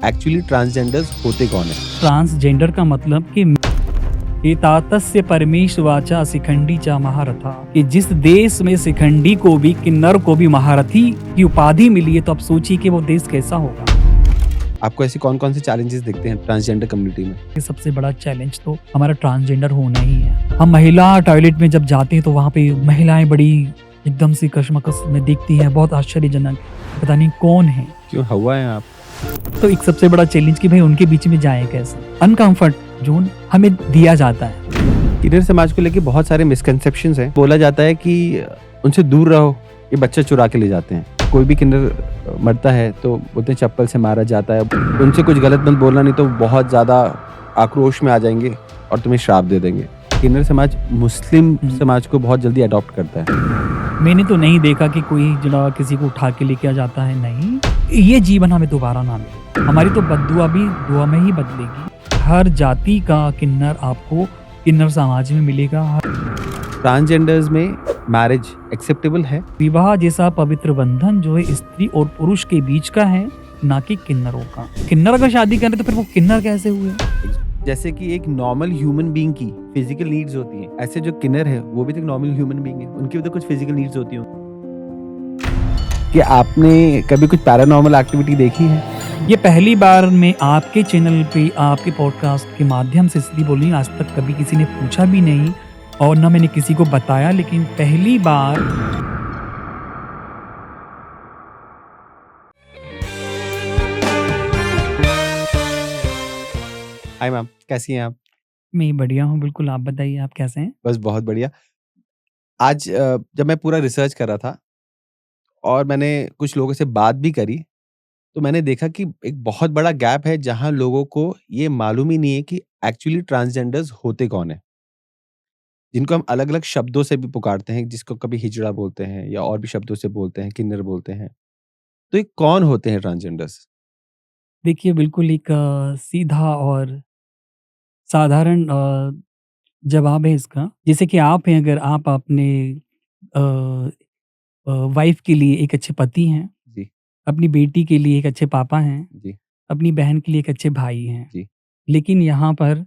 Actually transgenders होते कौन है? ट्रांसजेंडर का मतलब कि एतातस्य परमेशवाचा शिखंडी चा महारथा, कि जिस देश में शिखंडी को भी किन्नर को भी महारथी की उपाधि मिली है, तो आप सोचिए कि वो देश कैसा होगा। आपको ऐसे कौन कौन से चैलेंजेस दिखते हैं ट्रांसजेंडर कम्युनिटी में? ये सबसे बड़ा चैलेंज तो हमारा ट्रांसजेंडर होना ही है। हम महिला टॉयलेट में जब जाते हैं तो वहाँ पे महिलाएं बड़ी एकदम से कशमकश में दिखती हैं, बहुत आश्चर्यजनक, पता नहीं कौन है। क्यों हुआ है आप? तो एक सबसे बड़ा चैलेंज कि भाई उनके बीच में जाएं कैसे। अनकंफर्ट जोन हमें दिया जाता है। किन्नर समाज को लेके बहुत सारे मिसकंसेप्शंस हैं। बोला जाता है कि उनसे दूर रहो, ये बच्चा चुरा के ले जाते हैं। कोई भी किन्नर मरता है तो बोलते हैं चप्पल से मारा जाता है। उनसे कुछ गलत मत बोलना, नहीं तो बहुत ज़्यादा आक्रोश में आ जाएंगे और तुम्हें श्राप दे देंगे। किन्नर समाज मुस्लिम समाज को बहुत जल्दी अडॉप्ट करता है। मैंने तो नहीं देखा कि कोई जरा किसी को उठा के लेके जाता है। नहीं, ये जीवन हमें दोबारा ना मिले। हमारी तो बद्दुआ भी दुआ में ही बदलेगी। हर जाति का किन्नर आपको किन्नर समाज में मिलेगा। ट्रांसजेंडर्स में मैरिज एक्सेप्टेबल है? विवाह जैसा पवित्र बंधन जो है स्त्री और पुरुष के बीच का है, ना कि किन्नरों का। किन्नर अगर शादी करें तो फिर वो किन्नर कैसे हुए? जैसे कि एक नॉर्मल ह्यूमन बीइंग की फिजिकल नीड्स होती हैं, ऐसे जो किन्नर है वो भी तो एक नॉर्मल ह्यूमन बीइंग है, उनकी भी तो कुछ फिजिकल नीड्स होती हैं। कि आपने कभी कुछ पैरानॉर्मल एक्टिविटी देखी है? ये पहली बार मैं आपके चैनल पे, आपके पॉडकास्ट के माध्यम से सीधी बोली। आज तक कभी किसी ने पूछा भी नहीं और ना मैंने किसी को बताया, लेकिन पहली बार हाय मैम, कैसी हैं आप? मैं बढ़िया हूँ, बिल्कुल। आप बताइए, आप कैसे हैं? बस बहुत बढ़िया। आज जब मैं पूरा रिसर्च कर रहा था और मैंने कुछ लोगों से बात भी करी, तो मैंने देखा कि एक बहुत बड़ा गैप है जहाँ लोगों को ये मालूम ही नहीं है कि एक्चुअली ट्रांसजेंडर्स होते कौन है। जिनको हम अलग-अलग शब्दों से भी पुकारते हैं, जिसको कभी हिजड़ा बोलते हैं या और भी शब्दों से बोलते हैं, किन्नर बोलते हैं। तो ये कौन होते हैं ट्रांसजेंडर्स? देखिए, बिल्कुल एक सीधा और साधारण जवाब है इसका। जैसे कि आप हैं, अगर आप अपने अ वाइफ़ के लिए एक अच्छे पति हैं, जी, अपनी बेटी के लिए एक अच्छे पापा हैं, जी, अपनी बहन के लिए एक अच्छे भाई हैं। जी, लेकिन यहाँ पर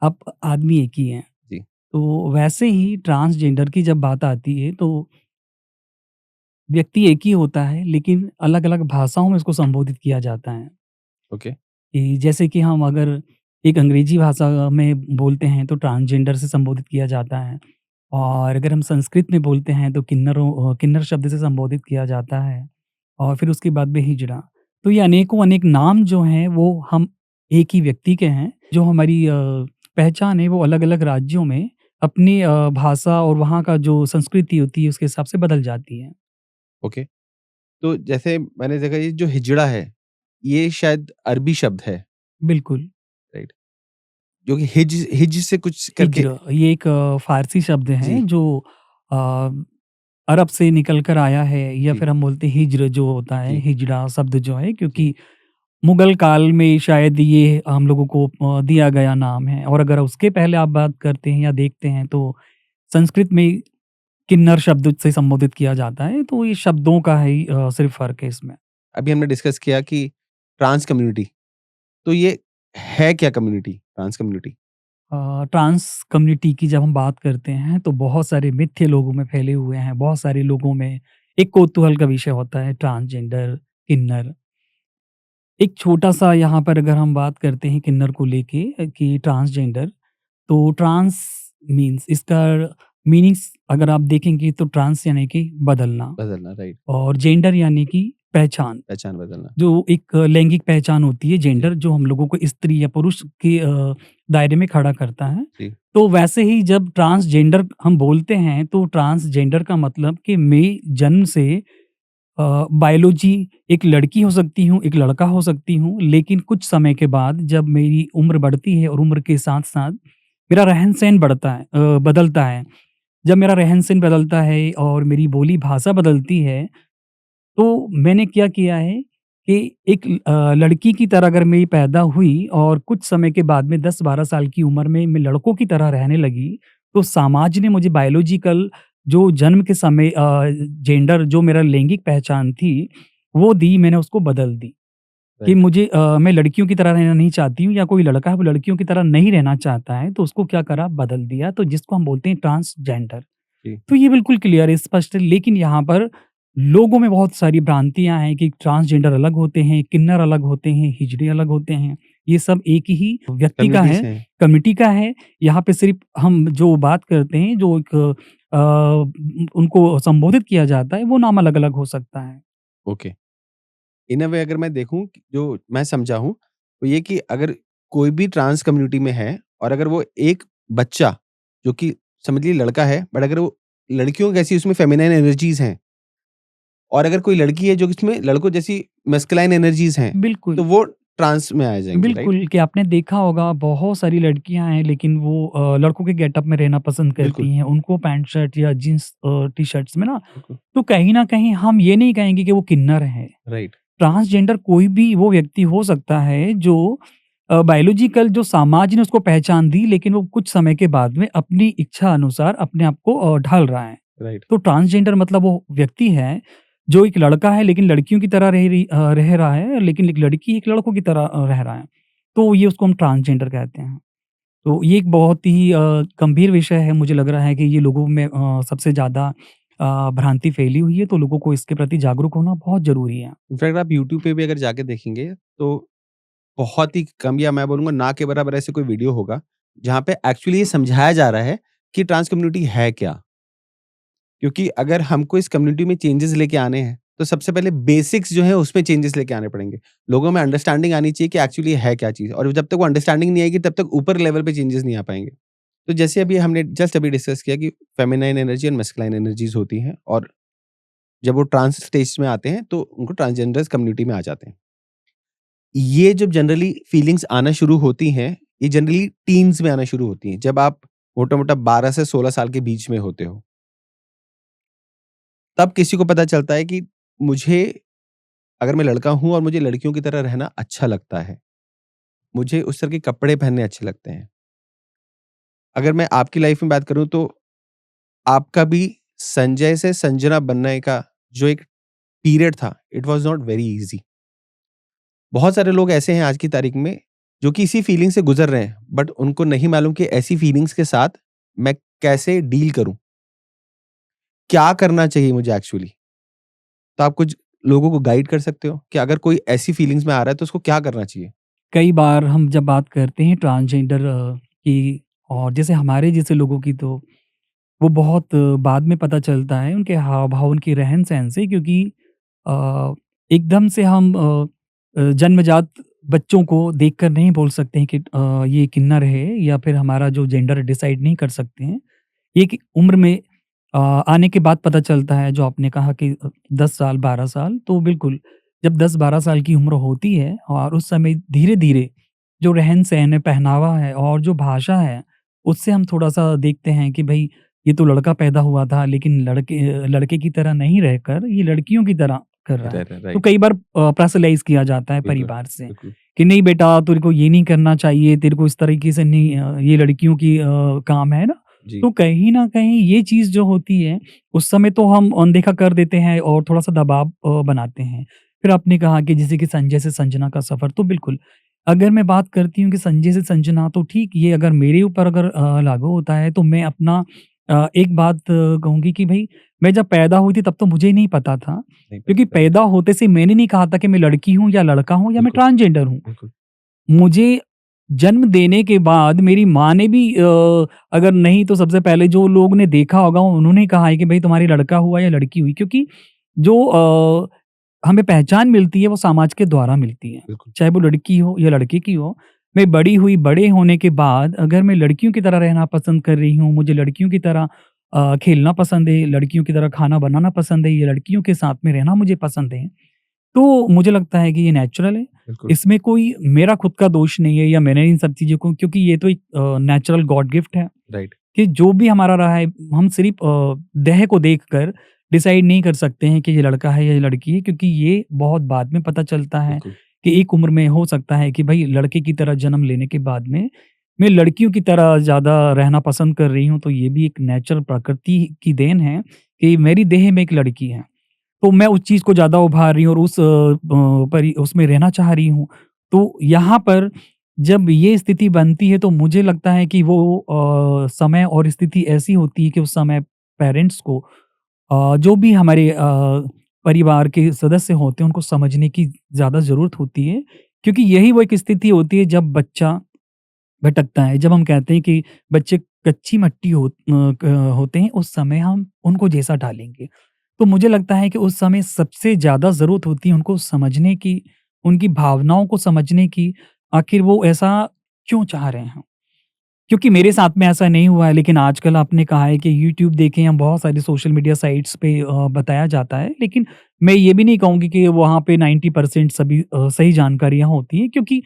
आप आदमी एक ही हैं। जी। तो वैसे ही ट्रांसजेंडर की जब बात आती है तो व्यक्ति एक ही होता है, लेकिन अलग-अलग भाषाओं में उसको संबोधित किया जाता है। ओके, कि जैसे कि हम अगर एक अंग्रेजी भाषा में बोलते हैं तो ट्रांसजेंडर से संबोधित किया जाता है, और अगर हम संस्कृत में बोलते हैं तो किन्नर शब्द से संबोधित किया जाता है, और फिर उसके बाद में हिजड़ा। तो ये अनेकों अनेक नाम जो हैं वो हम एक ही व्यक्ति के हैं। जो हमारी पहचान है वो अलग-अलग राज्यों में अपनी भाषा और वहाँ का जो संस्कृति होती है उसके हिसाब से बदल जाती है। ओके। तो जैसे मैंने देखा ये जो हिजड़ा है, ये शायद अरबी शब्द है, बिल्कुल। राइट? जो कि हिज हिज से कुछ करके। हिज्र ये एक फ़ारसी शब्द है जी, जो अ, अरब से निकल कर आया है, या जी, फिर हम बोलते हैं हिज्र जो होता है, जी, हिजड़ा शब्द जो है, जी, क्योंकि मुगल काल में शायद ये हम लोगों को दिया गया नाम है। और अगर उसके पहले आप बात करते हैं या देखते हैं तो संस्कृत में किन्नर शब्द से संबोधित किया जाता है। तो ये शब्दों का ही सिर्फ़ फ़र्क है इसमें। अभी हमने डिस्कस किया कि ट्रांस कम्युनिटी, तो ये है क्या community, trans community? Trans community की जब हम बात करते हैं तो बहुत सारे मिथ्य लोगों में फैले हुए हैं। बहुत सारे लोगों में एक कौतूहल का विषय होता है ट्रांसजेंडर, किन्नर। एक छोटा-सा यहाँ पर अगर हम बात करते हैं किन्नर को लेके कि ट्रांसजेंडर, तो ट्रांस मीन्स इसका मीनिंग्स अगर आप देखेंगे तो ट्रांस यानी कि बदलना, बदलना, राइट, और जेंडर यानी कि पहचान। पहचान बदलना। जो एक लैंगिक पहचान होती है जी, जेंडर, जो हम लोगों को स्त्री या पुरुष के दायरे में खड़ा करता है। जी, तो वैसे ही जब ट्रांसजेंडर हम बोलते हैं तो ट्रांसजेंडर का मतलब कि मैं जन्म से बायोलॉजी एक लड़की हो सकती हूँ, एक लड़का हो सकती हूँ, लेकिन कुछ समय के बाद जब मेरी उम्र बढ़ती है और उम्र के साथ-साथ मेरा रहन-सहन बदलता है। जब मेरा रहन-सहन बदलता है और मेरी बोली भाषा बदलती है, तो मैंने क्या किया है कि एक लड़की की तरह अगर मैं पैदा हुई और कुछ समय के बाद में 10-12 साल की उम्र में मैं लड़कों की तरह रहने लगी, तो समाज ने मुझे बायोलॉजिकल जो जन्म के समय जेंडर जो मेरा लैंगिक पहचान थी, वो दी, मैंने उसको बदल दी। कि राइट, मैं लड़कियों की तरह रहना नहीं चाहती हूँ, या कोई लड़का है वो लड़कियों की तरह नहीं रहना चाहता है, तो उसको क्या करा, बदल दिया, तो जिसको हम बोलते हैं ट्रांसजेंडर। जी, तो ये बिल्कुल क्लियर है, स्पष्ट है, लेकिन यहाँ पर लोगों में बहुत सारी भ्रांतियाँ हैं कि ट्रांसजेंडर अलग होते हैं, किन्नर अलग होते हैं, हिजड़े अलग होते हैं। ये सब एक ही व्यक्ति का कम्युनिटी है, से हैं। कमिटी का है। यहाँ पे सिर्फ़ हम जो बात करते हैं, जो एक उनको संबोधित किया जाता है, वो नाम अलग-अलग हो सकता है। ओके। इन अ वे अगर मैं देखूँ कि जो मैं समझा हूँ, वो ये कि अगर कोई भी ट्रांस कम्युनिटी में है और अगर वो एक बच्चा, जो कि समझ लीजिए लड़का है, बट अगर वो लड़कियों जैसी उसमें फेमिनाइन एनर्जीज़ हैं और अगर कोई लड़की है जो कि उसमें लड़कों जैसी मस्कुलाइन एनर्जीज़ हैं, तो बिल्कुल। वो ट्रांस में आ जाएँगे, राइट? बिल्कुल, कि आपने देखा होगा बहुत सारी लड़कियाँ हैं, लेकिन वो लड़कों के गेटअप में रहना पसंद बिल्कुल, करती हैं। उनको पैंट शर्ट या जीन्स टी-शर्ट्स में ना, बिल्कुल, तो कहीं न कहीं हम ये नहीं कहेंगे कि वो किन्नर है। राइट, ट्रांसजेंडर कोई भी वो व्यक्ति हो सकता है जो बायोलॉजिकल जो समाज ने उसको पहचान दी, लेकिन वो कुछ समय के बाद में अपनी इच्छा अनुसार अपने आप को ढाल रहा है। राइट, तो ट्रांसजेंडर मतलब वो व्यक्ति है जो एक लड़का है लेकिन लड़कियों की तरह रह रहा है, लेकिन एक लड़की एक लड़कों की तरह रह रहा है। तो ये उसको हम ट्रांसजेंडर कहते हैं। तो ये एक बहुत ही गंभीर विषय है, मुझे लग रहा है कि ये लोगों में सबसे ज़्यादा भ्रांति फैली हुई है, तो लोगों को इसके प्रति जागरूक होना बहुत ज़रूरी है। इनफैक्ट आप यूट्यूब पे भी अगर जाके देखेंगे, तो बहुत ही कम या मैं बोलूँगा ना के बराबर ऐसे कोई वीडियो होगा, जहाँ पे एक्चुअली ये समझाया जा रहा है कि ट्रांस कम्युनिटी है क्या? क्योंकि अगर हमको इस कम्युनिटी में चेंजेस लेके आने हैं, तो सबसे पहले बेसिक्स जो है उसमें चेंजेस लेके आने पड़ेंगे। लोगों में अंडरस्टैंडिंग आनी चाहिए कि एक्चुअली है क्या चीज़ और जब तक वो अंडरस्टैंडिंग नहीं आएगी तब तक ऊपर लेवल पे चेंजेस नहीं आ पाएँगे। तो जैसे अभी हमने जस्ट अभी डिस्कस किया कि feminine energy and masculine energies होती हैं और जब वो ट्रांस स्टेज में आते हैं तो उनको ट्रांसजेंडर्स कम्युनिटी में आ जाते हैं। ये जब जनरली फीलिंग्स आना शुरू होती हैं, ये जनरली टीन्स में आना शुरू होती हैं, जब आप मोटा-मोटा 12 से 16 साल के बीच में होते हो। तब किसी को पता चलता है कि मुझे अगर मैं लड़का हूँ और मुझे लड़कियों की तरह रहना अच्छा लगता है, मुझे उस तरह के कपड़े पहनने अच्छे लगते हैं। अगर मैं आपकी लाइफ़ में बात करूँ तो आपका भी संजय से संजना बनने का जो एक पीरियड था, it was not very easy. बहुत सारे लोग ऐसे हैं आज की तारीख में, जो कि इसी फीलिंग से गुज़र रहे हैं, बट उनको नहीं मालूम कि ऐसी फीलिंग्स के साथ मैं कैसे डील करूँ? क्या करना चाहिए मुझे एक्चुअली? तो आप कुछ लोगों को गाइड कर सकते हो कि अगर कोई ऐसी फीलिंग्स में आ रहा है तो उसको क्या करना चाहिए? कई बार हम जब बात करते हैं ट्रांसजेंडर की, और जैसे हमारे जैसे लोगों की, तो वो बहुत बाद में पता चलता है उनके हाव-भाव, उनके रहन-सहन से, क्योंकि अ, एकदम से हम जन्मजात बच्चों को देखकर नहीं बोल सकते हैं कि ये किन्नर है, या फिर हमारा जो जेंडर डिसाइड नहीं कर सकते हैं। एक उम्र में आने के बाद पता चलता है, जो आपने कहा कि 10 साल, 12 साल, तो बिल्कुल, जब 10-12 साल की उम्र होती है और उस समय धीरे-धीरे जो रहन-सहन है, पहनावा है और जो भाषा है, उससे हम थोड़ा-सा देखते हैं कि भई ये तो लड़का पैदा हुआ था, लेकिन लड़के की तरह नहीं रहकर ये लड़कियों की तरह कर रहा है। तो राइट, कई बार प्रेशराइज़ किया जाता है बिल्कुल, परिवार से बिल्कुल। कि नहीं बेटा, तेरे को ये नहीं करना चाहिए, तेरे को इस तरीके से नहीं, ये लड़कियों की काम है ना। जी, तो कहीं न कहीं ये चीज़ जो होती है, उस समय तो हम अनदेखा कर देते हैं और थोड़ा-सा दबाव बनाते हैं। फिर आपने कहा कि जैसे कि संजय से संजना का सफ़र, तो बिल्कुल, अगर मैं बात करती हूँ कि संजय से संजना, तो ठीक, ये अगर मेरे ऊपर अगर लागू होता है, तो मैं अपना एक बात कहूँगी कि भई, मैं जब पैदा हुई थी तब तो मुझे ही नहीं पता था, नहीं क्योंकि पता, राइट, पैदा होते से मैंने नहीं कहा था कि मैं लड़की हूँ या लड़का हूँ या मैं बिल्कुल, ट्रांसजेंडर हूँ। बिल्कुल, मुझे जन्म देने के बाद मेरी माँ ने भी अगर नहीं तो सबसे पहले जो लोग ने देखा होगा उन्होंने कहा है कि भई तुम्हारी लड़का हुआ या लड़की हुई, क्योंकि जो हमें पहचान मिलती है वो समाज के द्वारा मिलती है। बिल्कुल, चाहे वो लड़की हो या लड़के की हो। मैं बड़ी हुई, बड़े होने के बाद अगर मैं लड़कियों की तरह रहना पसंद कर रही हूँ, मुझे लड़कियों की तरह खेलना पसंद है, लड़कियों की तरह खाना बनाना पसंद है, या लड़कियों के साथ में रहना मुझे पसंद है, तो मुझे लगता है कि ये नेचुरल है। बिल्कुल, इसमें कोई मेरा खुद का दोष नहीं है, या मैंने इन सब चीज़ों को, क्योंकि ये तो एक नेचुरल गॉड गिफ्ट है राइट, कि जो भी हमारा रहा है, हम सिर्फ़ देह को देखकर डिसाइड नहीं कर सकते हैं कि ये लड़का है या ये लड़की है, क्योंकि ये बहुत बाद में पता चलता है बिल्कुल, कि एक उम्र में हो सकता है कि भई लड़के की तरह जन्म लेने के बाद में मैं लड़कियों की तरह ज़्यादा रहना पसंद कर रही हूँ, तो ये भी एक नेचुरल प्रकृति की देन है कि मेरी देह में एक लड़की है। तो मैं उस चीज़ को ज़्यादा उभार रही हूँ और उस उसमें रहना चाह रही हूँ। तो यहाँ पर जब ये स्थिति बनती है तो मुझे लगता है कि वो समय और स्थिति ऐसी होती है कि उस समय पेरेंट्स को जो भी हमारे परिवार के सदस्य होते हैं उनको समझने की ज़्यादा ज़रूरत होती है। क्योंकि यही वो एक स्थिति होती है जब बच्चा भटकता है। जब हम कहते हैं कि बच्चे कच्ची मट्टी होते हैं, उस समय हम उनको जैसा ढालेंगे। तो मुझे लगता है कि उस समय सबसे ज़्यादा ज़रूरत होती है उनको समझने की, उनकी भावनाओं को समझने की, आखिर वो ऐसा क्यों चाह रहे हैं। क्योंकि मेरे साथ में ऐसा नहीं हुआ है, लेकिन आजकल आपने कहा है कि यूट्यूब देखें या बहुत सारी सोशल मीडिया साइट्स पे बताया जाता है। लेकिन मैं ये भी नहीं कहूँगी कि वहाँ पे 90% सभी सही जानकारियाँ होती हैं, क्योंकि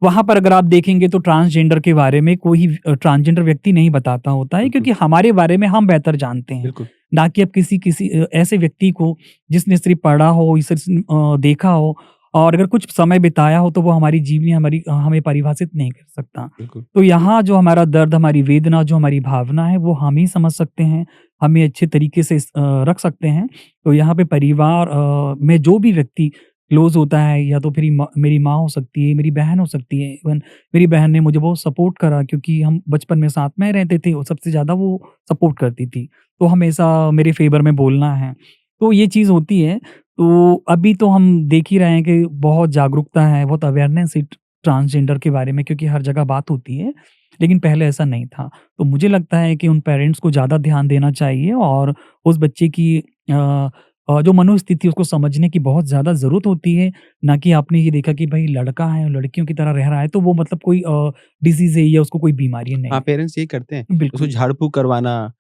वहाँ पर अगर आप देखेंगे तो ट्रांसजेंडर के बारे में कोई ट्रांसजेंडर व्यक्ति नहीं बताता होता है, बिल्कुल, क्योंकि हमारे बारे में हम बेहतर जानते हैं। बिल्कुल, ना कि अब किसी किसी ऐसे व्यक्ति को जिसने सिर्फ़ पढ़ा हो, सिर्फ़ देखा हो और अगर कुछ समय बिताया हो तो वो हमारी जीवनी हमें परिभाषित नहीं कर सकता। बिल्कुल, तो यहाँ जो हमारा दर्द, हमारी वेदना, जो हमारी भावना है वो हम ही समझ सकते हैं, हमें अच्छे तरीके से रख सकते हैं। तो यहाँ पे परिवार में जो भी व्यक्ति क्लोज़ होता है या तो फिर मेरी माँ हो सकती है, मेरी बहन हो सकती है। इवन मेरी बहन ने मुझे बहुत सपोर्ट करा, क्योंकि हम बचपन में साथ में रहते थे और सबसे ज़्यादा वो सपोर्ट करती थी। तो हमेशा मेरे फ़ेवर में बोलना है। तो ये चीज़ होती है। तो अभी तो हम देख ही रहे हैं कि बहुत जागरूकता है, बहुत अवेयरनेस है ट्रांसजेंडर के बारे में, क्योंकि हर जगह बात होती है। लेकिन पहले ऐसा नहीं था। तो मुझे लगता है कि उन पेरेंट्स को ज़्यादा ध्यान देना चाहिए और उस बच्चे की जो मनोस्थिति है उसको समझने की बहुत ज़्यादा ज़रूरत होती है। ना कि आपने ये देखा कि भई लड़का है और लड़कियों की तरह रह रहा है तो वो मतलब कोई डिज़ीज़ है या उसको कोई बीमारी है, हाँ, नहीं। पेरेंट्स यही करते हैं। उसको बिल्कुल। झाड़-फूँक करवाना,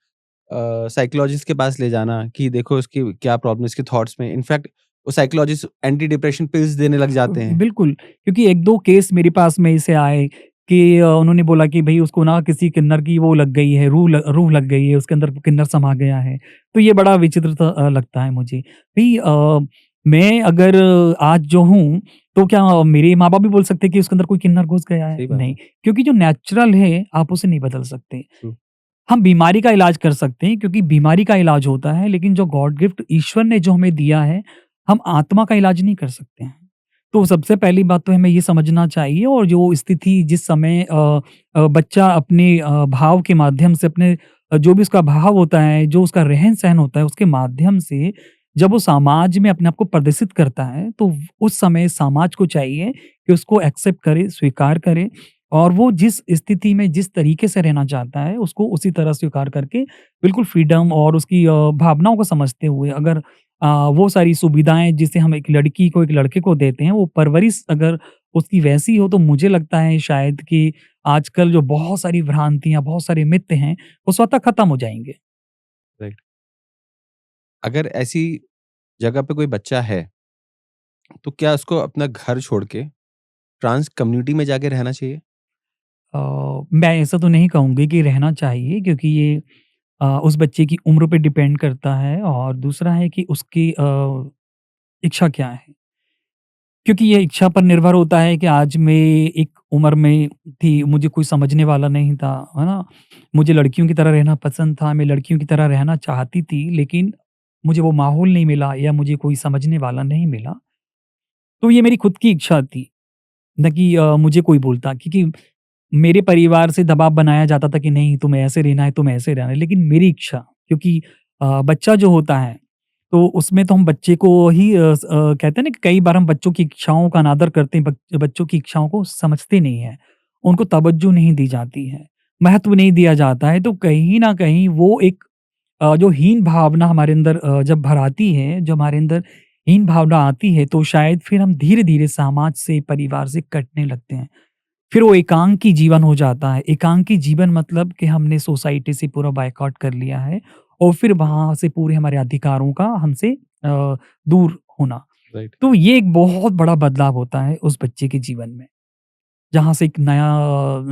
साइकोलॉजिस्ट के पास ले जाना कि देखो इसकी क्या प्रॉब्लम है, इसके थॉट्स में इनफैक्ट वो साइकोलॉजिस्ट एंटी डिप्रेशन पिल्स देने लग जाते हैं। बिल्कुल, क्योंकि 1-2 केस मेरे पास में ऐसे आए कि उन्होंने बोला कि भई उसको ना किसी किन्नर की वो लग गई है, रूह लग गई है, उसके अंदर किन्नर समा गया है। तो ये बड़ा विचित्र सा लगता है मुझे। भई मैं अगर आज जो हूँ, तो क्या मेरे माँ-बाप भी बोल सकते हैं कि उसके अंदर कोई किन्नर घुस गया है? सही बात नहीं, है। क्योंकि जो नेचुरल है, आप उसे नहीं बदल सकते। ट्रू, हम बीमारी का इलाज कर सकते हैं, क्योंकि बीमारी का इलाज होता है, लेकिन जो गॉड गिफ्ट ईश्वर ने जो हमें दिया है, हम आत्मा का इलाज नहीं कर सकते हैं। तो सबसे पहली बात तो हमें ये समझना चाहिए, और जो स्थिति जिस समय बच्चा अपने भाव के माध्यम से अपने जो भी उसका भाव होता है, जो उसका रहन-सहन होता है, उसके माध्यम से जब वो समाज में अपने आप को प्रदर्शित करता है, तो उस समय समाज को चाहिए कि उसको एक्सेप्ट करे, स्वीकार करे और वो जिस स्थिति में जिस तरीके से रहना चाहता है, उसको उसी तरह स्वीकार करके बिल्कुल फ्रीडम और उसकी भावनाओं को समझते हुए अगर वो सारी सुविधाएँ जिसे हम एक लड़की को एक लड़के को देते हैं, वो परवरिश अगर उसकी वैसी हो, तो मुझे लगता है शायद कि आजकल जो बहुत सारी भ्रांतियाँ, बहुत सारे मिथ हैं, वो स्वतः खत्म हो जाएँगे। राइट। अगर ऐसी जगह पे कोई बच्चा है, तो क्या उसको अपना घर छोड़ के ट्रांस कम्युनिटी में जाके रहना चाहिए? मैं ऐसा तो नहीं कहूँगी कि रहना चाहिए, क्योंकि ये उस बच्चे की उम्र पे डिपेंड करता है और दूसरा है कि उसकी इच्छा क्या है? क्योंकि ये इच्छा पर निर्भर होता है कि आज मैं एक उम्र में थी, मुझे कोई समझने वाला नहीं था, है ना? मुझे लड़कियों की तरह रहना पसंद था, मैं लड़कियों की तरह रहना चाहती थी, लेकिन मुझे वो माहौल नहीं मिला या मुझे कोई समझने वाला नहीं मिला। तो ये मेरी खुद की इच्छा थी, ना कि मुझे कोई बोलता, क्योंकि मेरे परिवार से दबाव बनाया जाता था कि नहीं तुम्हें ऐसे रहना है, तुम्हें ऐसे रहना है। लेकिन मेरी इच्छा, क्योंकि बच्चा जो होता है, तो उसमें तो हम बच्चे को ही कहते हैं ना कि कई बार हम बच्चों की इच्छाओं का अनादर करते हैं, बच्चों की इच्छाओं को समझते नहीं हैं, उनको तवज्जो नहीं दी जाती है, महत्व नहीं दिया जाता है, तो कहीं न कहीं वो एक जो हीन भावना हमारे अंदर जब भर आती है, जब हमारे अंदर हीन भावना आती है, तो शायद फिर हम धीरे-धीरे समाज से, परिवार से कटने लगते हैं। फिर वो एकांकी जीवन हो जाता है। एकांकी जीवन मतलब कि हमने सोसाइटी से पूरा बायकॉट कर लिया है और फिर वहाँ से पूरे हमारे अधिकारों का हमसे दूर होना। राइट, तो ये एक बहुत बड़ा बदलाव होता है उस बच्चे के जीवन में। जहाँ से एक नया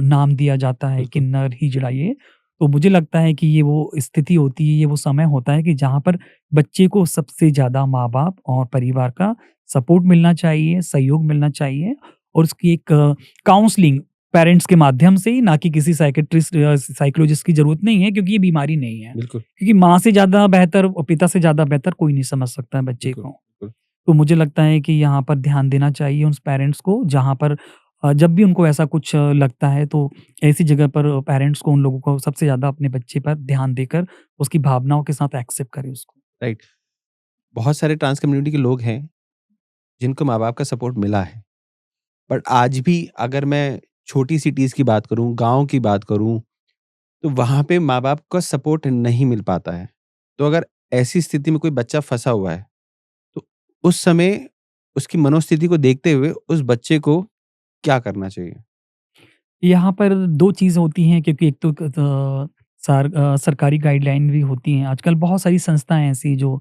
नाम दिया जाता है बिल्कुल। किन्नर, हिजड़ा ये। तो मुझे लगता है कि ये वो स्थिति होती है, ये वो समय होता है कि जहाँ पर बच्चे को सबसे ज़्यादा माँ-बाप और परिवार का सपोर्ट मिलना चाहिए, सहयोग मिलना चाहिए और उसकी एक काउंसलिंग पेरेंट्स के माध्यम से ही, ना कि किसी साइकियाट्रिस्ट या साइकोलॉजिस्ट की ज़रूरत नहीं है, क्योंकि ये बीमारी नहीं है। बिल्कुल, क्योंकि माँ से ज़्यादा बेहतर और पिता से ज़्यादा बेहतर कोई नहीं समझ सकता है बच्चे बिल्कुल, को। बिल्कुल। तो मुझे लगता है कि यहाँ पर ध्यान देना चाहिए उन पेरेंट्स को, जहाँ पर जब भी उनको ऐसा कुछ लगता है, तो ऐसी जगह पर पेरेंट्स को, उन लोगों को सबसे ज़्यादा अपने बच्चे पर ध्यान देकर उसकी भावनाओं के साथ एक्सेप्ट करें उसको। राइट। बहुत सारे ट्रांस कम्युनिटी के लोग हैं, जिनको माँ-बाप का सपोर्ट मिला है। बट आज भी अगर मैं छोटी सिटीज़ की बात करूँ, गाँव की बात करूँ, तो वहाँ पे माँ-बाप का सपोर्ट नहीं मिल पाता है। तो अगर ऐसी स्थिति में कोई बच्चा फँसा हुआ है, तो उस समय उसकी मनोस्थिति को देखते हुए उस बच्चे को क्या करना चाहिए? यहाँ पर 2 चीज़ होती हैं, क्योंकि एक तो सरकारी गाइडलाइन भी होती हैं। आजकल बहुत सारी संस्थाएँ ऐसी जो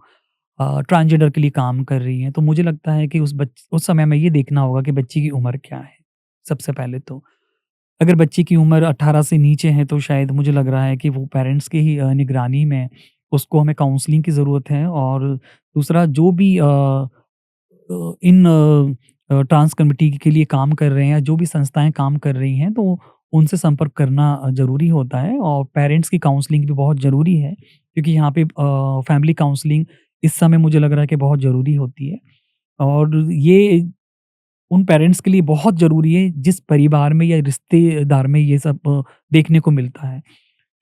ट्रांसजेंडर के लिए काम कर रही हैं। तो मुझे लगता है कि उस समय में ये देखना होगा कि बच्ची की उम्र क्या है, सबसे पहले तो। अगर बच्ची की उम्र 18 से नीचे है, तो शायद मुझे लग रहा है कि वो पेरेंट्स की ही निगरानी में उसको हमें काउंसलिंग की ज़रूरत है। और दूसरा, जो भी इन ट्रांस कम्युनिटी के लिए काम कर रहे हैं, जो भी संस्थाएँ काम कर रही हैं, तो उनसे संपर्क करना ज़रूरी होता है। और पेरेंट्स की काउंसलिंग भी बहुत ज़रूरी है, क्योंकि यहाँ पे फैमिली काउंसलिंग इस समय मुझे लग रहा है कि बहुत ज़रूरी होती है। और ये उन पेरेंट्स के लिए बहुत ज़रूरी है, जिस परिवार में या रिश्तेदार में ये सब देखने को मिलता है।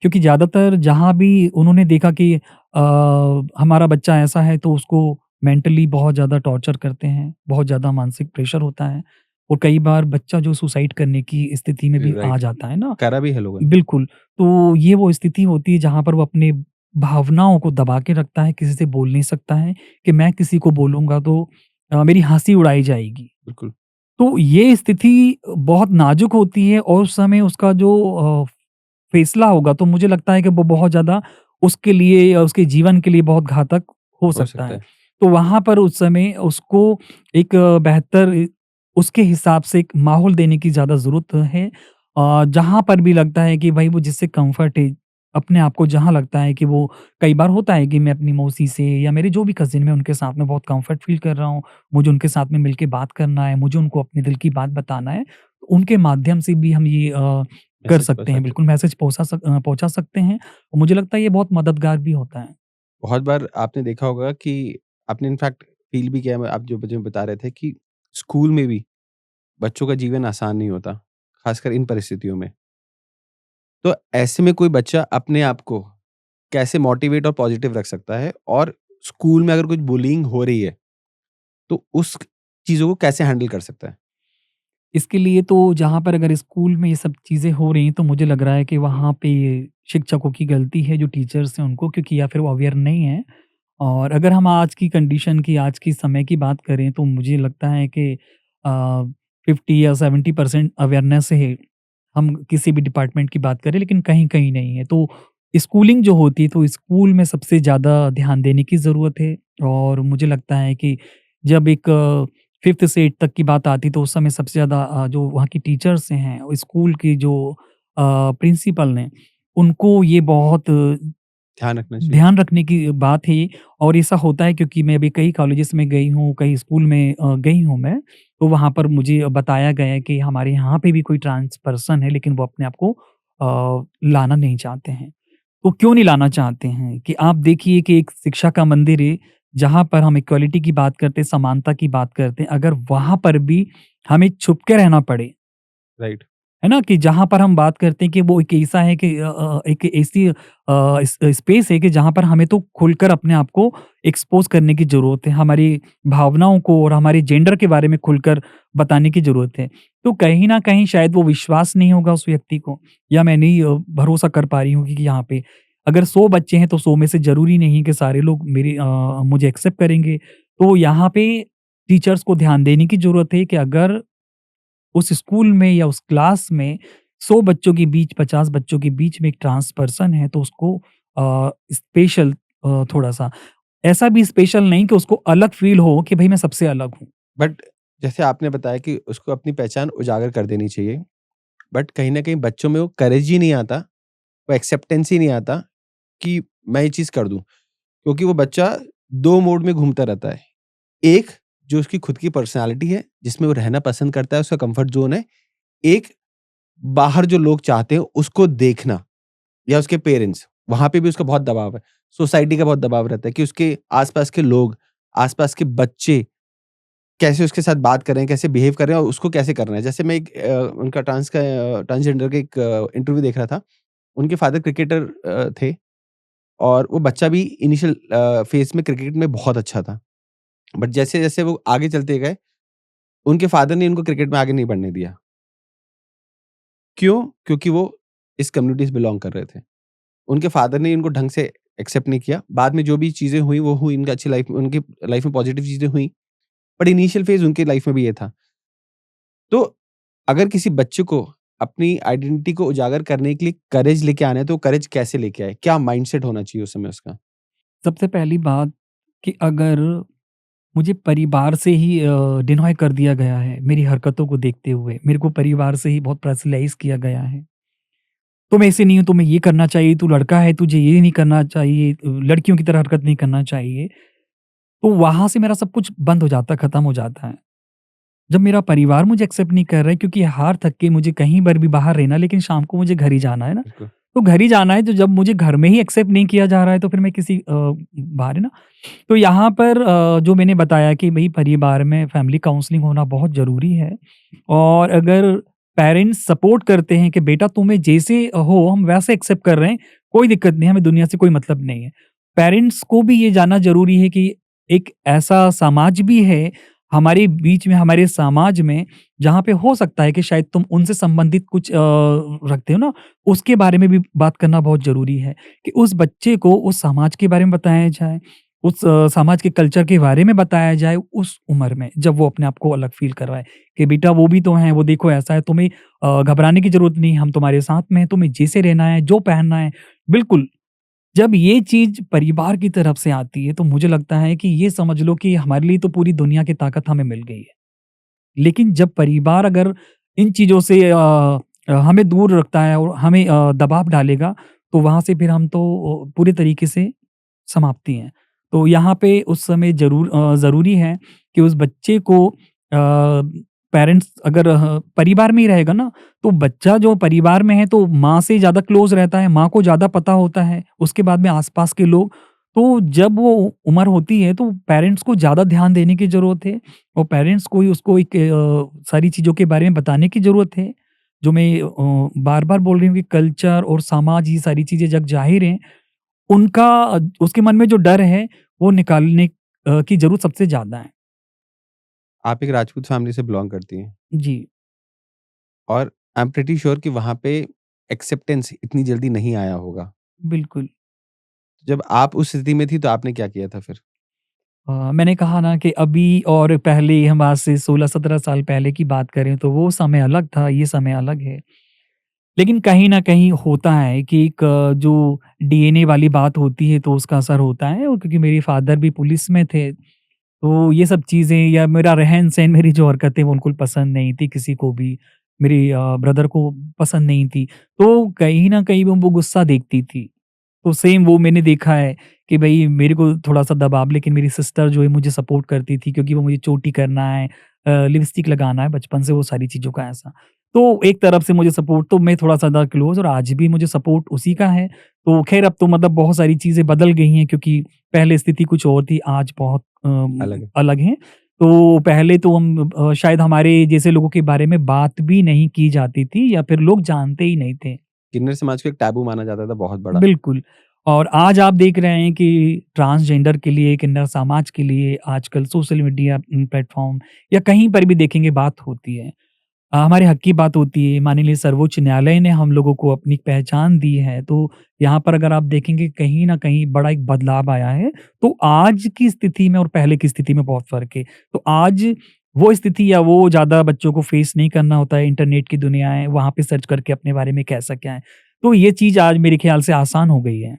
क्योंकि ज़्यादातर जहाँ भी उन्होंने देखा कि हमारा बच्चा ऐसा है, तो उसको मेंटली बहुत ज़्यादा टॉर्चर करते हैं, बहुत ज़्यादा मानसिक प्रेशर होता है, और कई बार बच्चा जो सुसाइड करने की स्थिति में भी आ राइट, जाता है ना। करा भी है लोगों ने। बिल्कुल, तो ये वो स्थिति होती है जहाँ पर वो अपने भावनाओं को दबा के रखता है, किसी से बोल नहीं सकता है कि मैं किसी को बोलूँगा तो मेरी हँसी उड़ाई जाएगी। बिल्कुल, तो ये स्थिति बहुत नाजुक होती है, और उस समय उसका जो फैसला होगा, तो मुझे लगता है कि वो बहुत ज़्यादा उसके लिए या उसके जीवन के लिए बहुत घातक हो हो सकता सकता है। है। तो वहाँ पर उस समय उसको एक बेहतर उसके हिसाब से एक माहौल देने की ज़्यादा ज़रूरत है। जहाँ पर भी लगता है कि भाई वो जिससे कम्फ़र्ट है, अपने आप को जहाँ लगता है कि वो, कई बार होता है कि मैं अपनी मौसी से या मेरे जो भी कज़िन में उनके साथ में बहुत कम्फ़र्ट फ़ील कर रहा हूँ, मुझे उनके साथ में मिलके बात करना है, मुझे उनको अपने दिल की बात बताना है, तो उनके माध्यम से भी हम ये कर मैसेज सकते पहुँचा हैं, के बिल्कुल मैसेज पहुँचा सकते हैं, और मुझे लगता है ये बहुत मददगार भी होता है। बहुत बार आपने देखा होगा कि आपने इनफैक्ट फ़ील भी किया है, आप जो मुझे बता रहे थे कि स्कूल में भी बच्चों का जीवन आसान नहीं होता, ख़ासकर इन परिस्थितियों में। तो ऐसे में कोई बच्चा अपने आप को कैसे मोटिवेट और पॉजिटिव रख सकता है? और स्कूल में अगर कुछ बुलिंग हो रही है, तो उस चीज़ों को कैसे हैंडल कर सकता है? इसके लिए तो जहाँ पर अगर स्कूल में ये सब चीज़ें हो रही हैं, तो मुझे लग रहा है कि वहाँ पे शिक्षकों की गलती है, जो टीचर्स हैं उनको, क्योंकि या फिर वो अवेयर नहीं हैं। और अगर हम आज की कंडीशन की, आज की समय की बात करें, तो मुझे लगता है कि 50 या 70% अवेयरनेस है। हम किसी भी डिपार्टमेंट की बात करें, लेकिन कहीं-कहीं नहीं है। तो स्कूलिंग जो होती है, तो स्कूल में सबसे ज़्यादा ध्यान देने की ज़रूरत है। और मुझे लगता है कि जब एक 5th से 8th तक की बात आती है, तो उस समय सबसे ज़्यादा जो वहाँ की टीचर्स हैं, और स्कूल के जो प्रिंसिपल हैं, उनको ये बहुत ध्यान रखना चाहिए। ध्यान रखने की बात है। और ऐसा होता है, क्योंकि मैं अभी कई कॉलेजेस में गई हूँ, कई स्कूल में गई हूँ मैं, तो वहाँ पर मुझे बताया गया है कि हमारे यहाँ पे भी कोई ट्रांस पर्सन है, लेकिन वो अपने आप को लाना नहीं चाहते हैं। तो क्यों नहीं लाना चाहते हैं? कि आप देखिए कि एक शिक्षा का मंदिर है, जहाँ पर हम इक्वालिटी की बात करते हैं, समानता की बात करते हैं, अगर वहाँ पर भी हमें छुप के रहना पड़े, राइट, है ना? कि जहाँ पर हम बात करते हैं कि वो एक ऐसा है कि एक ऐसी स्पेस है कि जहाँ पर हमें तो खुलकर अपने आप को एक्सपोज़ करने की ज़रूरत है। हमारी भावनाओं को और हमारे जेंडर के बारे में खुलकर बताने की ज़रूरत है। तो कहीं न कहीं शायद वो विश्वास नहीं होगा उस व्यक्ति को, या मैं नहीं भरोसा कर पा रही हूँ कि यहाँ पे अगर 100 बच्चे हैं, तो 100 में से ज़रूरी नहीं है कि सारे लोग मुझे एक्सेप्ट करेंगे। तो यहाँ पे टीचर्स को ध्यान देने की ज़रूरत है कि अगर उस स्कूल में या उस क्लास में 100 बच्चों के बीच, 50 बच्चों के बीच में एक ट्रांस पर्सन है, तो उसको स्पेशल थोड़ा-सा, ऐसा भी स्पेशल नहीं कि उसको अलग फ़ील हो कि भई मैं सबसे अलग हूँ। बट जैसे आपने बताया कि उसको अपनी पहचान उजागर कर देनी चाहिए, बट कहीं न कहीं बच्चों में वो करेज ही नहीं आता, वो एक्सेप्टेंस ही नहीं आता कि मैं ये चीज़ कर दूँ। क्योंकि वो बच्चा 2 मोड में घूमता रहता है। एक, जो उसकी खुद की पर्सनैलिटी है, जिसमें वो रहना पसंद करता है, उसका कम्फर्ट ज़ोन है। एक, बाहर जो लोग चाहते हैं उसको देखना या उसके पेरेंट्स, वहाँ पे भी उसका बहुत दबाव है। सोसाइटी का बहुत दबाव रहता है कि उसके आस-पास के लोग, आस-पास के बच्चे कैसे उसके साथ बात कर रहे हैं, कैसे बिहेव कर रहे हैं और उसको कैसे करना है। जैसे मैं एक उनका ट्रांसजेंडर का एक इंटरव्यू देख रहा था। उनके फादर क्रिकेटर थे और वो बच्चा भी इनिशियल फेज़ में क्रिकेट में बहुत अच्छा था। बट जैसे-जैसे वो आगे चलते गए, उनके फादर ने उनको क्रिकेट में आगे नहीं बढ़ने दिया। क्यों? क्योंकि वो इस कम्युनिटी से बिलॉन्ग कर रहे थे। उनके फादर ने इनको ढंग से एक्सेप्ट नहीं किया। बाद में जो भी चीज़ें हुई, वो हुई इनकी अच्छी लाइफ़ में उनकी लाइफ़ में पॉज़िटिव चीज़ें हुई। बट इनिशियल फेज़ उनकी लाइफ़ में भी ये था। तो अगर किसी बच्चे को अपनी आइडेंटिटी को उजागर करने के लिए करेज लेके आना है, तो करेज कैसे लेके आए? क्या माइंडसेट होना चाहिए उस समय उसका? सबसे पहली बात कि अगर मुझे परिवार से ही डिनॉय कर दिया गया है, मेरी हरकतों को देखते हुए, मेरे को परिवार से ही बहुत प्रेशराइज़ किया गया है। तुम ऐसे नहीं हो, तुम्हें ये करना चाहिए, तू लड़का है, तुझे ये नहीं करना चाहिए, लड़कियों की तरह हरकत नहीं करना चाहिए। तो वहाँ से मेरा सब कुछ बंद हो जाता है, खत्म हो जाता है। जब मेरा परिवार मुझे एक्सेप्ट नहीं कर रहा है क्योंकि हार थक के मुझे कहीं पर भी बाहर रहना, लेकिन शाम को मुझे घर ही जाना है ना, बिल्कुल। तो घर ही जाना है, तो जब मुझे घर में ही एक्सेप्ट नहीं किया जा रहा है तो फिर मैं किसी बाहर है ना, तो यहाँ पर जो मैंने बताया कि भई परिवार में फैमिली काउंसलिंग होना बहुत ज़रूरी है। और अगर पेरेंट्स सपोर्ट करते हैं कि बेटा तुम्हें जैसे हो हम वैसे एक्सेप्ट कर रहे हैं, कोई दिक्कत नहीं है, हमें दुनिया से कोई मतलब नहीं है। पेरेंट्स को भी ये जानना ज़रूरी है कि एक ऐसा समाज भी है हमारे बीच में, हमारे समाज में, जहाँ पे हो सकता है कि शायद तुम उनसे संबंधित कुछ रखते हो ना, उसके बारे में भी बात करना बहुत ज़रूरी है कि उस बच्चे को उस समाज के बारे में बताया जाए, उस समाज के कल्चर के बारे में बताया जाए उस उम्र में, जब वो अपने आप को अलग फ़ील कर रहा है कि बेटा वो भी तो हैं, वो देखो ऐसा है, तुम्हें घबराने की ज़रूरत नहीं, हम तुम्हारे साथ में हैं, तुम्हें जैसे रहना है, जो पहनना है, बिल्कुल। जब ये चीज़ परिवार की तरफ से आती है, तो मुझे लगता है कि ये समझ लो कि हमारे लिए तो पूरी दुनिया की ताकत हमें मिल गई है। लेकिन जब परिवार अगर इन चीज़ों से हमें दूर रखता है और हमें दबाव डालेगा, तो वहाँ से फिर हम तो पूरे तरीके से समाप्ति हैं। तो यहाँ पे उस समय ज़रूरी है कि उस बच्चे को पेरेंट्स अगर परिवार में ही रहेगा ना, तो बच्चा जो परिवार में है तो माँ से ज़्यादा क्लोज़ रहता है, माँ को ज़्यादा पता होता है, उसके बाद में आस-पास के लोग। तो जब वो उम्र होती है तो पेरेंट्स को ज़्यादा ध्यान देने की ज़रूरत है और पेरेंट्स को ही उसको एक सारी चीज़ों के बारे में बताने की ज़रूरत है। जो मैं बार-बार बोल रही हूँ कि कल्चर और समाज ये सारी चीज़ें जग ज़ाहिर हैं। उनका उसके मन में जो डर है वो निकालने की ज़रूरत सबसे ज़्यादा है। आप एक राजपूत फैमिली से बिलॉन्ग करती हैं जी, और आई एम प्रिटी श्योर कि वहाँ पे एक्सेप्टेंस इतनी जल्दी नहीं आया होगा। बिल्कुल। जब आप उस स्थिति में थी तो आपने क्या किया था फिर? मैंने कहा ना कि अभी और पहले हम आज से 16-17 साल पहले की बात करें तो वो समय अलग था, ये समय अलग है। लेकिन कहीं न कहीं होता है कि एक जो डीएनए वाली बात होती है तो उसका असर होता है और क्योंकि मेरे फादर भी पुलिस में थे, तो ये सब चीज़ें या मेरा रहन-सहन, मेरी जो हरकतें वो बिल्कुल पसंद नहीं थी किसी को भी, मेरे ब्रदर को पसंद नहीं थी। तो कहीं न कहीं वो गुस्सा देखती थी। तो सेम वो मैंने देखा है कि भई मेरे को थोड़ा-सा दबाव, लेकिन मेरी सिस्टर जो है मुझे सपोर्ट करती थी क्योंकि वो मुझे चोटी करना है, लिपस्टिक लगाना है, बचपन से वो सारी चीज़ों का ऐसा। तो एक तरफ से मुझे सपोर्ट, तो मैं थोड़ा-सा ज़्यादा क्लोज़ और आज भी मुझे सपोर्ट उसी का है। तो ख़ैर अब तो मतलब बहुत सारी चीज़ें बदल गई हैं क्योंकि पहले स्थिति कुछ और थी, आज बहुत अलग है। अलग है। तो पहले तो हम शायद हमारे जैसे लोगों के बारे में बात भी नहीं की जाती थी या फिर लोग जानते ही नहीं थे। किन्नर समाज को एक टैबू माना जाता था बहुत बड़ा। बिल्कुल। और आज आप देख रहे हैं कि ट्रांसजेंडर के लिए, किन्नर समाज के लिए आजकल सोशल मीडिया प्लेटफ़ॉर्म या कहीं पर भी देखेंगे बात होती है। हमारे हक की बात होती है, मान लीजिए सर्वोच्च न्यायालय ने हम लोगों को अपनी पहचान दी है, तो यहाँ पर अगर आप देखेंगे कहीं न कहीं बड़ा एक बदलाव आया है। तो आज की स्थिति में और पहले की स्थिति में बहुत फ़र्क है। तो आज वो स्थिति या वो ज़्यादा बच्चों को फेस नहीं करना होता है, इंटरनेट की दुनिया है, वहाँ पे सर्च करके अपने बारे में कह सकें हैं। तो ये चीज़ आज मेरे ख़्याल से आसान हो गई है।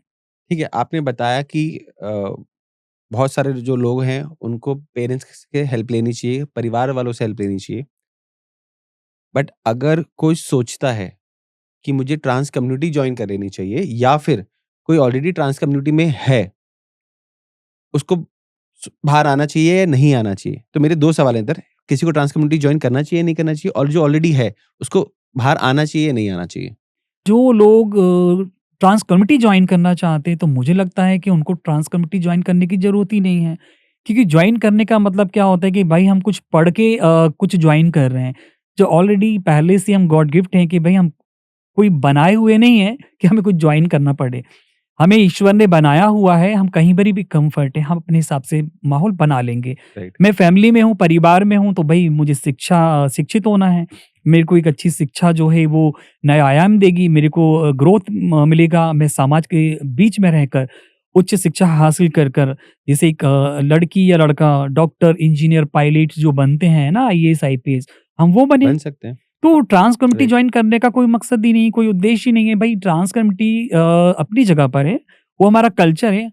ठीक है, आपने बताया कि बहुत सारे जो लोग हैं उनको पेरेंट्स से हेल्प लेनी चाहिए, परिवार वालों से हेल्प लेनी चाहिए। बट अगर कोई सोचता है कि मुझे ट्रांस कम्युनिटी जॉइन कर लेनी चाहिए या फिर कोई ऑलरेडी ट्रांस कम्युनिटी में है, उसको बाहर आना चाहिए या नहीं आना चाहिए? तो मेरे 2 सवाल हैं इधर, किसी को ट्रांस कम्युनिटी जॉइन करना चाहिए, नहीं करना चाहिए? और जो ऑलरेडी है, उसको बाहर आना चाहिए, नहीं आना चाहिए? जो लोग ट्रांस कम्युनिटी जॉइन करना चाहते हैं, तो मुझे लगता है कि उनको ट्रांस कम्युनिटी जॉइन करने की ज़रूरत ही नहीं है। क्योंकि जॉइन करने का मतलब क्या होता है कि भाई हम कुछ पढ़ के कुछ जॉइन कर रहे हैं। जो ऑलरेडी पहले से हम गॉड गिफ्ट हैं कि भाई हम कोई बनाए हुए नहीं हैं कि हमें कुछ जॉइन करना पड़े। हमें ईश्वर ने बनाया हुआ है, हम कहीं पर भी कम्फ़र्ट है, हम अपने हिसाब से माहौल बना लेंगे। राइट। मैं फैमिली में हूँ, परिवार में हूँ, तो भई मुझे शिक्षित होना है। मेरे को एक अच्छी शिक्षा जो है वो नया आयाम देगी, मेरे को ग्रोथ मिलेगा। मैं समाज के बीच में रहकर उच्च शिक्षा हासिल कर जैसे एक लड़की या लड़का डॉक्टर, इंजीनियर, पायलट जो बनते हैं ना आईएएस, आईपीएस, हम वो बने। बन सकते हैं। तो ट्रांस कम्युनिटी राइट। जॉइन करने का कोई मकसद ही नहीं, कोई उद्देश्य ही नहीं है। भई ट्रांस कम्युनिटी अपनी जगह पर है, वो हमारा कल्चर है,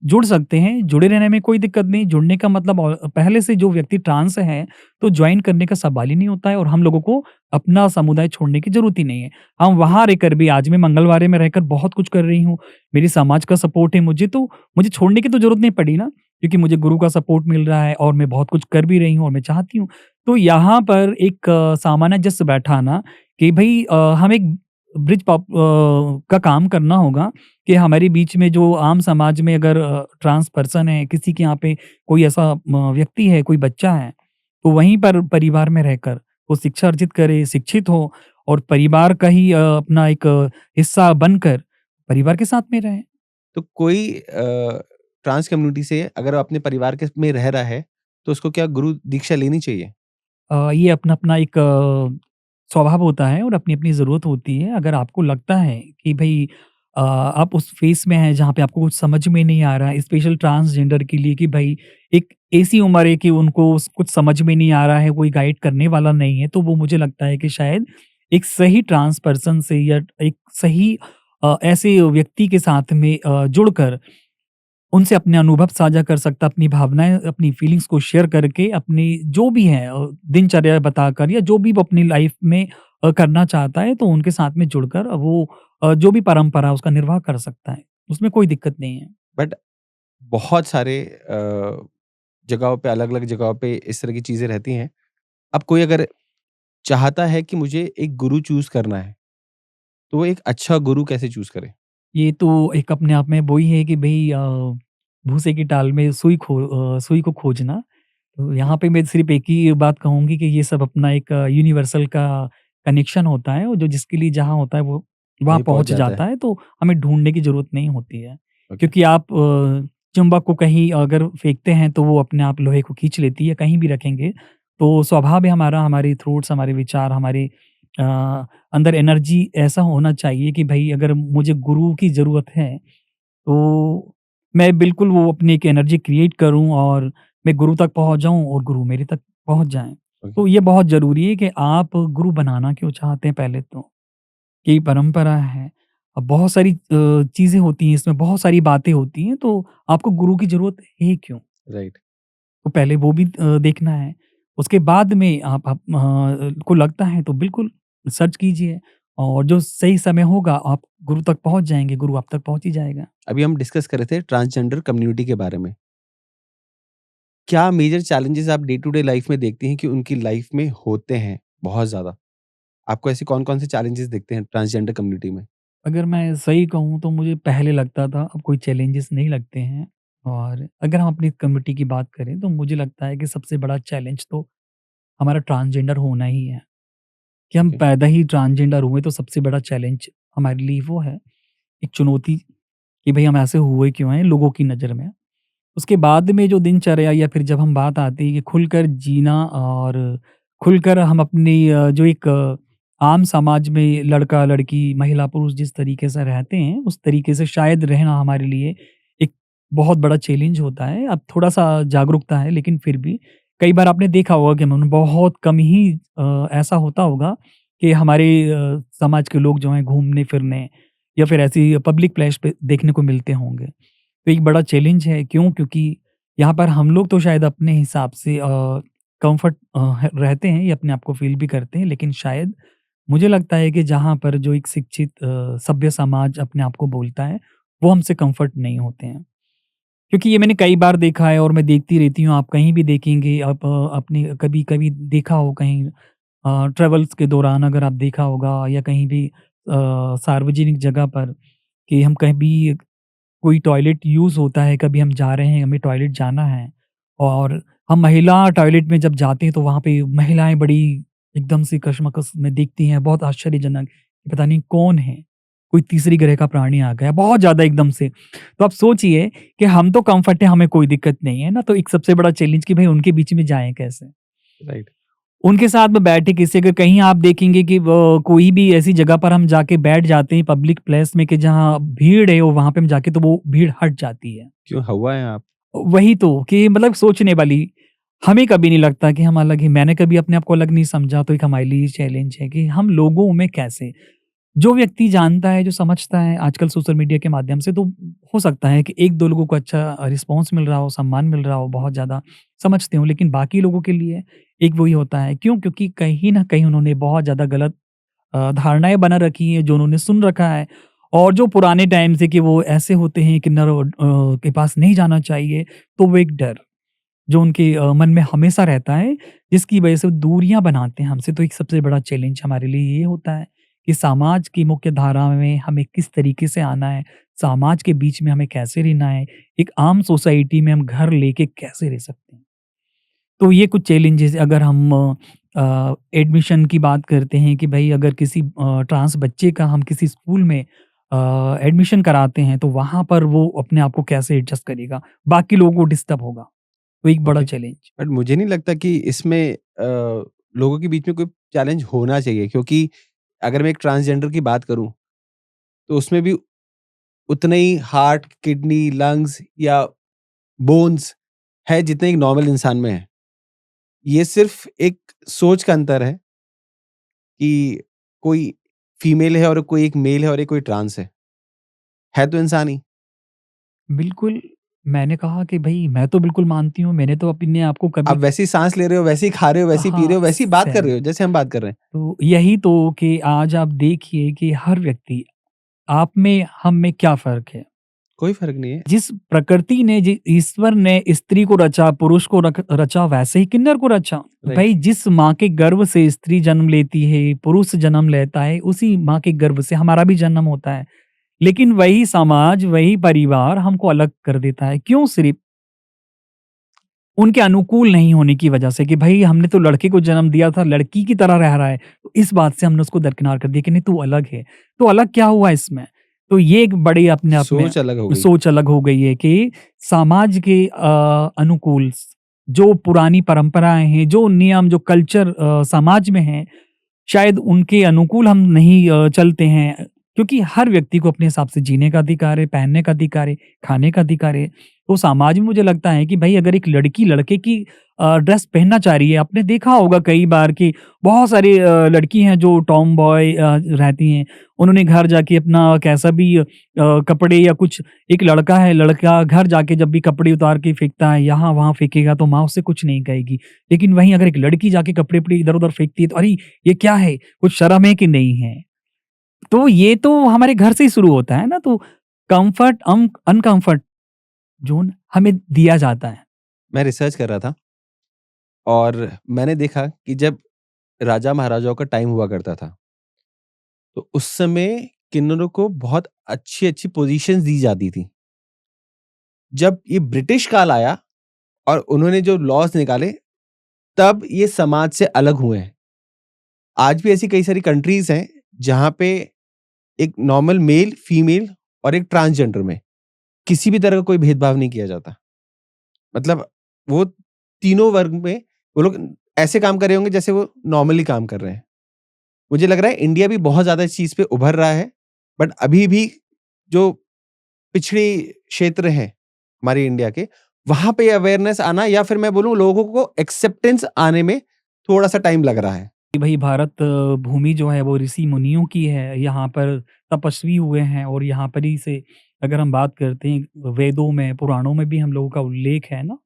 जुड़ सकते हैं, जुड़े रहने में कोई दिक्कत नहीं। जुड़ने का मतलब पहले से जो व्यक्ति ट्रांस है, तो जॉइन करने का सवाल ही नहीं होता है और हम लोगों को अपना समुदाय छोड़ने की ज़रूरत ही नहीं है। हम वहाँ रहकर भी आज मैं मंगलवारे में रहकर बहुत कुछ कर रही हूँ, मेरी समाज का सपोर्ट है मुझे, तो मुझे छोड़ने की तो ज़रूरत नहीं पड़ी ना, क्योंकि मुझे गुरु का सपोर्ट मिल रहा है और मैं बहुत कुछ कर भी रही हूँ और मैं चाहती हूँ। तो यहाँ पर एक सामंजस्य बैठाना कि भई हम एक का काम करना होगा कि हमारे बीच में जो आम समाज में अगर ट्रांस पर्सन है, किसी के यहाँ पे कोई ऐसा व्यक्ति है, कोई बच्चा है, तो वहीं पर परिवार में रहकर वो शिक्षा अर्जित करे, शिक्षित हो और परिवार का ही अपना एक हिस्सा बनकर परिवार के साथ में रहे। तो कोई ट्रांस कम्युनिटी से अगर अपने परिवार के में रह रहा है, तो उसको क्या गुरु दीक्षा लेनी चाहिए? ये अपना-अपना एक स्वभाव होता है और अपनी-अपनी ज़रूरत होती है। अगर आपको लगता है कि भई आप उस फ़ेज़ में हैं जहाँ पे आपको कुछ समझ में नहीं आ रहा है, स्पेशल ट्रांसजेंडर के लिए कि भई एक ऐसी उम्र है कि उनको कुछ समझ में नहीं आ रहा है, कोई गाइड करने वाला नहीं है, तो वो मुझे लगता है कि शायद एक सही ट्रांस पर्सन से या एक सही ऐसे व्यक्ति के साथ में जुड़कर उनसे अपने अनुभव साझा कर सकता, अपनी भावनाएँ, अपनी फीलिंग्स को शेयर करके अपनी जो भी है दिनचर्या बताकर या जो भी वो अपनी लाइफ़ में करना चाहता है, तो उनके साथ में जुड़कर वो जो भी परंपरा उसका निर्वाह कर सकता है। उसमें कोई दिक्कत नहीं है। बट बहुत सारे जगहों पे अलग-अलग जगहों पे इस तरह की चीज़ें रहती हैं। अब कोई अगर चाहता है कि मुझे एक गुरु चूज़ करना है, तो वो एक अच्छा गुरु कैसे चूज़ करे? ये तो एक अपने आप में वो ही है कि भई भूसे की टाल में सुई को खोजना। तो यहाँ पे मैं सिर्फ़ एक ही बात कहूँगी कि ये सब अपना एक यूनिवर्सल का कनेक्शन होता है और जो जिसके लिए जहाँ होता है वो वहाँ वहीं पहुँच पहुँच जाता जाता है। है, तो हमें ढूँढने की ज़रूरत नहीं होती है। ओके। क्योंकि आप चुंबक को कहीं अगर फेंकते हैं तो वो अपने आप लोहे को खींच लेती है, कहीं भी रखेंगे। तो स्वभाव है हमारा, हमारे थॉट्स, हमारे विचार, हमारे अ, अंदर एनर्जी ऐसा होना चाहिए कि भई अगर मुझे गुरु की ज़रूरत है तो मैं बिल्कुल वो अपनी एक एनर्जी क्रिएट करूँ और मैं गुरु तक पहुँच जाऊँ और गुरु मेरे तक पहुँच जाएँ। ओके। तो ये बहुत ज़रूरी है कि आप गुरु बनाना क्यों चाहते हैं पहले तो? यही परंपरा है। अब बहुत सारी चीज़ें होती हैं इसमें, बहुत सारी बातें होती हैं, तो आपको गुरु की ज़रूरत है क्यों? राइट। तो पहले वो भी देखना है। उसके बाद में आप को लगता है तो बिल्कुल सर्च कीजिए और जो सही समय होगा आप गुरु तक पहुँच जाएँगे, गुरु आप तक पहुँच ही जाएगा। अभी हम डिस्कस कर रहे थे ट्रांसजेंडर कम्युनिटी के बारे में। क्या मेजर चैलेंजेज़ आप डे टू डे लाइफ़ में देखती हैं कि उनकी लाइफ़ में होते हैं बहुत ज़्यादा? आपको ऐसे कौन-कौन से चैलेंजेज़ दिखते हैं ट्रांसजेंडर कम्युनिटी में? अगर मैं सही कहूँ तो मुझे पहले लगता था, अब कोई चैलेंजेस नहीं लगते हैं। और अगर हम अपनी कम्युनिटी की बात करें तो मुझे लगता है कि सबसे बड़ा चैलेंज तो हमारा ट्रांसजेंडर होना ही है। कि हम ओके। पैदा ही ट्रांसजेंडर हुए तो सबसे बड़ा चैलेंज हमारे लिए वो है, एक चुनौती कि भई हम ऐसे हुए क्यों हैं लोगों की नज़र में। उसके बाद में जो दिनचर्या या फिर जब हम बात आती है कि खुलकर जीना और खुलकर हम अपनी जो एक आम समाज में लड़का-लड़की, महिला-पुरुष जिस तरीके से रहते हैं, उस तरीके से शायद रहना हमारे लिए एक बहुत बड़ा चैलेंज होता है। अब थोड़ा-सा जागरूकता है लेकिन फिर भी कई बार आपने देखा होगा कि हम बहुत कम ही ऐसा होता होगा कि हमारे समाज के लोग जो हैं घूमने-फिरने या फिर ऐसी पब्लिक प्लेस पे देखने को मिलते होंगे। तो एक बड़ा चैलेंज है, क्यों? क्योंकि यहाँ पर हम लोग तो शायद अपने हिसाब से कम्फ़र्ट रहते हैं या अपने आप को फ़ील भी करते हैं, लेकिन शायद मुझे लगता है कि जहाँ पर जो एक शिक्षित सभ्य समाज अपने आप को बोलता है, वो हमसे कम्फ़र्ट नहीं होते हैं। क्योंकि ये मैंने कई बार देखा है और मैं देखती रहती हूँ, आप कहीं भी देखेंगे, आप अपनी कभी-कभी देखा हो कहीं ट्रेवल्स के दौरान अगर आप देखा होगा या कहीं भी सार्वजनिक जगह पर कि हम कहीं भी कोई टॉयलेट यूज़ होता है, कभी हम जा रहे हैं, हमें टॉयलेट जाना है और हम महिला टॉयलेट में जब जाते हैं तो वहाँ पे महिलाएँ बड़ी एकदम से कशमकश में देखती हैं, बहुत आश्चर्यजनक, पता नहीं कौन है, कोई तीसरी ग्रह का प्राणी आ गया, बहुत ज़्यादा एकदम से। तो आप सोचिए कि हम तो कम्फ़र्ट है, हमें कोई दिक्कत नहीं है ना, तो एक सबसे बड़ा चैलेंज कि भई उनके बीच में जाएँ कैसे? राइट। उनके साथ में बैठे किसी अगर कहीं आप देखेंगे कि वो कोई भी ऐसी जगह पर हम जाके बैठ जाते हैं पब्लिक प्लेस में कि जहाँ भीड़ है, वो वहाँ पे हम जाके तो वो भीड़ हट जाती है। क्यों हुआ है आप? वही तो कि मतलब सोचने वाली, हमें कभी नहीं लगता कि हम अलग हैं, मैंने कभी अपने आप को अलग नहीं समझा, तो एक हमारे लिए चैलेंज है कि हम लोगों में कैसे जो व्यक्ति जानता है, जो समझता है आजकल सोशल मीडिया के माध्यम से तो हो सकता है कि 1-2 लोगों को अच्छा रिस्पॉन्स मिल रहा हो, सम्मान मिल रहा हो, बहुत ज़्यादा समझते हों, लेकिन बाकी लोगों के लिए एक वही होता है। क्यों? क्योंकि कहीं न कहीं उन्होंने बहुत ज़्यादा गलत धारणाएँ बना रखी हैं, जो उन्होंने सुन रखा है और जो पुराने टाइम से कि वो ऐसे होते हैं, किन्नर के पास नहीं जाना चाहिए, तो वो एक डर जो उनके मन में हमेशा रहता है, जिसकी वजह से वो दूरियाँ बनाते हैं हमसे। तो एक सबसे बड़ा चैलेंज हमारे लिए ये होता है कि समाज की मुख्य धारा में हमें किस तरीके से आना है, समाज के बीच में हमें कैसे रहना है, एक आम सोसाइटी में हम घर लेके कैसे रह सकते हैं। तो ये कुछ चैलेंजेज़ अगर हम एडमिशन की बात करते हैं कि भई अगर किसी ट्रांस बच्चे का हम किसी स्कूल में एडमिशन कराते हैं, तो वहाँ पर वो अपने आप को कैसे एडजस्ट करेगा, बाकी लोगों को डिस्टर्ब होगा। तो एक बड़ा ओके। चैलेंज। बट मुझे नहीं लगता कि इसमें लोगों के बीच में कोई चैलेंज होना चाहिए, क्योंकि अगर मैं एक ट्रांसजेंडर की बात करूँ, तो उसमें भी उतने ही हार्ट, किडनी, लंग्स या बोन्स है जितने एक नॉर्मल इंसान में है। ये सिर्फ़ एक सोच का अंतर है कि कोई फीमेल है और कोई एक मेल है और एक कोई ट्रांस है तो इंसान ही। बिल्कुल, मैंने कहा कि भई मैं तो बिल्कुल मानती हूँ, मैंने तो अपने आप को आप कभी वैसे ही साँस ले रहे हो, वैसे ही खा रहे हो, वैसे ही पी रहे हाँ, हो, वैसे ही बात कर रहे सेम। हो, जैसे हम बात कर रहे हैं। तो यही तो कि आज आप देखिए कि हर व्यक्ति आप में, हम में क्या फ़र्क है? कोई फ़र्क नहीं है। जिस प्रकृति ने जि ईश्वर ने स्त्री को रचा, पुरुष को रचा वैसे ही किन्नर को रचा। राइट। भई जिस माँ के गर्भ से स्त्री जन्म लेती है, पुरुष जन्म लेता है, उसी माँ के गर्भ से हमारा भी जन्म होता है। लेकिन वही समाज, वही परिवार हमको अलग कर देता है। क्यों? सिर्फ़ उनके अनुकूल नहीं होने की वजह से कि भई हमने तो लड़के को जन्म दिया था, लड़की की तरह रह रहा है। तो इस बात से हमने उसको दरकिनार कर दिया कि नहीं तू अलग है। तो अलग क्या हुआ इसमें? तो ये एक बड़ी अपने आप में सोच अलग हो गई। सोच अलग हो गई है कि समाज के अनुकूल जो पुरानी परंपराएँ हैं, जो नियम, जो कल्चर समाज में है, शायद उनके अनुकूल हम नहीं चलते हैं। क्योंकि हर व्यक्ति को अपने हिसाब से जीने का अधिकार है, पहनने का अधिकार है, खाने का अधिकार है। तो समाज में मुझे लगता है कि भई अगर एक लड़की लड़के की ड्रेस पहनना चाह रही है, आपने देखा होगा कई बार कि बहुत सारी लड़की हैं जो टॉम बॉय रहती हैं। उन्होंने घर जाके अपना कैसा भी कपड़े या कुछ एक लड़का है, लड़का घर जाके जब भी कपड़े उतार के फेंकता है, यहाँ-वहाँ फेंकेगा तो माँ उससे कुछ नहीं कहेगी। लेकिन वहीं अगर एक लड़की जाके कपड़े-वपड़े इधर-उधर फेंकती है तो अरे! ये क्या है? कुछ शर्म है कि नहीं है? तो ये तो हमारे घर से ही शुरू होता है ना, तो कम्फर्ट अनकम्फर्ट ज़ोन हमें दिया जाता है। मैं रिसर्च कर रहा था और मैंने देखा कि जब राजा-महाराजाओं का टाइम हुआ करता था, तो उस समय किन्नरों को बहुत अच्छी-अच्छी पोज़ीशन्स दी जाती थी। जब ये ब्रिटिश काल आया और उन्होंने जो लॉज़ निकाले, तब ये समाज से अलग हुए हैं। आज भी ऐसी कई सारी कंट्रीज़ हैं, जहाँ पे एक नॉर्मल मेल, फीमेल और एक ट्रांसजेंडर में किसी भी तरह का कोई भेदभाव नहीं किया जाता। मतलब वो तीनों वर्ग में वो लोग ऐसे काम कर रहे होंगे जैसे वो नॉर्मली काम कर रहे हैं। मुझे लग रहा है इंडिया भी बहुत ज़्यादा इस चीज़ पे उभर रहा है, बट अभी भी जो पिछड़ी क्षेत्र हैं हमारे इंडिया के, वहाँ पे अवेयरनेस आना या फिर मैं बोलूँ लोगों को एक्सेप्टेंस आने में थोड़ा-सा टाइम लग रहा है। कि भई भारत भूमि जो है वो ऋषि मुनियों की है, यहाँ पर तपस्वी हुए हैं और यहाँ पर ही से अगर हम बात करते हैं वेदों में, पुराणों में भी हम लोगों का उल्लेख है ना,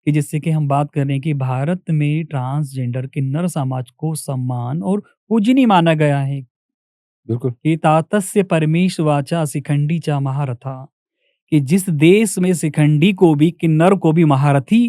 कि जिससे कि हम बात कर रहे हैं कि भारत में ट्रांसजेंडर किन्नर समाज को सम्मान और पूजनीय माना गया है। बिल्कुल। एतातस्य परमेश वाचा शिखंडी च महारथा कि जिस देश में शिखंडी को भी, किन्नर को भी महारथी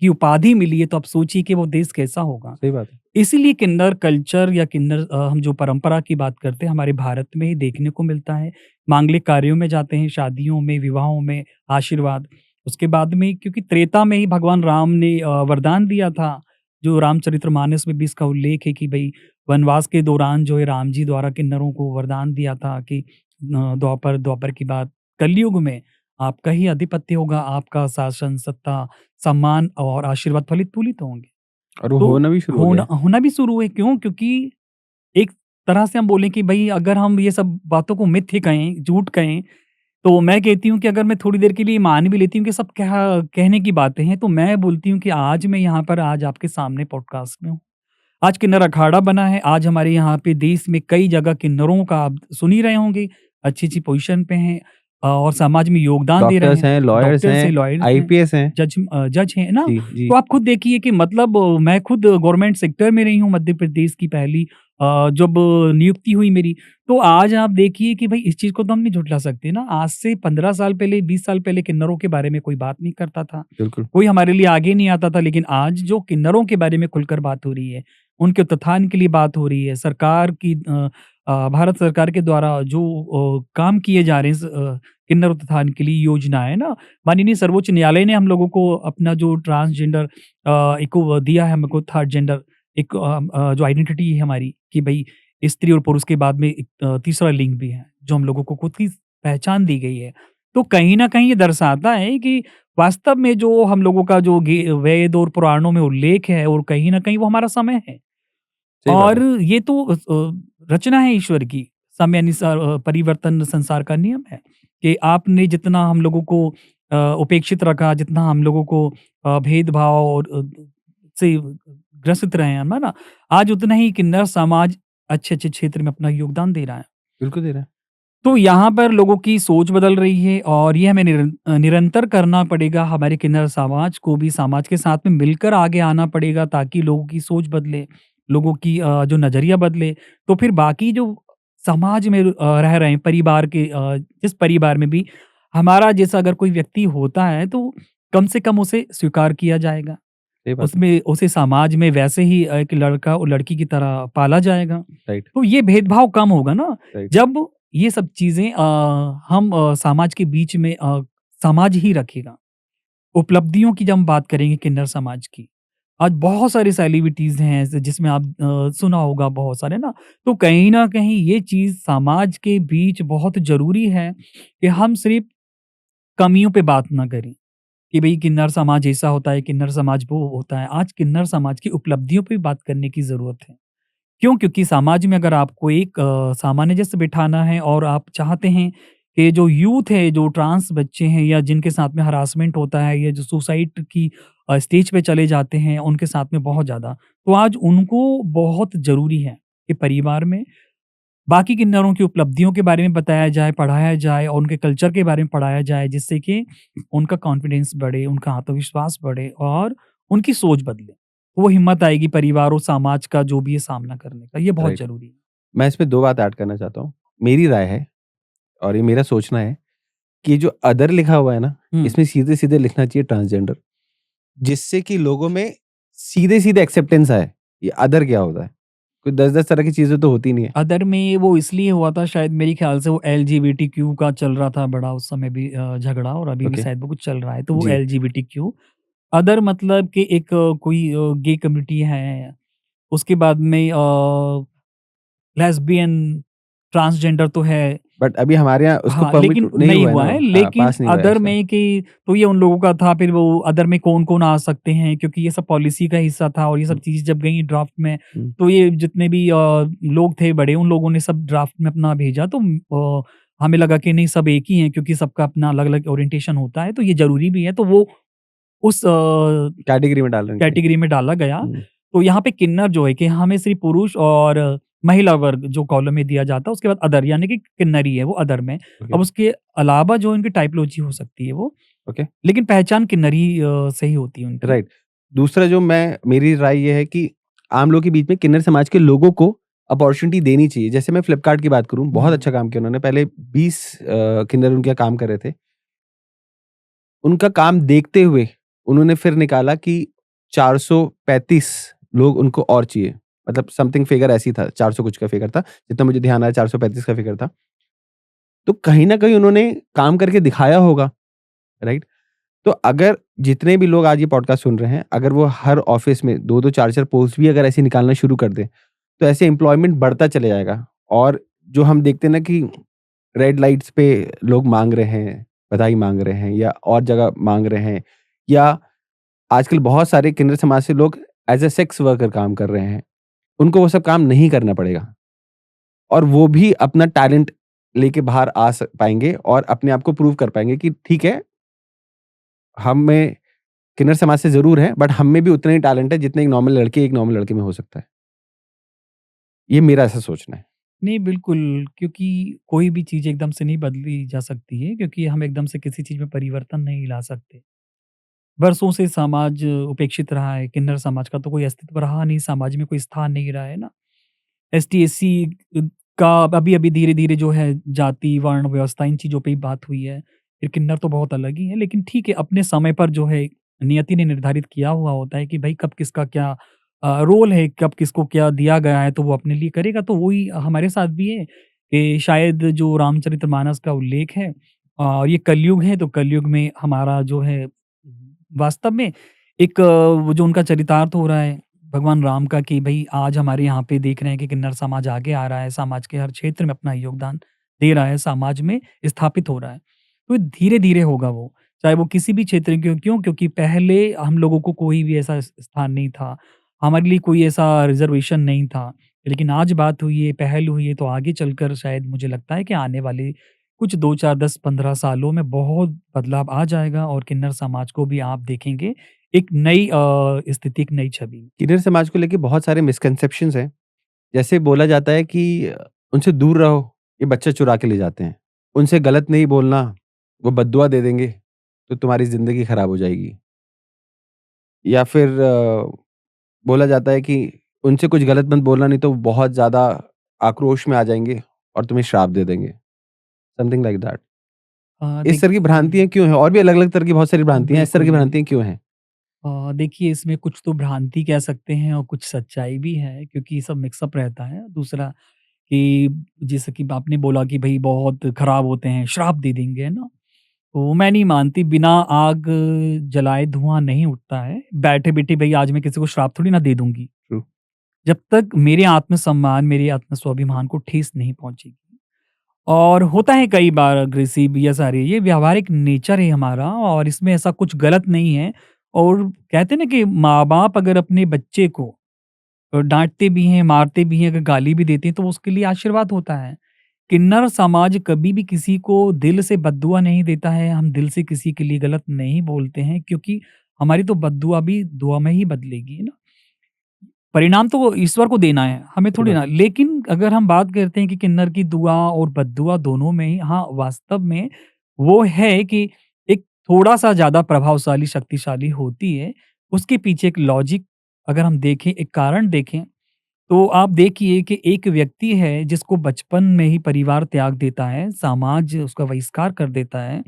की उपाधि मिली है, तो आप सोचिए कि वो देश कैसा होगा। सही बात है। इसीलिए किन्नर कल्चर या किन्नर हम जो परंपरा की बात करते हैं, हमारे भारत में ही देखने को मिलता है। मांगलिक कार्यों में जाते हैं, शादियों में, विवाहों में, आशीर्वाद। उसके बाद में क्योंकि त्रेता में ही भगवान राम ने वरदान दिया था, जो रामचरितमानस में भी इसका उल्लेख है कि भई वनवास के दौरान जो है राम जी द्वारा किन्नरों को वरदान दिया था कि द्वापर द्वापर की बात, कलयुग में आपका ही अधिपत्य होगा, आपका शासन, सत्ता, सम्मान और आशीर्वाद फलित-फूलित होंगे। और वो तो होना भी शुरू हो गया होना है। होना भी शुरू हुए, क्यों? क्योंकि एक तरह से हम बोलें कि भई अगर हम ये सब बातों को मिथ्य कहें, झूठ कहें, तो मैं कहती हूँ कि अगर मैं थोड़ी देर के लिए मान भी लेती हूँ कि सब कहने की बातें हैं, तो मैं बोलती हूँ कि आज मैं यहाँ पर आज आपके सामने पॉडकास्ट में हूँ। आज किन्नर अखाड़ा बना है, आज हमारे यहाँ पे देश में कई जगह किन्नरों का आप सुन ही रहे होंगे, अच्छी-अच्छी पोज़ीशन पे हैं और समाज में योगदान दे रहे डॉक्टर्स हैं। हैं, लॉयर्स डॉक्टर्स हैं, हैं, लॉयर्स हैं, आईपीएस हैं। जज हैं ना? जी, जी। तो आप खुद देखिए कि मतलब मैं खुद गवर्नमेंट सेक्टर में रही हूँ, मध्य प्रदेश की पहली जब नियुक्ति हुई मेरी, तो आज आप देखिए कि भई इस चीज़ को तो हम नहीं झुठला सकते ना। आज से 15 साल पहले, 20 साल पहले किन्नरों के बारे में कोई बात नहीं करता था। बिल्कुल, कोई हमारे लिए आगे नहीं आता था, लेकिन आज जो किन्नरों के बारे में खुलकर बात हो रही है, उनके उत्थान के लिए बात हो रही है, सरकार की भारत सरकार के द्वारा जो काम किए जा रहे हैं किन्नर उत्थान के लिए योजनाएँ ना, माननीय सर्वोच्च न्यायालय ने हम लोगों को अपना जो ट्रांसजेंडर एक वो दिया है हमको थर्ड जेंडर एक जो आइडेंटिटी है हमारी कि भई स्त्री और पुरुष के बाद में एक तीसरा लिंग भी है, जो हम लोगों को खुद की पहचान दी गई है। तो कहीं न कहीं ये दर्शाता है कि वास्तव में जो हम लोगों का जो वेद और पुराणों में उल्लेख है और कहीं न कहीं वो हमारा समय है। सही बात और है। ये तो रचना है ईश्वर की, समय अनुसार परिवर्तन संसार का नियम है कि आपने जितना हम लोगों को उपेक्षित रखा, जितना हम लोगों को भेदभाव और से ग्रसित रहे हैं, है ना? आज उतना ही किन्नर समाज अच्छे-अच्छे क्षेत्र में अपना योगदान दे रहा है। बिल्कुल दे रहा है। तो यहाँ पर लोगों की सोच बदल रही है और ये हमें निरंतर करना पड़ेगा। हमारे किन्नर समाज को भी समाज के साथ में मिलकर आगे आना पड़ेगा ताकि लोगों की सोच बदले, लोगों की जो नज़रिया बदले। तो फिर बाकी जो समाज में रह रहे हैं परिवार के जिस परिवार में भी हमारा जैसा अगर कोई व्यक्ति होता है तो कम से कम उसे स्वीकार किया जाएगा। सही बात है। उसमें उसे समाज में वैसे ही एक लड़का और लड़की की तरह पाला जाएगा। राइट, तो ये भेदभाव कम होगा ना, राइट, जब ये सब चीज़ें हम समाज के बीच में समाज ही रखेगा। उपलब्धियों की जब हम बात करेंगे किन्नर समाज की, आज बहुत सारी सेलिब्रिटीज़ हैं जिसमें आप सुना होगा बहुत सारे ना, तो कहीं न कहीं ये चीज़ समाज के बीच बहुत ज़रूरी है कि हम सिर्फ़ कमियों पे बात ना करें। कि भई किन्नर समाज ऐसा होता है, किन्नर समाज वो होता है। आज किन्नर समाज की उपलब्धियों पे भी बात करने की ज़रूरत है। क्यों? क्योंकि समाज में अगर आपको एक सामंजस्य बिठाना है और आप चाहते हैं कि जो यूथ है, जो ट्रांस बच्चे हैं या जिनके साथ में हरासमेंट होता है या जो सुसाइड की स्टेज पे चले जाते हैं, उनके साथ में बहुत ज़्यादा, तो आज उनको बहुत ज़रूरी है कि परिवार में बाकी किन्नरों की उपलब्धियों के बारे में बताया जाए, पढ़ाया जाए और उनके कल्चर के बारे में पढ़ाया जाए, जिससे कि उनका कॉन्फिडेंस बढ़े, उनका आत्मविश्वास बढ़े और उनकी सोच बदले। वो हिम्मत आएगी परिवार और समाज का जो भी है सामना करने का, ये बहुत राइट। ज़रूरी है। मैं इसमें 2 बात ऐड करना चाहता हूँ। मेरी राय है और ये मेरा सोचना है कि जो अदर लिखा हुआ है ना, हुँ। इसमें सीधे-सीधे लिखना चाहिए ट्रांसजेंडर, जिससे कि लोगों में सीधे-सीधे एक्सेप्टेंस आए, ये अदर क्या होता है? कोई 10-10 तरह की चीज़ें तो होती नहीं है। अदर में वो इसलिए हुआ था शायद मेरे ख़्याल से वो एलजीबीटीक्यू का चल रहा था बड़ा उस समय भी झगड़ा और अभी भी ओके, शायद वो कुछ चल रहा है, तो वो जी, एलजीबीटीक्यू अदर मतलब कि एक कोई गे कम्युनिटी है, उसके बाद में लेस्बियन, ट्रांसजेंडर तो है। बट अभी हमारे यहाँ उसको हाँ, परमिट लेकिन नहीं नहीं हुआ है हुआ ना है, लेकिन पास नहीं हुआ है अदर उसका। में कि तो ये उन लोगों का था, फिर वो अदर में कौन-कौन आ सकते हैं क्योंकि ये सब पॉलिसी का हिस्सा था और ये सब हुँ, चीज़ जब गई ड्राफ्ट में, हुँ, तो ये जितने भी लोग थे बड़े, उन लोगों ने सब ड्राफ्ट में अपना भेजा तो हमें लगा कि नहीं सब एक ही हैं क्योंकि सबका अपना अलग-अलग ओरिएंटेशन होता है, तो ये ज़रूरी भी है, तो वो उस कैटेगरी में डालने के लिए। कैटेगरी में डाला गया। हुँ, तो यहाँ पे किन्नर जो है कि हमें सिर्फ़ पुरुष और महिला वर्ग जो कॉलम में दिया जाता है, उसके बाद अदर यानी कि किन्नरी है वो अदर में। ओके, अब उसके अलावा जो इनकी टाइपोलॉजी हो सकती है वो, ओके, लेकिन पहचान किन्नरी से ही होती है उनकी। राइट। दूसरा जो मैं मेरी राय ये है कि आम लोगों के बीच में किन्नर समाज के लोगों को अपॉर्च्युनिटी देनी चाहिए। जैसे मैं फ्लिपकार्ट की बात करूँ, बहुत हुँ, अच्छा काम किया उन्होंने। पहले 20 किन्नर उनके यहाँ काम कर रहे थे। उनका काम देखते हुए उन्होंने फिर निकाला कि 435 लोग उनको और चाहिए। मतलब समथिंग फिगर ऐसी था, 400 कुछ का फिगर था, जितना मुझे ध्यान आया 435 का फिगर था। तो कहीं न कहीं उन्होंने काम करके दिखाया होगा, राइट? तो अगर जितने भी लोग आज ये पॉडकास्ट सुन रहे हैं, अगर वो हर ऑफ़िस में 2-2 4-4 पोस्ट भी अगर ऐसे निकालना शुरू कर दें, तो ऐसे एम्प्लॉयमेंट बढ़ता चले जाएगा। और जो हम देखते हैं ना कि रेड लाइट्स पे लोग माँग रहे हैं, बधाई माँग रहे हैं या और जगह माँग रहे हैं, या आजकल बहुत सारे किन्नर समाज से लोग एज़ अ सेक्स वर्कर काम कर रहे हैं। उनको वो सब काम नहीं करना पड़ेगा और वो भी अपना टैलेंट लेके बाहर आ पाएँगे और अपने आप को प्रूव कर पाएँगे कि ठीक है, हम में किन्नर समाज से ज़रूर है, बट हम में भी उतना ही टैलेंट है जितना एक नॉर्मल लड़की एक नॉर्मल लड़के में हो सकता है। ये मेरा ऐसा सोचना है। नहीं, बिल्कुल, क्योंकि कोई भी चीज़ एकदम से नहीं बदली जा सकती है, क्योंकि हम एकदम से किसी चीज़ में परिवर्तन नहीं ला सकते। बरसों से समाज उपेक्षित रहा है, किन्नर समाज का तो कोई अस्तित्व रहा नहीं, समाज में कोई स्थान नहीं रहा है ना। एसटी-एससी का अभी-अभी धीरे-धीरे जो है जाति, वर्ण व्यवस्था इन चीज़ों पे ही बात हुई है। फिर किन्नर तो बहुत अलग ही है, लेकिन ठीक है, अपने समय पर जो है नियति ने निर्धारित किया हुआ होता है कि भई कब किसका क्या रोल है, कब किसको क्या दिया गया है, तो वो अपने लिए करेगा। तो वही हमारे साथ भी है कि शायद जो रामचरितमानस का उल्लेख है ये कलयुग है, तो कलयुग में हमारा जो है वास्तव में एक वो जो उनका चरितार्थ हो रहा है भगवान राम का कि भई आज हमारे यहाँ पे देख रहे हैं कि किन्नर समाज आगे आ रहा है, समाज के हर क्षेत्र में अपना योगदान दे रहा है, समाज में स्थापित हो रहा है। तो धीरे-धीरे होगा वो, चाहे वो किसी भी क्षेत्र क्यों क्यों? क्योंकि पहले हम लोगों को कोई भी ऐसा स्थान नहीं था, हमारे लिए कोई ऐसा रिज़र्वेशन नहीं था। लेकिन आज बात हुई है, पहल हुई है, तो आगे चलकर शायद मुझे लगता है कि आने वाले कुछ 2, 4, 10, 15 सालों में बहुत बदलाव आ जाएगा और किन्नर समाज को भी आप देखेंगे एक नई स्थिति, एक नई छवि में। किन्नर समाज को लेके बहुत सारे मिसकंसेप्शंस हैं। जैसे बोला जाता है कि उनसे दूर रहो, ये बच्चा चुरा के ले जाते हैं। उनसे गलत नहीं बोलना, वो बददुआ दे देंगे, तो तुम्हारी ज़िंदगी खराब हो जाएगी। या फिर बोला जाता है कि उनसे कुछ गलत मत बोलना, नहीं तो वो बहुत ज़्यादा आक्रोश में आ जाएँगे और तुम्हें श्राप दे देंगे। Something like that. इस तरह की देखिए भ्रांतियाँ क्यों हैं? और भी अलग-अलग तरह की बहुत सारी भ्रांतियाँ हैं, इस तरह बिल्कुल, की बिल्कुल। भ्रांतियाँ क्यों हैं? देखिए इसमें कुछ तो भ्रांति कह सकते हैं और कुछ सच्चाई भी है क्योंकि ये सब मिक्सअप रहता है। दूसरा कि जैसे कि आपने बोला कि भई बहुत खराब होते हैं, श्राप दे देंगे, है ना? तो मैं नहीं मानती बिना आग जलाए धुआँ नहीं उठता है। बैठे-बैठे भई आज मैं किसी को श्राप थोड़ी ना दे दूँगी। ट्रू। जब तक मेरे आत्मसम्मान, मेरे आत्म-स्वाभिमान को ठेस नहीं पहुँचेगी। और होता है कई बार अग्रेसिव या सारे ये व्यावहारिक नेचर है हमारा और इसमें ऐसा कुछ गलत नहीं है। और कहते हैं ना कि माँ-बाप अगर अपने बच्चे को डाँटते भी हैं, मारते भी हैं, अगर गाली भी देते हैं तो उसके लिए आशीर्वाद होता है। किन्नर समाज कभी भी किसी को दिल से बद्दुआ नहीं देता है, हम दिल से किसी के लिए गलत नहीं बोलते हैं क्योंकि हमारी तो बद्दुआ भी दुआ में ही बदलेगी, है ना? परिणाम तो ईश्वर को देना है, हमें सही थोड़ी बात ना। है। लेकिन अगर हम बात करते हैं कि किन्नर की दुआ और बद्दुआ दोनों में ही हाँ, वास्तव में वो है कि एक थोड़ा-सा ज़्यादा प्रभावशाली, शक्तिशाली होती है। उसके पीछे एक लॉजिक अगर हम देखें, एक कारण देखें, तो आप देखिए कि एक व्यक्ति है जिसको बचपन में ही परिवार त्याग देता है, समाज उसका बहिष्कार कर देता है।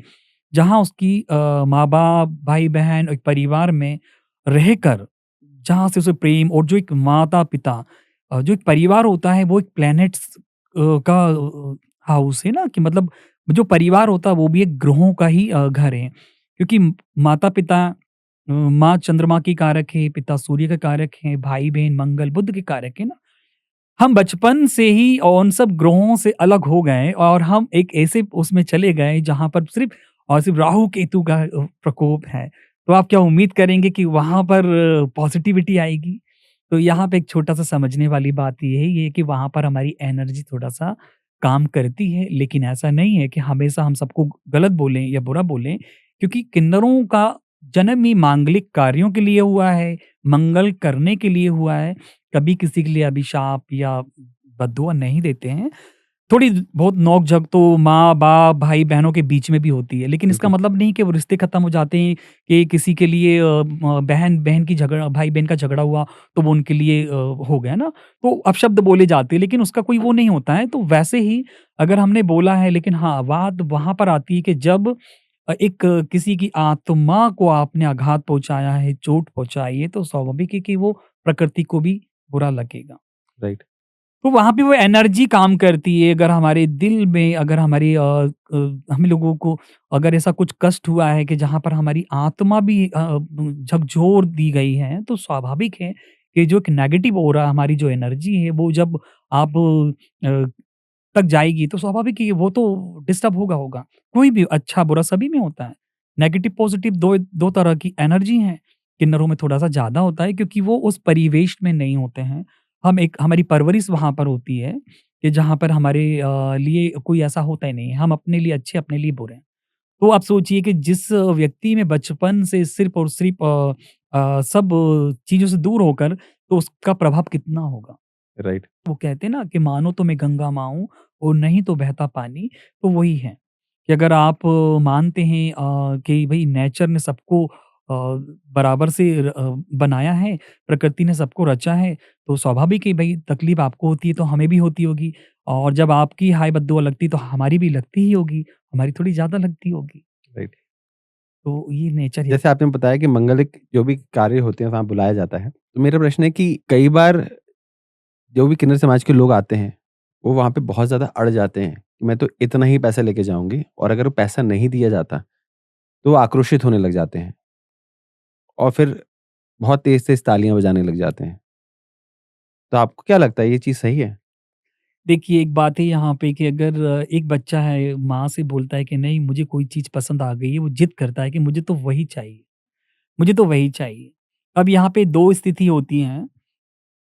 जहाँ उसकी माँ-बाप, भाई-बहन एक परिवार में रहकर जहाँ से उसे प्रेम और जो एक माता-पिता जो एक परिवार होता है वो एक प्लैनेट्स का हाउस है ना कि मतलब जो परिवार होता है वो भी एक ग्रहों का ही घर है। क्योंकि माता-पिता माँ चंद्रमा की कारक है, पिता सूर्य का कारक है, भाई-बहन मंगल, बुध के कारक है ना। हम बचपन से ही उन सब ग्रहों से अलग हो गए और हम एक ऐसे उसमें चले गए जहाँ पर सिर्फ़ और सिर्फ़ राहु केतु का प्रकोप है। तो आप क्या उम्मीद करेंगे कि वहाँ पर पॉज़िटिविटी आएगी? तो यहाँ पे एक छोटा-सा समझने वाली बात ये है कि वहाँ पर हमारी एनर्जी थोड़ा-सा काम करती है, लेकिन ऐसा नहीं है कि हमेशा हम सबको गलत बोलें या बुरा बोलें, क्योंकि किन्नरों का जन्म ही मांगलिक कार्यों के लिए हुआ है, मंगल करने के लिए हुआ है। कभी किसी के लिए अभिशाप या बद्दुआ नहीं देते हैं। थोड़ी बहुत नोक-झोंक तो माँ-बाप, भाई-बहनों के बीच में भी होती है, लेकिन इसका बिल्कुल। मतलब नहीं कि वो रिश्ते खत्म हो जाते हैं कि किसी के लिए बहन-बहन की झगड़ा भाई-बहन का झगड़ा हुआ, तो वो उनके लिए हो गया ना, तो अपशब्द बोले जाते हैं, लेकिन उसका कोई वो नहीं होता है। तो वैसे ही अगर हमने बोला है लेकिन हाँ, बात वहाँ पर आती है कि जब किसी की आत्मा को आपने आघात पहुँचाया है, चोट पहुँचाई है, तो स्वाभाविक है कि वो प्रकृति को भी बुरा लगेगा। राइट, तो वहाँ पे वो एनर्जी काम करती है, अगर हमारे दिल में अगर हम लोगों को अगर ऐसा कुछ कष्ट हुआ है कि जहाँ पर हमारी आत्मा भी झकझोर दी गई है, तो स्वाभाविक है कि जो एक नेगेटिव ऑरा हमारी जो एनर्जी है, वो जब आप तक जाएगी, तो स्वाभाविक है कि वो तो डिस्टर्ब होगा। कोई भी अच्छा-बुरा सभी में होता है। नेगेटिव, पॉज़िटिव 2 तरह की एनर्जी हैं। किन्नरों में थोड़ा-सा ज़्यादा होता है क्योंकि वो उस परिवेश में नहीं होते हैं। हमारी परवरिश वहाँ पर होती है कि जहाँ पर हमारे लिए कोई ऐसा होता ही नहीं है। हम अपने लिए अच्छे, अपने लिए बुरे हैं। तो आप सोचिए कि जिस व्यक्ति में बचपन से सिर्फ़ और सिर्फ़ सब चीज़ों से दूर होकर, तो उसका प्रभाव कितना होगा? राइट। वो कहते हैं ना कि मानो तो मैं गंगा माँ हूँ और नहीं तो बहता पानी, तो वही है कि अगर आप मानते हैं कि भई नेचर ने सबको बराबर से बनाया है, प्रकृति ने सबको रचा है, तो स्वाभाविक है भई तकलीफ आपको होती है तो हमें भी होती होगी और जब आपकी हाय बददुआ लगती है तो हमारी भी लगती ही होगी, हमारी थोड़ी ज़्यादा लगती होगी। राइट। तो ये नेचर है। जैसे आपने बताया कि मंगलिक जो भी कार्य होते हैं वहाँ बुलाया जाता है। तो मेरा प्रश्न है कि कई बार जो भी किन्नर समाज के लोग आते हैं, वो वहाँ पे बहुत ज़्यादा अड़ जाते हैं, कि मैं तो इतना ही पैसा लेके जाऊँगी और अगर वो पैसा नहीं दिया जाता, तो वो आक्रोशित होने लग जाते हैं और फिर बहुत तेज़-तेज़ तालियाँ बजाने लग जाते हैं। तो आपको क्या लगता है ये चीज़ सही है? देखिए, एक बात है यहाँ पे कि अगर एक बच्चा है, माँ से बोलता है कि नहीं मुझे कोई चीज़ पसंद आ गई है, वो ज़िद करता है कि मुझे तो वही चाहिए, मुझे तो वही चाहिए। अब यहाँ पे 2 स्थिति होती हैं,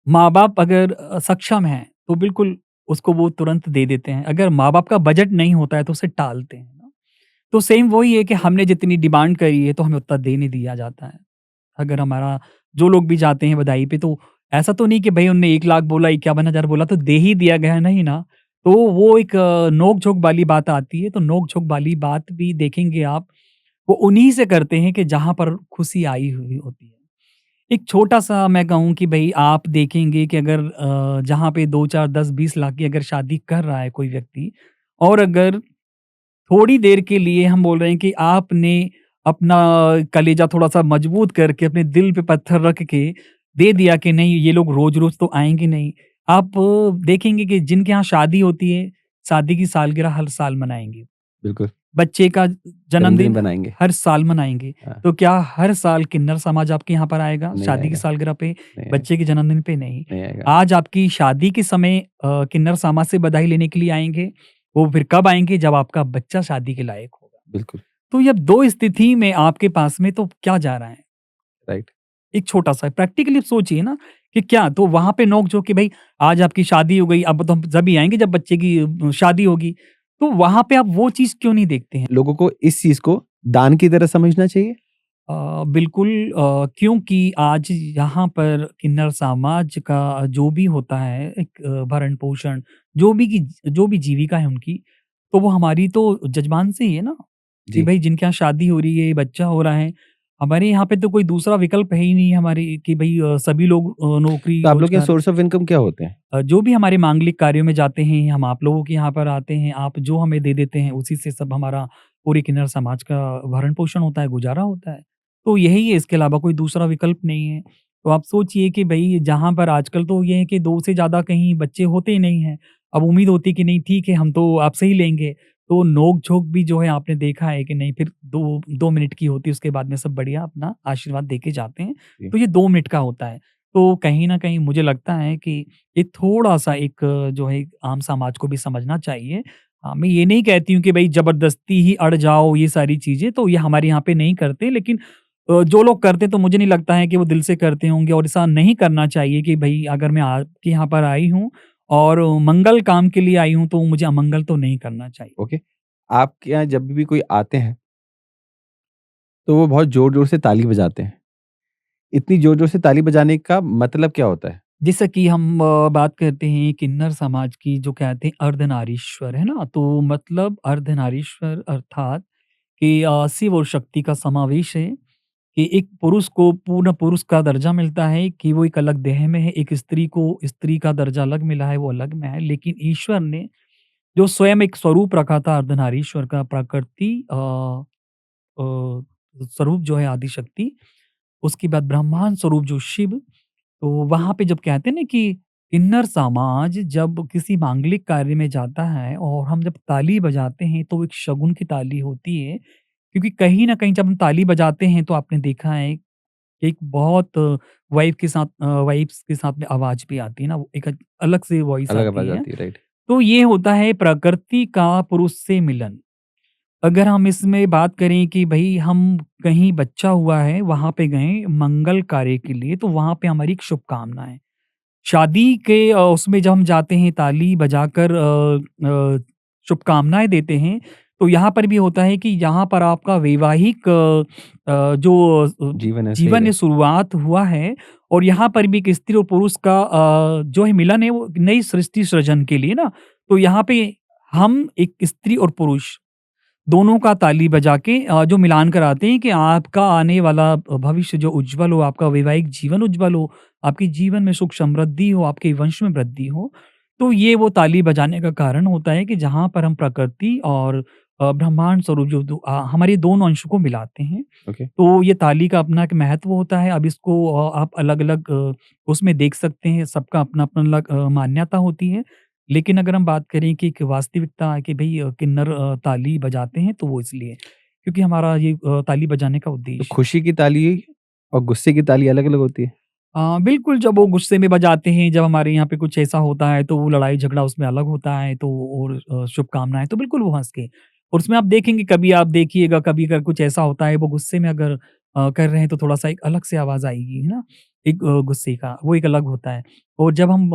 माँ-बाप अगर सक्षम हैं, तो बिल्कुल उसको वो तुरंत दे देते हैं। अगर माँ-बाप का बजट नहीं होता है, तो उसे टालते हैं ना। तो सेम वही है कि हमने जितनी डिमांड करी है, तो हमें उतना दे नहीं दिया जाता है। अगर हमारा जो लोग भी जाते हैं बधाई पे तो ऐसा तो नहीं कि भई उनने 1 लाख बोला, 51,000 बोला तो दे ही दिया गया, नहीं ना। तो वो एक नोक-झोंक वाली बात आती है, तो नोक-झोंक वाली बात भी देखेंगे आप, वो उन्हीं से करते हैं कि जहाँ पर खुशी आई हुई होती है। एक छोटा-सा मैं कहूँ कि भई आप देखेंगे कि अगर जहाँ पे 2, 4, 10, 20 लाख की अगर शादी कर रहा है कोई व्यक्ति और अगर थोड़ी देर के लिए हम बोल रहे हैं कि आपने अपना कलेजा थोड़ा-सा मजबूत करके, अपने दिल पे पत्थर रख के दे दिया कि नहीं ये लोग रोज़-रोज़ तो आएँगे नहीं। आप देखेंगे कि जिनके यहाँ शादी होती है, शादी की सालगिरह हर साल मनाएँगे। बिल्कुल, बच्चे का जन्मदिन जन्मदिन बनाएँगे। हर साल मनाएँगे। हाँ, तो क्या हर साल किन्नर समाज आपके यहाँ पर आएगा नहीं शादी की आएगा, सालगिरह पे, नहीं आएगा, बच्चे के जन्मदिन पे? नहीं। नहीं आएगा। आज आपकी शादी के समय किन्नर समाज से बधाई लेने के लिए आएँगे, वो फिर कब आएँगे जब आपका बच्चा शादी के लायक होगा। बिल्कुल, तो ये अब 2 स्थिति में आपके पास में तो क्या जा रहा है? राइट। एक छोटा-सा प्रैक्टिकली सोचिए ना कि क्या तो वहाँ पे नोक-झोंक कि भई आज आपकी शादी हो गई, अब तो हम तभी आएँगे जब बच्चे की शादी होगी। तो वहाँ पे आप वो चीज़ क्यों नहीं देखते हैं? लोगों को इस चीज़ को दान की तरह समझना चाहिए? बिल्कुल क्योंकि आज यहाँ पर किन्नर समाज का जो भी होता है एक भरण-पोषण जो भी जीविका है उनकी, तो वो हमारी तो जजमान से ही है ना, कि जी। भई जिनके यहाँ शादी हो रही है, बच्चा हो रहा है, हमारे यहाँ पे तो कोई दूसरा विकल्प है ही नहीं हमारे कि भई सभी लोग नौकरी, तो आप लोग के रोज़गार सोर्स ऑफ इनकम क्या होते हैं? जो भी हमारे मांगलिक कार्यों में जाते हैं, हम आप लोगों के यहाँ पर आते हैं, आप जो हमें दे देते हैं, उसी से सब हमारा पूरे किन्नर समाज का भरण-पोषण होता है, गुज़ारा होता है। तो यही है, इसके अलावा कोई दूसरा विकल्प नहीं है। तो आप सोचिए कि भई जहाँ पर आजकल तो ये है कि 2 से ज़्यादा कहीं बच्चे होते ही नहीं हैं। अब उम्मीद होती है कि नहीं ठीक है, हम तो आपसे ही लेंगे। तो नोक-झोंक भी जो है आपने देखा है कि नहीं फिर 2 मिनट की होती है, उसके बाद में सब बढ़िया अपना आशीर्वाद देके जाते हैं। जी, तो ये 2 मिनट का होता है। तो कहीं न कहीं मुझे लगता है कि ये थोड़ा-सा एक जो है आम समाज को भी समझना चाहिए। मैं ये नहीं कहती हूँ कि भई ज़बरदस्ती ही अड़ जाओ ये सारी चीज़ें, तो ये हमारे यहाँ पे नहीं करते लेकिन जो लोग करते हैं तो मुझे नहीं लगता है कि वो दिल से करते होंगे और ऐसा नहीं करना चाहिए कि भई अगर मैं आपके यहाँ पर आई हूँ और मंगल काम के लिए आई हूँ, तो मुझे अमंगल तो नहीं करना चाहिए। ओके। आपके यहाँ जब भी कोई आते हैं, तो वो बहुत ज़ोर-ज़ोर से ताली बजाते हैं। इतनी ज़ोर-ज़ोर से ताली बजाने का मतलब क्या होता है? जैसा कि हम बात करते हैं किन्नर समाज की जो कहते हैं अर्धनारीश्वर, है ना? तो मतलब अर्धनारीश्वर अर्थात कि शिव और शक्ति का समावेश है कि एक पुरुष को पूर्ण पुरुष का दर्जा मिलता है कि वो एक अलग देह में है, एक स्त्री को स्त्री का दर्जा अलग मिला है, वो अलग में है। लेकिन ईश्वर ने जो स्वयं एक स्वरूप रखा था अर्धनारीश्वर का प्रकृति स्वरूप जो है आदिशक्ति, उसके बाद ब्रह्मांड स्वरूप जो शिव, तो वहाँ पे जब कहते हैं ना कि किन्नर समाज जब किसी मांगलिक कार्य में जाता है और हम जब ताली बजाते हैं तो एक शगुन की ताली होती है, क्योंकि कहीं न कहीं जब हम ताली बजाते हैं तो आपने देखा है एक बहुत वाइब्स के साथ में आवाज़ भी आती है ना, वो एक अलग से वॉइस अलग आती आवाज़ है। आती है, राइट। तो ये होता है प्रकृति का पुरुष से मिलन। अगर हम इसमें बात करें कि भई हम कहीं बच्चा हुआ है, वहाँ पे गए मंगल कार्य के लिए, तो वहाँ पे हमारी एक शुभकामना है। शादी के उसमें जब हम जाते हैं ताली बजाकर शुभकामनाएँ देते हैं, तो यहाँ पर भी होता है कि यहाँ पर आपका वैवाहिक जो जीवन है, सही जीवन है रहे। शुरुआत हुआ है और यहाँ पर भी एक स्त्री और पुरुष का जो है मिलन है वो नई सृष्टि सृजन के लिए ना, तो यहाँ पे हम एक स्त्री और पुरुष दोनों का ताली बजा के जो मिलान कराते हैं कि आपका आने वाला भविष्य जो उज्ज्वल हो, आपका वैवाहिक जीवन उज्ज्वल हो, आपके जीवन में सुख समृद्धि हो, आपके वंश में वृद्धि हो। तो ये वो ताली बजाने का कारण होता है कि जहाँ पर हम प्रकृति और ब्रह्मांड स्वरूप जो हमारे दोनों अंशों को मिलाते हैं। ओके। तो ये ताली का अपना एक महत्व होता है। अब इसको आप अलग-अलग उसमें देख सकते हैं, सबका अपना-अपना अलग मान्यता होती है। लेकिन अगर हम बात करें कि एक वास्तविकता है कि भई किन्नर ताली बजाते हैं तो वो इसलिए क्योंकि हमारा ये ताली बजाने का तो उद्देश्य है। खुशी की ताली और गुस्से की ताली अलग-अलग होती है? बिल्कुल जब वो गुस्से में बजाते हैं, जब हमारे यहाँ पे कुछ ऐसा होता है तो वो लड़ाई-झगड़ा उसमें अलग होता है तो और शुभकामनाएँ तो बिल्कुल वो हँस के और उसमें आप देखेंगे कभी आप देखिएगा कभी अगर कुछ ऐसा होता है वो गुस्से में अगर कर रहे हैं तो थोड़ा-सा एक अलग से आवाज़ आएगी, है ना? एक गुस्से का वो एक अलग होता है और जब हम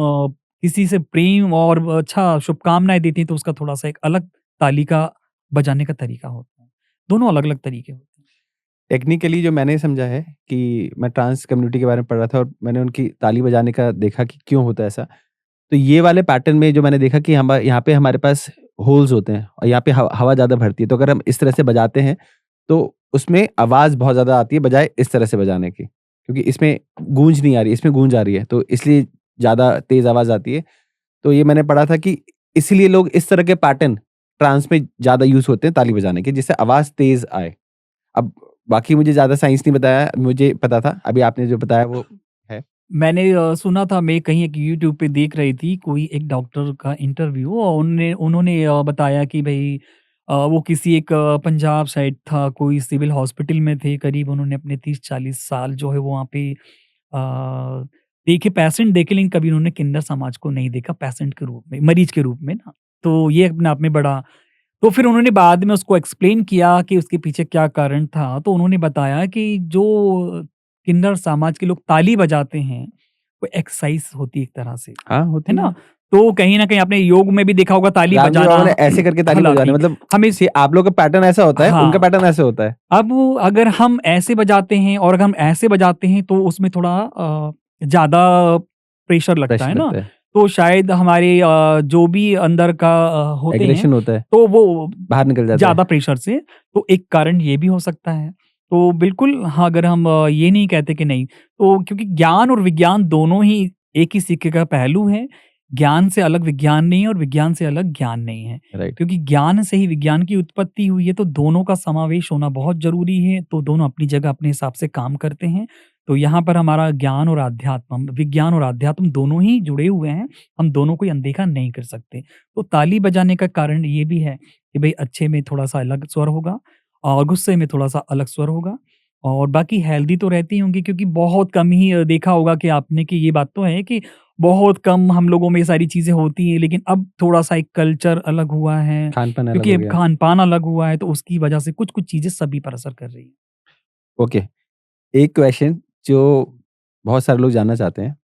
किसी से प्रेम और अच्छा शुभकामनाएँ देते हैं तो उसका थोड़ा-सा एक अलग ताली का बजाने का तरीका होता है। दोनों अलग-अलग तरीके होते हैं। टेक्निकली जो मैंने समझा है कि मैं ट्रांस कम्युनिटी के बारे में पढ़ रहा था और मैंने उनकी ताली बजाने का देखा कि क्यों होता है ऐसा। तो ये वाले पैटर्न में जो मैंने देखा कि हम यहाँ पे हमारे पास होल्स होते हैं और यहाँ पे हवा ज़्यादा भरती है। तो अगर हम इस तरह से बजाते हैं, तो उसमें आवाज़ बहुत ज़्यादा आती है बजाए इस तरह से बजाने की। क्योंकि इसमें गूंज नहीं आ रही है, इसमें गूंज आ रही है, तो इसलिए ज़्यादा तेज़ आवाज़ आती है। तो ये मैंने पढ़ा था कि इसीलिए लोग इस तरह के पैटर्न ट्रांस में ज़्यादा यूज़ होते हैं ताली बजाने के, जिससे आवाज़ तेज़ आए। अब बाकी मुझे ज़्यादा साइंस नहीं बताया, मुझे पता था। अभी आपने जो बताया वो है। मैंने सुना था मैं कहीं एक यूट्यूब पे देख रही थी कोई एक डॉक्टर का इंटरव्यू और उन्होंने उन्होंने बताया कि भई वो किसी एक पंजाब साइड था कोई सिविल हॉस्पिटल में थे करीब उन्होंने अपने 30-40 साल जो है वो वहाँ पे देखे पेशेंट देखे लेकिन कभी उन्होंने किन्नर समाज को नहीं देखा पेशेंट के रूप में, मरीज के रूप में ना। तो ये अपने आप में बड़ा तो फिर उन्होंने बाद में उसको एक्सप्लेन किया कि उसके पीछे क्या कारण था। तो उन्होंने बताया कि जो किन्नर समाज के लोग ताली बजाते हैं, वो एक्सरसाइज़ होती है एक तरह से, हाँ, है होती ना? है। तो कहीं न कहीं आपने योग में भी देखा होगा ताली रामदेव बजाना बाबा ने ऐसे करके ताली बजानी, हालाँकि मतलब हम इस आप लोग का पैटर्न ऐसा होता है, उनका हाँ, पैटर्न ऐसे होता है। अब अगर हम ऐसे बजाते हैं और अगर हम ऐसे बजाते हैं तो उसमें थोड़ा ज़्यादा प्रेशर लगता प्रेशर है ना? लगता है, तो शायद हमारे जो भी अंदर का होते हैं, एग्रेशन होता है, तो वो बाहर निकल जाता है। ज़्यादा प्रेशर से, तो एक कारण ये भी हो सकता है। तो बिल्कुल हाँ, अगर हम ये नहीं कहते कि नहीं, तो क्योंकि ज्ञान और विज्ञान दोनों ही एक ही सिक्के का पहलू है। ज्ञान से अलग विज्ञान नहीं है और विज्ञान से अलग ज्ञान नहीं है। राइट। क्योंकि ज्ञान से ही विज्ञान की उत्पत्ति हुई है, तो दोनों का समावेश होना बहुत ज़रूरी है, तो दोनों अपनी जगह अपने हिसाब से काम करते हैं। तो यहाँ पर हमारा ज्ञान और अध्यात्म विज्ञान और अध्यात्म दोनों ही जुड़े हुए हैं, हम दोनों को ही अनदेखा नहीं कर सकते। तो ताली बजाने का कारण ये भी है कि भई अच्छे में थोड़ा-सा अलग स्वर होगा और गुस्से में थोड़ा-सा अलग स्वर होगा और बाकी हेल्दी तो रहती होंगी क्योंकि बहुत कम ही देखा होगा कि आपने कि ये बात तो है कि बहुत कम हम लोगों में ये सारी चीज़ें होती हैं, लेकिन अब थोड़ा-सा एक कल्चर अलग हुआ है, खान-पान अलग क्योंकि हो अब गया। खान-पान अलग हुआ है, तो उसकी वजह से कुछ-कुछ चीज़ें सभी पर असर कर रही हैं। ओके, एक क्वेश्चन जो बहुत सारे लोग जानना चाहते हैं।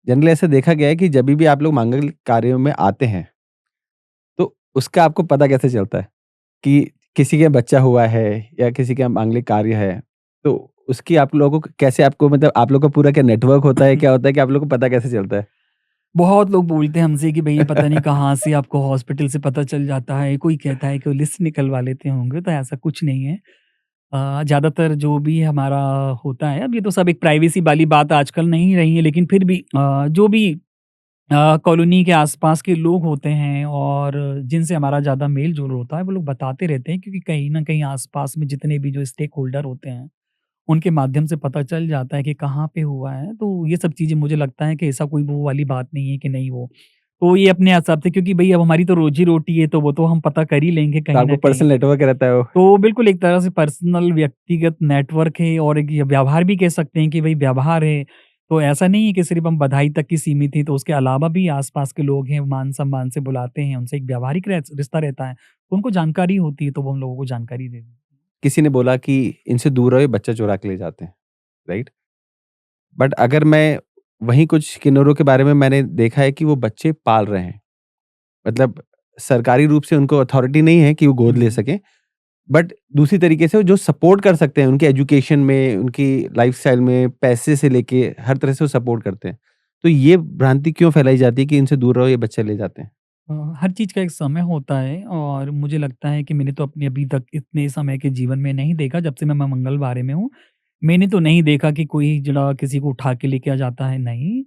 जनरली ऐसा देखा गया है कि जभी भी आप लोग मांगलिक कार्यों में आते हैं, तो उसका आपको पता कैसे चलता है कि किसी के बच्चा हुआ है या किसी का मांगलिक कार्य है, तो उसकी आप लोगों को कैसे आपको मतलब आप लोग का पूरा क्या नेटवर्क होता है, क्या होता है कि आप लोग को पता कैसे चलता है? बहुत लोग बोलते हैं हमसे कि भई पता नहीं कहाँ से आपको हॉस्पिटल से पता चल जाता है, कोई कहता है कि वो लिस्ट निकलवा लेते होंगे, तो ऐसा कुछ नहीं है। ज़्यादातर जो भी हमारा होता है, अब ये तो सब एक प्राइवेसी वाली बात आजकल नहीं रही है, लेकिन फिर भी जो भी कॉलोनी के आसपास के लोग होते हैं और जिनसे हमारा ज़्यादा मेल-जोल होता है, वो लोग बताते रहते हैं क्योंकि कहीं न कहीं आसपास में जितने भी जो स्टेक होल्डर होते हैं, उनके माध्यम से पता चल जाता है कि कहाँ पे हुआ है। तो ये सब चीज़ें मुझे लगता है कि ऐसा कोई वो वाली बात नहीं है कि नहीं वो तो ये अपने हिसाब से क्योंकि भई अब हमारी तो रोज़ी-रोटी है, तो वो तो हम पता कर ही लेंगे तो कहीं आपको न कहीं। पर्सनल नेटवर्क रहता है वो। तो बिल्कुल एक तरह से पर्सनल व्यक्तिगत नेटवर्क है और एक ये व्यवहार भी कह सकते हैं कि भई व्यवहार है। तो ऐसा नहीं है कि सिर्फ़ हम बधाई तक ही सीमित हैं, तो उसके अलावा भी आस-पास के लोग हैं, मान-सम्मान से बुलाते हैं, उनसे एक व्यावहारिक रिश्ता रहता है। तो उनको जानकारी होती है, तो वो हम लोगों को जानकारी दे देते हैं। किसी ने बोला कि इनसे दूर रहो, ये बच्चा चुरा के ले जाते हैं, राइट? बट अगर मैं वहीं कुछ किन्नरों के बारे में मैंने देखा है कि वो बच्चे पाल रहे हैं। मतलब सरकारी रूप से उनको अथॉरिटी नहीं है कि वो गोद ले हुँ। सकें, बट दूसरी तरीके से वो जो सपोर्ट कर सकते हैं, उनके एजुकेशन में, उनकी लाइफ़स्टाइल में, पैसे से लेके हर तरह से वो सपोर्ट करते हैं। तो ये भ्रांति क्यों फैलाई जाती है कि इनसे दूर रहो, ये बच्चे ले जाते हैं? हर चीज़ का एक समय होता है और मुझे लगता है कि मैंने तो अपने अभी तक इतने समय के जीवन में नहीं देखा जब से मैं मंगलवारे में हूँ। मैंने तो नहीं देखा कि कोई जड़ा किसी को उठा के लेके आ जाता है, नहीं।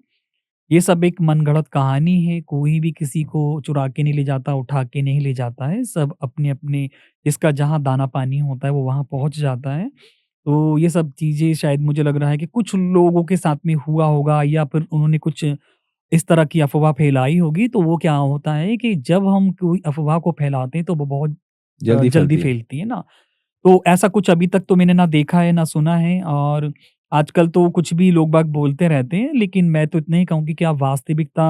ये सब एक मनगढ़ंत कहानी है, कोई भी किसी को चुरा के नहीं ले जाता, उठा के नहीं ले जाता है। सब अपने-अपने जिसका जहाँ दाना-पानी होता है वो वहाँ पहुँच जाता है। तो ये सब चीज़ें शायद मुझे लग रहा है कि कुछ लोगों के साथ में हुआ होगा या फिर उन्होंने कुछ इस तरह की अफ़वाह फैलाई होगी, तो वो क्या होता है कि जब हम कोई अफ़वाह को फैलाते हैं तो वो बहुत जल्दी जल्दी फैलती है। फैलती है ना। तो ऐसा कुछ अभी तक तो मैंने ना देखा है, ना सुना है और आजकल तो कुछ भी लोग बाग बोलते रहते हैं, लेकिन मैं तो इतना ही कहूँगी कि आप वास्तविकता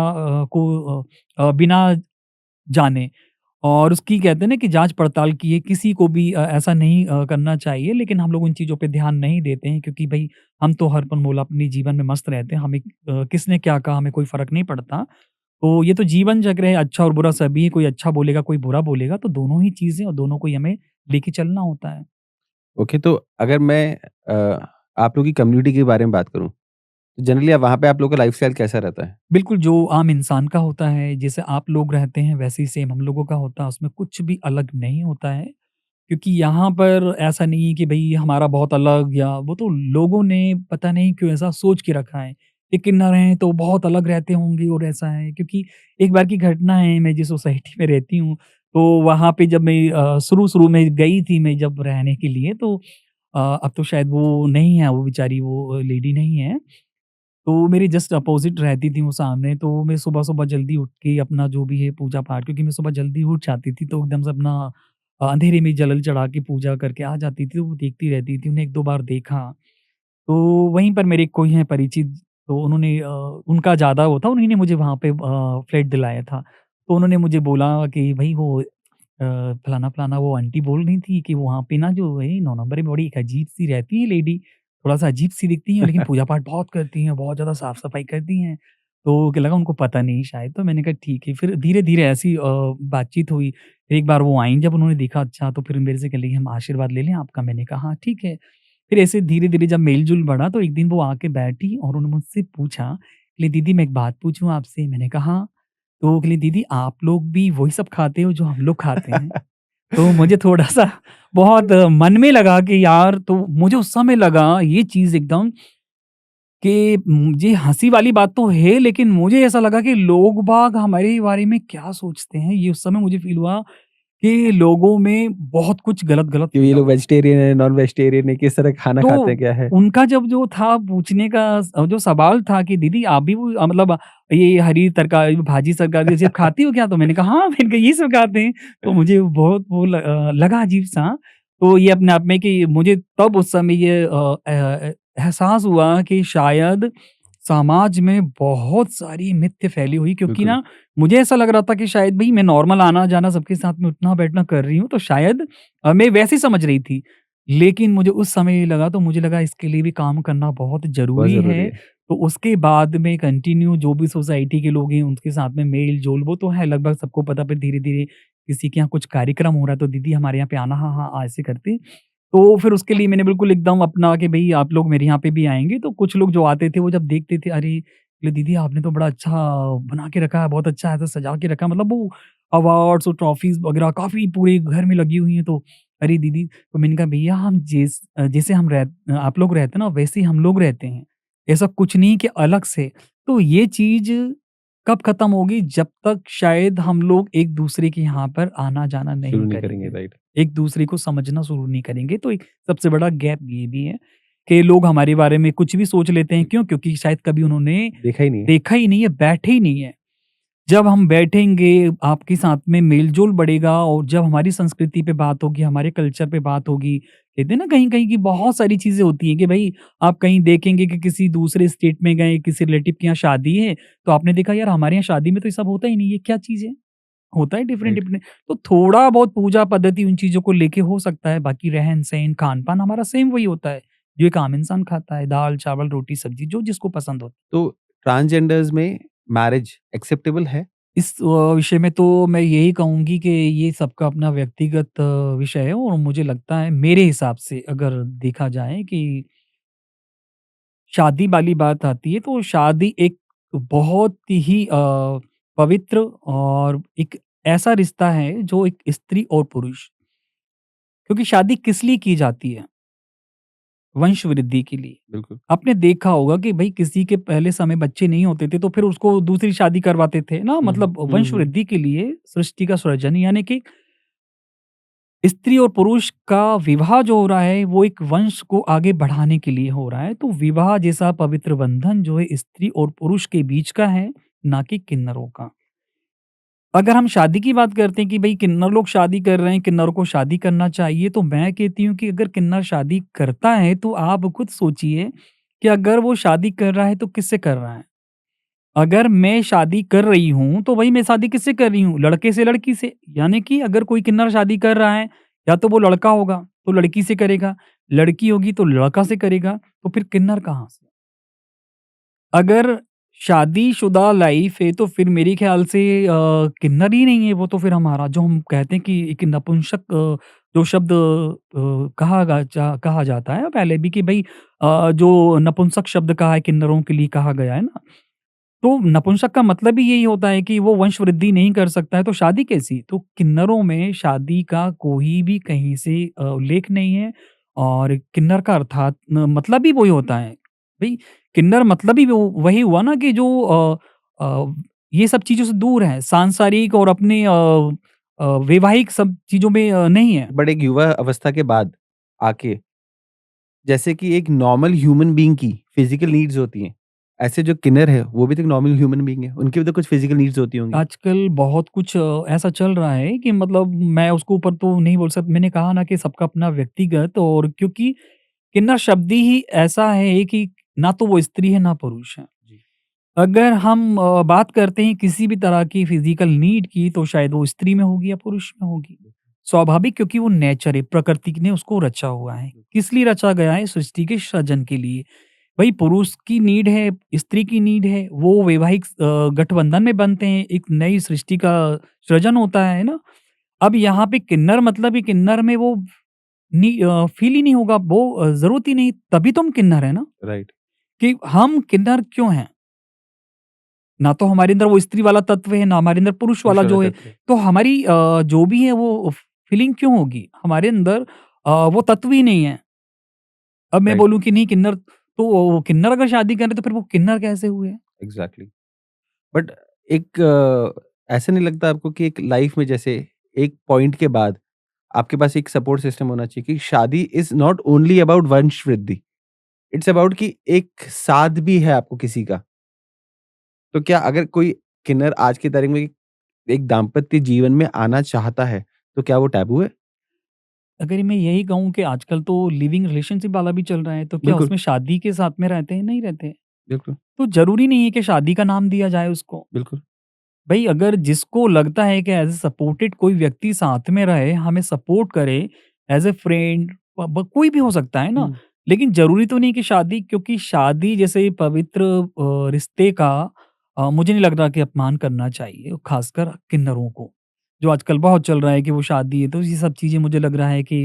को बिना जाने और उसकी कहते हैं ना कि जाँच-पड़ताल किए, किसी को भी ऐसा नहीं करना चाहिए, लेकिन हम लोग उन चीज़ों पे ध्यान नहीं देते हैं क्योंकि भई हम तो हर पल अपने जीवन में मस्त रहते हैं, हमें किसने क्या कहा हमें कोई फ़र्क नहीं पड़ता। तो ये तो जीवन जग रहे हैं, अच्छा और बुरा सभी, कोई अच्छा बोलेगा, कोई बुरा बोलेगा, तो दोनों ही चीज़ें और दोनों को ही हमें लेके चलना होता है। ओके, तो अगर मैं आप लोग की कम्युनिटी के बारे में बात करूँ, तो जनरली वहाँ पे आप लोगों का लाइफ़स्टाइल कैसा रहता है? बिल्कुल, जो आम इंसान का होता है, जैसे आप लोग रहते हैं, वैसे ही सेम हम लोगों का होता है, उसमें कुछ भी अलग नहीं होता है। क्योंकि यहाँ पर ऐसा नहीं है कि भई हमारा बहुत अलग या वो तो लोगों ने पता नहीं क्यों ऐसा सोच के रखा है, कि किन्नर हैं तो बहुत अलग रहते होंगे और ऐसा है। क्योंकि एक बार की घटना है, मैं जिस सोसाइटी में रहती हूँ, तो वहाँ पे जब मैं शुरू-शुरू में गई थी मैं जब रहने के लिए तो अब तो शायद वो नहीं है, वो बेचारी वो लेडी नहीं है। तो मेरे जस्ट अपोज़िट रहती थी वो सामने, तो मैं सुबह-सुबह जल्दी उठ के अपना जो भी है पूजा-पाठ क्योंकि मैं सुबह जल्दी उठ जाती थी, तो एकदम से अपना अंधेरे में जल चढ़ा के पूजा करके आ जाती थी, तो वो देखती रहती थी। उन्हें 1-2 बार देखा, तो वहीं पर मेरे कोई हैं परिचित, तो उन्होंने उनका ज़्यादा वो था, उन्हीं ने मुझे वहाँ पे फ्लैट दिलाया था। तो उन्होंने मुझे बोला कि भई वो फलाना-फलाना वो आंटी बोल रही थी कि वहाँ पे ना जो है 9 नंबर में बड़ी एक अजीब-सी रहती है लेडी, थोड़ा-सा अजीब-सी दिखती हैं लेकिन पूजा-पाठ बहुत करती हैं, बहुत ज़्यादा साफ-सफाई करती हैं। तो क्या लगा उनको पता नहीं शायद, तो मैंने कहा ठीक है। फिर धीरे-धीरे ऐसी बातचीत हुई। फिर एक बार वो आईं जब उन्होंने देखा अच्छा तो फिर मेरे से कह रही हम आशीर्वाद ले लें आपका? मैंने कहा हाँ, ठीक है। फिर ऐसे धीरे-धीरे जब मेल-जोल बढ़ा तो एक दिन वो आके बैठी और उन्होंने मुझसे पूछा, बोले दीदी मैं एक बात पूछूँ आपसे? मैंने कहा हाँ। तो वो बोली दीदी आप लोग भी वही सब खाते हो जो हम लोग खाते हैं? तो मुझे थोड़ा-सा बहुत मन में लगा कि यार तो मुझे उस समय लगा ये चीज़ एकदम कि मुझे हँसी वाली बात तो है, लेकिन मुझे ऐसा लगा कि लोग-बाग हमारे बारे में क्या सोचते हैं? ये उस समय मुझे फ़ील हुआ कि लोगों में बहुत कुछ गलत-गलत कि ये फैला लोग हुआ है। वेजिटेरियन है, नॉन वेजिटेरियन है, किस तरह का खाना खाते हैं, तो क्या है? उनका जब जो था पूछने का जो सवाल था कि दीदी आप भी वो मतलब ये हरी तरकारी भाजी सरकारी ये सब खाती हो क्या? तो मैंने कहा हाँ, मैंने कहा ये सब खाते हैं। तो मुझे बहुत वो लगा अजीब-सा। तो ये अपने आप में कि मुझे तब उस समय ये एहसास हुआ कि शायद समाज में बहुत सारी मिथ्य फैली हुई क्योंकि बिल्कुल, ना मुझे ऐसा लग रहा था कि शायद भई मैं नॉर्मल आना-जाना सबके साथ में उठना-बैठना कर रही हूँ, तो शायद मैं वैसे ही समझ रही थी। लेकिन मुझे उस समय ये लगा तो मुझे लगा इसके लिए भी काम करना बहुत बहुत ज़रूरी ज़रूरी है। है। तो उसके बाद में कंटिन्यू जो भी सोसाइटी के लोग हैं उनके साथ में मेल-जोल वो तो है लगभग सबको पता फिर धीरे-धीरे किसी के यहाँ कुछ कार्यक्रम हो रहा है तो दीदी हमारे यहाँ पे आना, हाँ, हाँ, ऐसे करके। तो फिर उसके लिए मैंने बिल्कुल एकदम अपना कि भई आप लोग मेरे यहाँ पे भी आएँगे तो कुछ लोग जो आते थे वो जब देखते थे अरे! बोले दीदी आपने तो बड़ा अच्छा बना के रखा है, बहुत अच्छा ऐसा सजा के रखा है मतलब वो अवार्ड्स और ट्रॉफीज़ वगैरह काफ़ी पूरे घर में लगी हुई हैं तो अरे दीदी तो मैंने कहा भैया हम जैसे आप लोग रहते हैं ना वैसे ही हम लोग रहते हैं। ऐसा कुछ नहीं कि अलग से। तो ये चीज़ कब खत्म होगी? जब तक शायद हम लोग एक-दूसरे के यहाँ पर आना-जाना शुरू नहीं नहीं करेंगे, करेंगे। राइट। एक-दूसरे को समझना शुरू नहीं करेंगे। तो एक सबसे बड़ा गैप ये भी है कि लोग हमारे बारे में कुछ भी सोच लेते हैं। जी, क्यों? क्योंकि शायद कभी उन्होंने देखा ही नहीं है। देखा ही नहीं है, बैठे ही नहीं है। जब हम बैठेंगे, आपके साथ में मेल-जोल बढ़ेगा और जब हमारी संस्कृति पे बात होगी, हमारे कल्चर पे बात होगी, कहते हैं ना कहीं-कहीं की बहुत सारी चीज़ें होती हैं कि भई आप कहीं देखेंगे कि किसी दूसरे स्टेट में गए, किसी रिलेटिव के यहाँ शादी है, तो आपने देखा यार हमारे यहाँ शादी में तो ये सब होता ही नहीं है, ये क्या चीज़ है? होता है डिफरेंट राइट। डिफरेंट। तो थोड़ा बहुत पूजा पद्धति उन चीज़ों को लेके हो सकता है, बाकी रहन-सहन, खान-पान हमारा सेम वही होता है, जो एक आम इंसान खाता है, दाल, चावल, रोटी, सब्ज़ी जो जिसको पसंद हो। तो ट्रांसजेंडर्स में मैरिज एक्सेप्टेबल है? इस विषय में तो मैं यही कहूँगी कि ये सबका अपना व्यक्तिगत विषय है और मुझे लगता है मेरे हिसाब से अगर देखा जाए कि शादी वाली बात आती है तो शादी एक बहुत ही पवित्र और एक ऐसा रिश्ता है जो एक स्त्री और पुरुष, क्योंकि शादी किस लिए की जाती है? वंश वृद्धि के लिए। बिल्कुल। आपने देखा होगा कि भई किसी के पहले समय बच्चे नहीं होते थे तो फिर उसको दूसरी शादी करवाते थे ना, हुँ, हुँ। मतलब हुँ, वंश हुँ। वृद्धि के लिए सृष्टि का सृजन, यानी कि स्त्री और पुरुष का विवाह जो हो रहा है वो एक वंश को आगे बढ़ाने के लिए हो रहा है। तो विवाह जैसा पवित्र बंधन जो है स्त्री और पुरुष के बीच का है, ना कि किन्नरों का। अगर हम शादी की बात करते हैं कि भई किन्नर लोग शादी कर रहे हैं, किन्नरों को शादी करना चाहिए, तो मैं कहती हूँ कि अगर किन्नर शादी करता है तो आप खुद सोचिए कि अगर वो शादी कर रहा है तो किससे कर रहा है? अगर मैं शादी कर रही हूँ, तो भई मैं शादी किससे कर रही हूँ? लड़के से, लड़की से। यानी कि अगर कोई किन्नर शादी कर रहा है, या तो वो लड़का होगा, तो लड़की से करेगा, लड़की होगी तो लड़का से करेगा, तो फिर किन्नर कहाँ से? अगर शादीशुदा लाइफ़ है, तो फिर मेरे ख़्याल से किन्नर ही नहीं है वो, तो फिर हमारा जो हम कहते हैं कि एक नपुंसक जो शब्द कहा जाता है पहले भी कि भई जो नपुंसक शब्द कहा है किन्नरों के लिए कहा गया है ना, तो नपुंसक का मतलब ही यही होता है कि वो वंश वृद्धि नहीं कर सकता है, तो शादी कैसी? तो किन्नरों में शादी का कोई भी कहीं से उल्लेख नहीं है और किन्नर का अर्थात न मतलब ही वही होता है। भई किन्नर मतलब ही वो वही हुआ ना कि जो ये सब चीज़ों से दूर है, सांसारिक और अपने वैवाहिक सब चीज़ों में नहीं है। बट एक युवा अवस्था के बाद आके जैसे कि एक नॉर्मल ह्यूमन बीइंग की फिज़िकल नीड्स होती हैं, ऐसे जो किन्नर है, वो भी तो एक नॉर्मल ह्यूमन बीइंग है। उनकी भी तो कुछ फिज़िकल नीड्स होती होंगी। आजकल बहुत कुछ ऐसा चल रहा है कि मतलब मैं उसके ऊपर तो नहीं बोल सक मैंने कहा ना कि सबका अपना व्यक्तिगत, और क्योंकि किन्नर शब्द ही ऐसा है कि ना तो वो स्त्री है ना पुरुष है। जी। अगर हम बात करते हैं किसी भी तरह की फिजिकल नीड की तो शायद वो स्त्री में होगी या पुरुष में होगी। स्वाभाविक, क्योंकि वो नेचर है, प्रकृति ने उसको रचा हुआ है। किस लिए रचा गया है? सृष्टि के सृजन के लिए। भई पुरुष की नीड है, स्त्री की नीड है, वो वैवाहिक गठबंधन में बनते हैं, एक नई सृष्टि का सृजन होता है ना? अब यहाँ पे किन्नर मतलब ही किन्नर में वो फ़ील ही नहीं होगा, वो ज़रूरत ही नहीं, तभी तो हम किन्नर हैं ना, राइट। कि हम किन्नर क्यों हैं? ना तो हमारे अंदर वो स्त्री वाला तत्व है, ना हमारे अंदर पुरुष वाला पुरुष वाला जो है, तत्व है। तो हमारी जो भी है वो फीलिंग क्यों होगी? हमारे अंदर वो तत्व ही नहीं है। अब मैं राइट, बोलूँ कि नहीं किन्नर, तो वो किन्नर अगर शादी कर रहे तो फिर वो किन्नर कैसे हुए? एग्ज़ैक्टली। बट एक ऐसा नहीं लगता आपको कि एक लाइफ़ में जैसे एक पॉइंट के बाद आपके पास एक सपोर्ट सिस्टम होना चाहिए कि शादी इज़ नॉट ओनली अबाउट वंश वृद्धि, इट्स अबाउट कि एक साथ भी है आपको किसी का। तो क्या अगर कोई किन्नर आज की तारीख में एक दाम्पत्य जीवन में आना चाहता है, तो क्या वो टैबू है? अगर मैं यही कहूँ कि आजकल तो लिविंग रिलेशनशिप वाला भी चल रहा है, तो क्या बिल्कुल, उसमें शादी के साथ में रहते हैं? नहीं रहते। बिल्कुल, तो ज़रूरी नहीं है कि शादी का नाम दिया जाए उसको। बिल्कुल। भई अगर जिसको लगता है कि एज़ अ सपोर्टेड कोई व्यक्ति साथ में रहे, हमें सपोर्ट करे एज़ अ फ्रेंड, ब ब कोई भी हो सकता है ना। हुँ, लेकिन ज़रूरी तो नहीं कि शादी, क्योंकि शादी जैसे पवित्र रिश्ते का मुझे नहीं लग रहा कि अपमान करना चाहिए, ख़ासकर किन्नरों को। जो आजकल बहुत चल रहा है कि वो शादी है, तो ये सब चीज़ें मुझे लग रहा है कि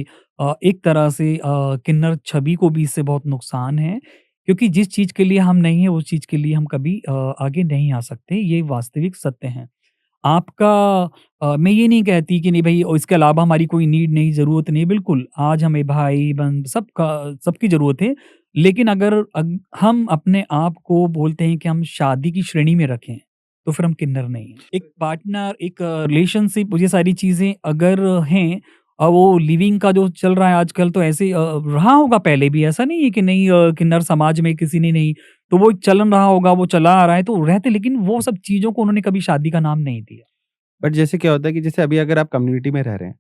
एक तरह से किन्नर छवि को भी इससे बहुत नुकसान है। क्योंकि जिस चीज़ के लिए हम नहीं हैं, उस चीज़ के लिए हम कभी आगे नहीं आ सकते, ये वास्तविक सत्य है। आपका मैं ये नहीं कहती कि नहीं भई और इसके अलावा हमारी कोई नीड नहीं, ज़रूरत नहीं, बिल्कुल, आज हमें भाई-बंध सबकी ज़रूरत है। लेकिन अगर हम अपने आप को बोलते हैं कि हम शादी की श्रेणी में रखें, तो फिर हम किन्नर नहीं हैं। एक पार्टनर, एक रिलेशनशिप, ये सारी चीज़ें अगर हैं, वो लिविंग का जो चल रहा है आजकल, तो ऐसे रहा होगा पहले भी, ऐसा नहीं है कि नहीं, किन्नर समाज में किसी ने नहीं, तो वो एक चलन रहा होगा, वो चला आ रहा है तो रहते, लेकिन वो सब चीज़ों को उन्होंने कभी शादी का नाम नहीं दिया। बट जैसे क्या होता है कि जैसे अभी अगर आप कम्युनिटी में रह रहे हैं,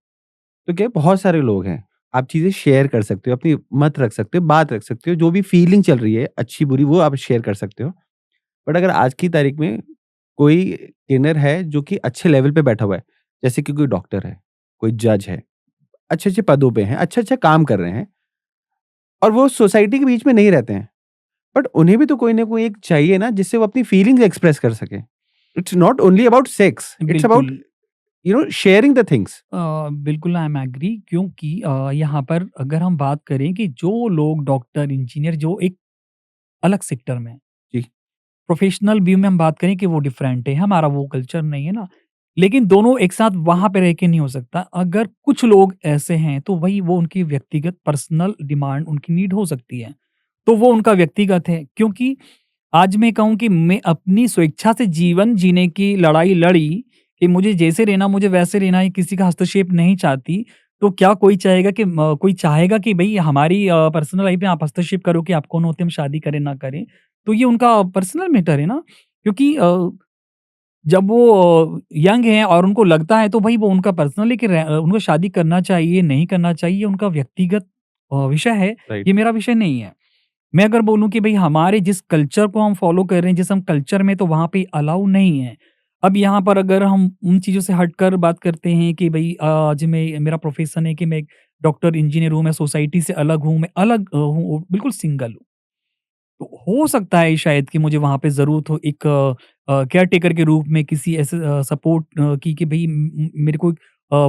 तो क्या है बहुत सारे लोग हैं। आप चीज़ें शेयर कर सकते हो, अपनी मत रख सकते हो, बात रख सकते हो, जो भी फीलिंग चल रही है अच्छी-बुरी वो आप शेयर कर सकते हो। बट अगर आज की तारीख में कोई ट्रेनर है जो कि अच्छे लेवल पे बैठा हुआ है, जैसे कि कोई डॉक्टर है, कोई जज है, अच्छे-अच्छे पदों पे हैं, अच्छा-अच्छा काम कर रहे हैं और वो सोसाइटी के बीच में नहीं रहते हैं। बट उन्हें भी तो कोई ना कोई एक चाहिए ना जिससे वो अपनी फीलिंग्स एक्सप्रेस कर सकें। It's not only about sex, it's बिल्कुल। About sharing the things. बिल्कुल आई एम एग्री, क्योंकि यहाँ पर अगर हम बात करें कि जो लोग डॉक्टर, इंजीनियर जो एक अलग सेक्टर में हैं, जी, प्रोफ़ेशनल व्यू में हम बात करें कि वो डिफरेंट है, हमारा वो कल्चर नहीं है ना। लेकिन दोनों एक साथ वहाँ पे रह के नहीं हो सकता। अगर कुछ लोग ऐसे हैं, तो वही वो उनकी व्यक्तिगत पर्सनल डिमांड, उनकी नीड हो सकती है। तो वो उनका व्यक्तिगत है, क्योंकि आज मैं कहूँ कि मैं अपनी स्वेच्छा से जीवन जीने की लड़ाई लड़ी कि मुझे जैसे रहना, मुझे वैसे रहना है, किसी का हस्तक्षेप नहीं चाहती। तो क्या कोई चाहेगा कि भई हमारी पर्सनल लाइफ़ में आप हस्तक्षेप करो कि आप कौन होते हैं, हम शादी करें ना करें? तो ये उनका पर्सनल मैटर है ना, क्योंकि जब वो यंग हैं और उनको लगता है, तो भई वो उनका पर्सनल है कि उनको शादी करना चाहिए, नहीं करना चाहिए, उनका व्यक्तिगत विषय है, राइट। ये मेरा विषय नहीं है। मैं अगर बोलूँ कि भई हमारे जिस कल्चर को हम फ़ॉलो कर रहे हैं, जिस हम कल्चर में, तो वहाँ पे अलाउ नहीं है। अब यहाँ पर अगर हम उन चीज़ों से हटकर बात करते हैं कि भई आज मैं, मेरा प्रोफ़ेशन है कि मैं एक डॉक्टर, इंजीनियर हूँ, मैं सोसाइटी से अलग हूँ, मैं अलग हूँ, बिल्कुल सिंगल हूँ। तो हो सकता है शायद कि मुझे वहाँ पे ज़रूरत हो एक केयरटेकर के रूप में किसी ऐसे सपोर्ट की कि भई मेरे को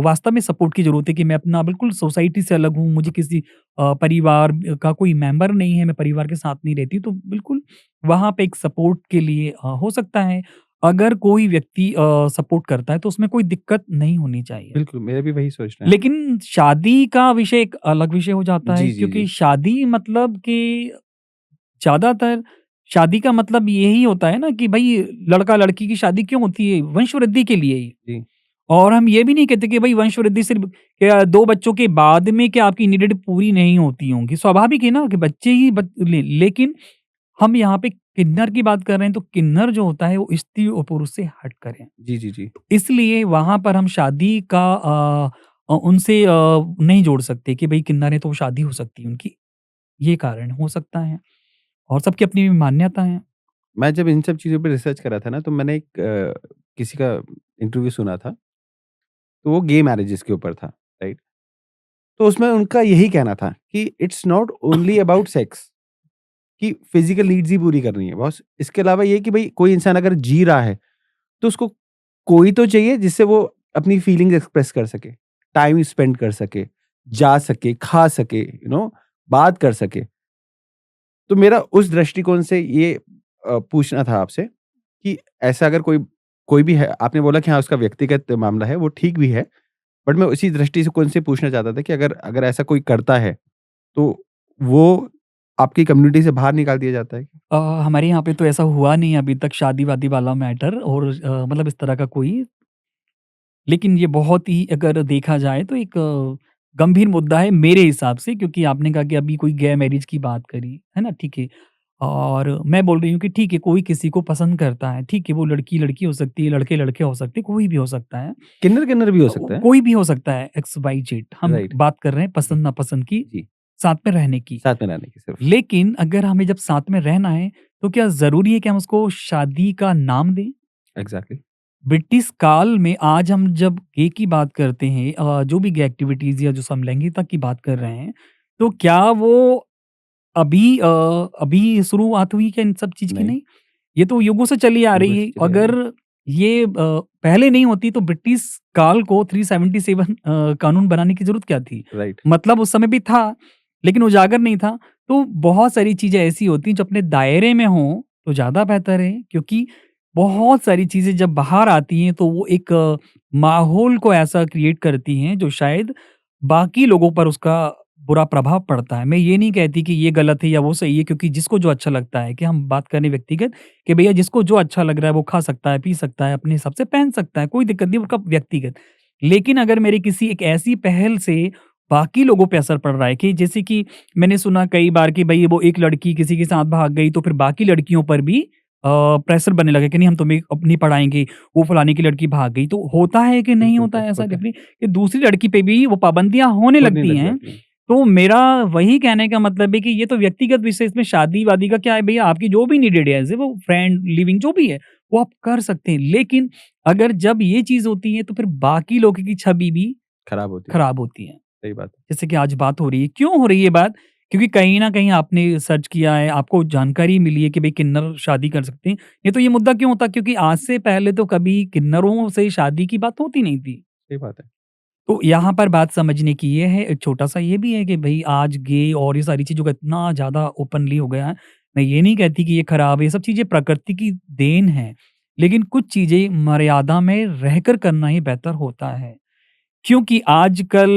वास्तव में सपोर्ट की ज़रूरत है कि मैं अपना बिल्कुल सोसाइटी से अलग हूँ, मुझे किसी परिवार का कोई मेंबर नहीं है, मैं परिवार के साथ नहीं रहती, तो बिल्कुल वहाँ पे एक सपोर्ट के लिए हो सकता है। अगर कोई व्यक्ति सपोर्ट करता है, तो उसमें कोई दिक्कत नहीं होनी चाहिए। बिल्कुल, मेरा भी वही सोचना है। लेकिन शादी का विषय एक अलग विषय हो जाता है, जी, जी, क्योंकि जी। शादी मतलब कि ज़्यादातर शादी का मतलब यही होता है ना कि भई लड़का-लड़की की शादी क्यों होती है? वंशवृद्धि के लिए ही। जी, और हम ये भी नहीं कहते कि भई वंशवृद्धि सिर्फ़ 2 बच्चों के बाद में क्या आपकी नीडेड पूरी नहीं होती होंगी। स्वाभाविक है ना कि बच्चे ही लेकिन हम यहाँ पे किन्नर की बात कर रहे हैं, तो किन्नर जो होता है वो स्त्री और पुरुष से हटकर है। जी, जी, जी। इसलिए वहाँ पर हम शादी का उनसे नहीं जोड़ सकते कि भई किन्नर है तो शादी हो सकती है उनकी। ये कारण हो सकता है, और सबकी अपनी मान्यता है। मैं जब इन सब चीज़ों पे रिसर्च कर रहा था ना, तो मैंने एक किसी का इंटरव्यू सुना था, तो वो गे मैरेजेज़ के ऊपर था, राइट? तो उसमें उनका यही कहना था कि it's not only about sex, कि फिज़िकल नीड्स ही पूरी करनी है बस। इसके अलावा ये कि भई कोई इंसान अगर जी रहा है, तो उसको कोई तो चाहिए जिससे वो अपनी फीलिंग्स एक्सप्रेस कर सके, टाइम स्पेंड कर सके, जा सके, खा सके, बात कर सके। तो मेरा उस दृष्टिकोण से ये पूछना था आपसे कि ऐसा अगर कोई कोई भी है, आपने बोला कि हाँ, उसका व्यक्तिगत मामला है, वो ठीक भी है। बट मैं उसी दृष्टिकोण से पूछना चाहता था कि अगर अगर ऐसा कोई करता है, तो वो आपकी कम्युनिटी से बाहर निकाल दिया जाता है क्या? हमारे यहाँ पे तो ऐसा हुआ नहीं अभी तक, शादी-वादी वाला मैटर, और मतलब इस तरह का कोई, लेकिन ये बहुत ही अगर देखा जाए तो एक गंभीर मुद्दा है मेरे हिसाब से, क्योंकि आपने कहा कि अभी कोई गे मैरिज की बात करी, है ना? ठीक है। और मैं बोल रही हूँ कि ठीक है, कोई किसी को पसंद करता है, ठीक है, वो लड़की-लड़की हो सकती है, लड़के-लड़के हो सकते हैं, कोई भी हो सकता है। किन्नर-किन्नर भी हो सकता है। कोई भी हो सकता है, एक्स, वाई, जेड। हम राइट। बात कर रहे हैं जी, पसंद-नापसंद की, जी। साथ में रहने की। साथ में रहने की सिर्फ़। लेकिन अगर हमें जब साथ में रहना है, तो क्या ज़रूरी है कि हम उसको शादी का नाम दें? एग्ज़ैक्टली। ब्रिटिश काल में आज हम जब गे की बात करते हैं, जो भी गे एक्टिविटीज़ या जो समलैंगिकता की बात कर रहे हैं, तो क्या वो अभी शुरुआत हुई क्या इन सब चीज़ की? नहीं, नहीं। ये तो युगों से चली आ युगों रही से है। चली आ रही है। अगर ये पहले नहीं होती, तो ब्रिटिश काल को 377 कानून बनाने की ज़रूरत क्या थी? राइट। मतलब उस समय भी था, लेकिन उजागर नहीं था। तो बहुत सारी चीज़ें ऐसी होती हैं जो अपने दायरे में हों, तो ज़्यादा बेहतर है, क्योंकि बहुत सारी चीज़ें जब बाहर आती हैं, तो वो एक माहौल को ऐसा क्रिएट करती हैं, जो शायद बाकी लोगों पर उसका बुरा प्रभाव पड़ता है। मैं ये नहीं कहती कि ये गलत है या वो सही है, क्योंकि जिसको जो अच्छा लगता है, कि हम बात करें व्यक्तिगत, कि भैया जिसको जो अच्छा लग रहा है वो खा सकता है, पी सकता है, अपने हिसाब से पहन सकता है, कोई दिक्कत नहीं, उनका व्यक्तिगत। लेकिन अगर मेरी किसी एक ऐसी पहल से बाकी लोगों पे असर पड़ रहा है, कि जैसे कि मैंने सुना कई बार कि भई वो एक लड़की किसी के साथ भाग गई, तो फिर बाकी लड़कियों पर भी प्रेशर बनने लगा कि नहीं हम तुम्हें अब नहीं पढ़ाएँगे, वो फलाने की लड़की भाग गई। तो होता है कि नहीं बिल्कुल होता सर, है ऐसा होता है। डेफ़िनि कि दूसरी लड़की पे भी वो पाबंदियाँ होने होने लगती लग हैं। जाती हैं। तो मेरा वही कहने का मतलब है कि ये तो व्यक्तिगत विषय, इसमें शादी-वादी का क्या है भैया, आपकी जो भी नीडेड है, वो फ्रेंड, लिविंग जो भी है, वो आप कर सकते हैं। लेकिन अगर जब ये चीज़ होती है तो फिर बाकी लोगों की छवि भी खराब होती है। खराब होती है। सही बात है। जैसे कि आज बात हो रही है, क्यों हो रही है बात? क्योंकि कहीं न कहीं आपने सर्च किया है, आपको जानकारी मिली है कि भई किन्नर शादी कर सकते हैं। नहीं तो ये मुद्दा क्यों होता? क्योंकि आज से पहले तो कभी किन्नरों से शादी की बात होती नहीं थी। सही बात है। तो यहाँ पर बात समझने की ये है, एक छोटा-सा ये भी है कि भई आज गे और ये सारी चीज़ों का इतना ज़्यादा ओपनली हो गया है। मैं ये नहीं कहती कि ये खराब है, ये सब चीज़ें प्रकृति की देन है। लेकिन कुछ चीज़ें मर्यादा में रहकर करना ही बेहतर होता है। क्योंकि आजकल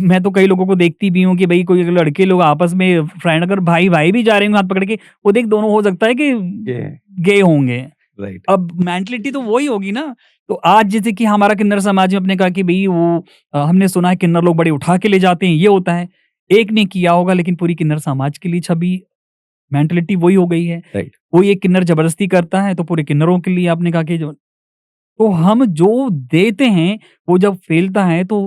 मैं तो कई लोगों को देखती भी हूँ कि भई कोई अगर लड़के लोग आपस में फ्रेंड, अगर भाई-भाई भी जा रहे होंगे हाथ पकड़ के, वो देख दोनों हो सकता है कि ये है। गे होंगे। राइट। अब मेंटालिटी तो वही होगी ना। तो आज जैसे कि हमारा किन्नर समाज में आपने कहा कि भई वो हमने सुना है किन्नर लोग बड़े उठा के ले जाते हैं, ये होता है। एक ने किया होगा लेकिन पूरी किन्नर समाज के लिए छवि मेंटालिटी वही हो गई है। राइट। कोई एक किन्नर ज़बरदस्ती करता है तो पूरे किन्नरों के लिए आपने कहा कि जो, तो हम जो देते हैं वो जब फैलता है तो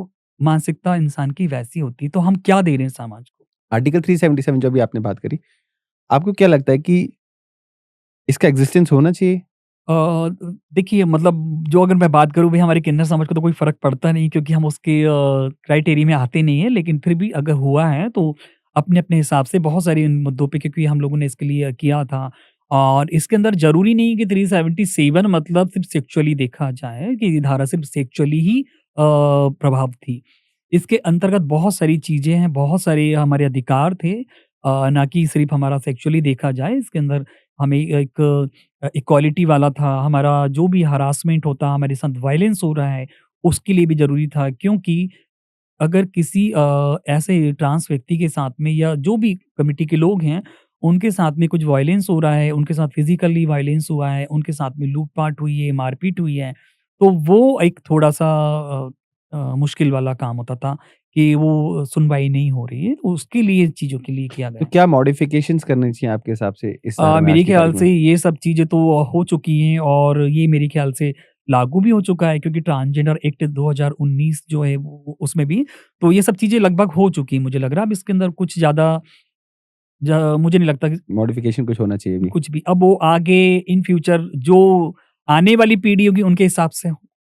मानसिकता इंसान की वैसी होती है। तो हम क्या दे रहे हैं समाज को? आर्टिकल 377 जो अभी आपने बात करी, आपको क्या लगता है कि इसका एक्जिस्टेंस होना चाहिए? अ, देखिए मतलब जो अगर मैं बात करूँ भई हमारे किन्नर समाज को तो कोई फ़र्क पड़ता नहीं, क्योंकि हम उसके क्राइटेरिया में आते नहीं हैं। लेकिन फिर भी अगर हुआ है तो अपने-अपने हिसाब से बहुत सारे इन मुद्दों पे, क्योंकि हम लोगों ने इसके लिए किया था। और इसके अंदर ज़रूरी नहीं कि 377 मतलब सिर्फ़ सेक्सुअली देखा जाए, कि ये धारा सिर्फ़ सेक्सुअली ही प्रभाव थी। इसके अंतर्गत बहुत सारी चीज़ें हैं, बहुत सारे हमारे अधिकार थे, ना कि सिर्फ़ हमारा सेक्सुअली देखा जाए। इसके अंदर हमें एक इक्वालिटी वाला था, हमारा जो भी हरासमेंट होता, हमारे साथ वायलेंस हो रहा है, उसके लिए भी ज़रूरी था। क्योंकि अगर किसी ऐसे ट्रांस व्यक्ति के साथ में या जो भी कम्युनिटी के लोग हैं, उनके साथ में कुछ वायलेंस हो रहा है, उनके साथ फिज़िकली वायलेंस हुआ है, उनके साथ में लूट-पाट हुई है, मारपीट हुई है, तो वो एक थोड़ा-सा मुश्किल वाला काम होता था कि वो सुनवाई नहीं हो रही है, तो उसके लिए चीज़ों के लिए किया तो गया। क्या मॉडिफिकेशंस करनी चाहिए आपके हिसाब से इस धारा में आज मेरे की ख़्याल तारीख से में? ये सब चीज़ें तो हो चुकी हैं, और ये मेरे ख़्याल से लागू भी हो चुका है, क्योंकि ट्रांसजेंडर एक्ट 2019 जो है वो उसमें भी तो ये सब चीज़ें लगभग हो चुकी हैं, मुझे लग रहा है। अब इसके अंदर कुछ ज़्यादा मुझे नहीं लगता कि मॉडिफिकेशन कुछ होना चाहिए अभी। कुछ भी अब वो आगे इन फ्यूचर जो आने वाली पीढ़ी होगी उनके हिसाब से हो।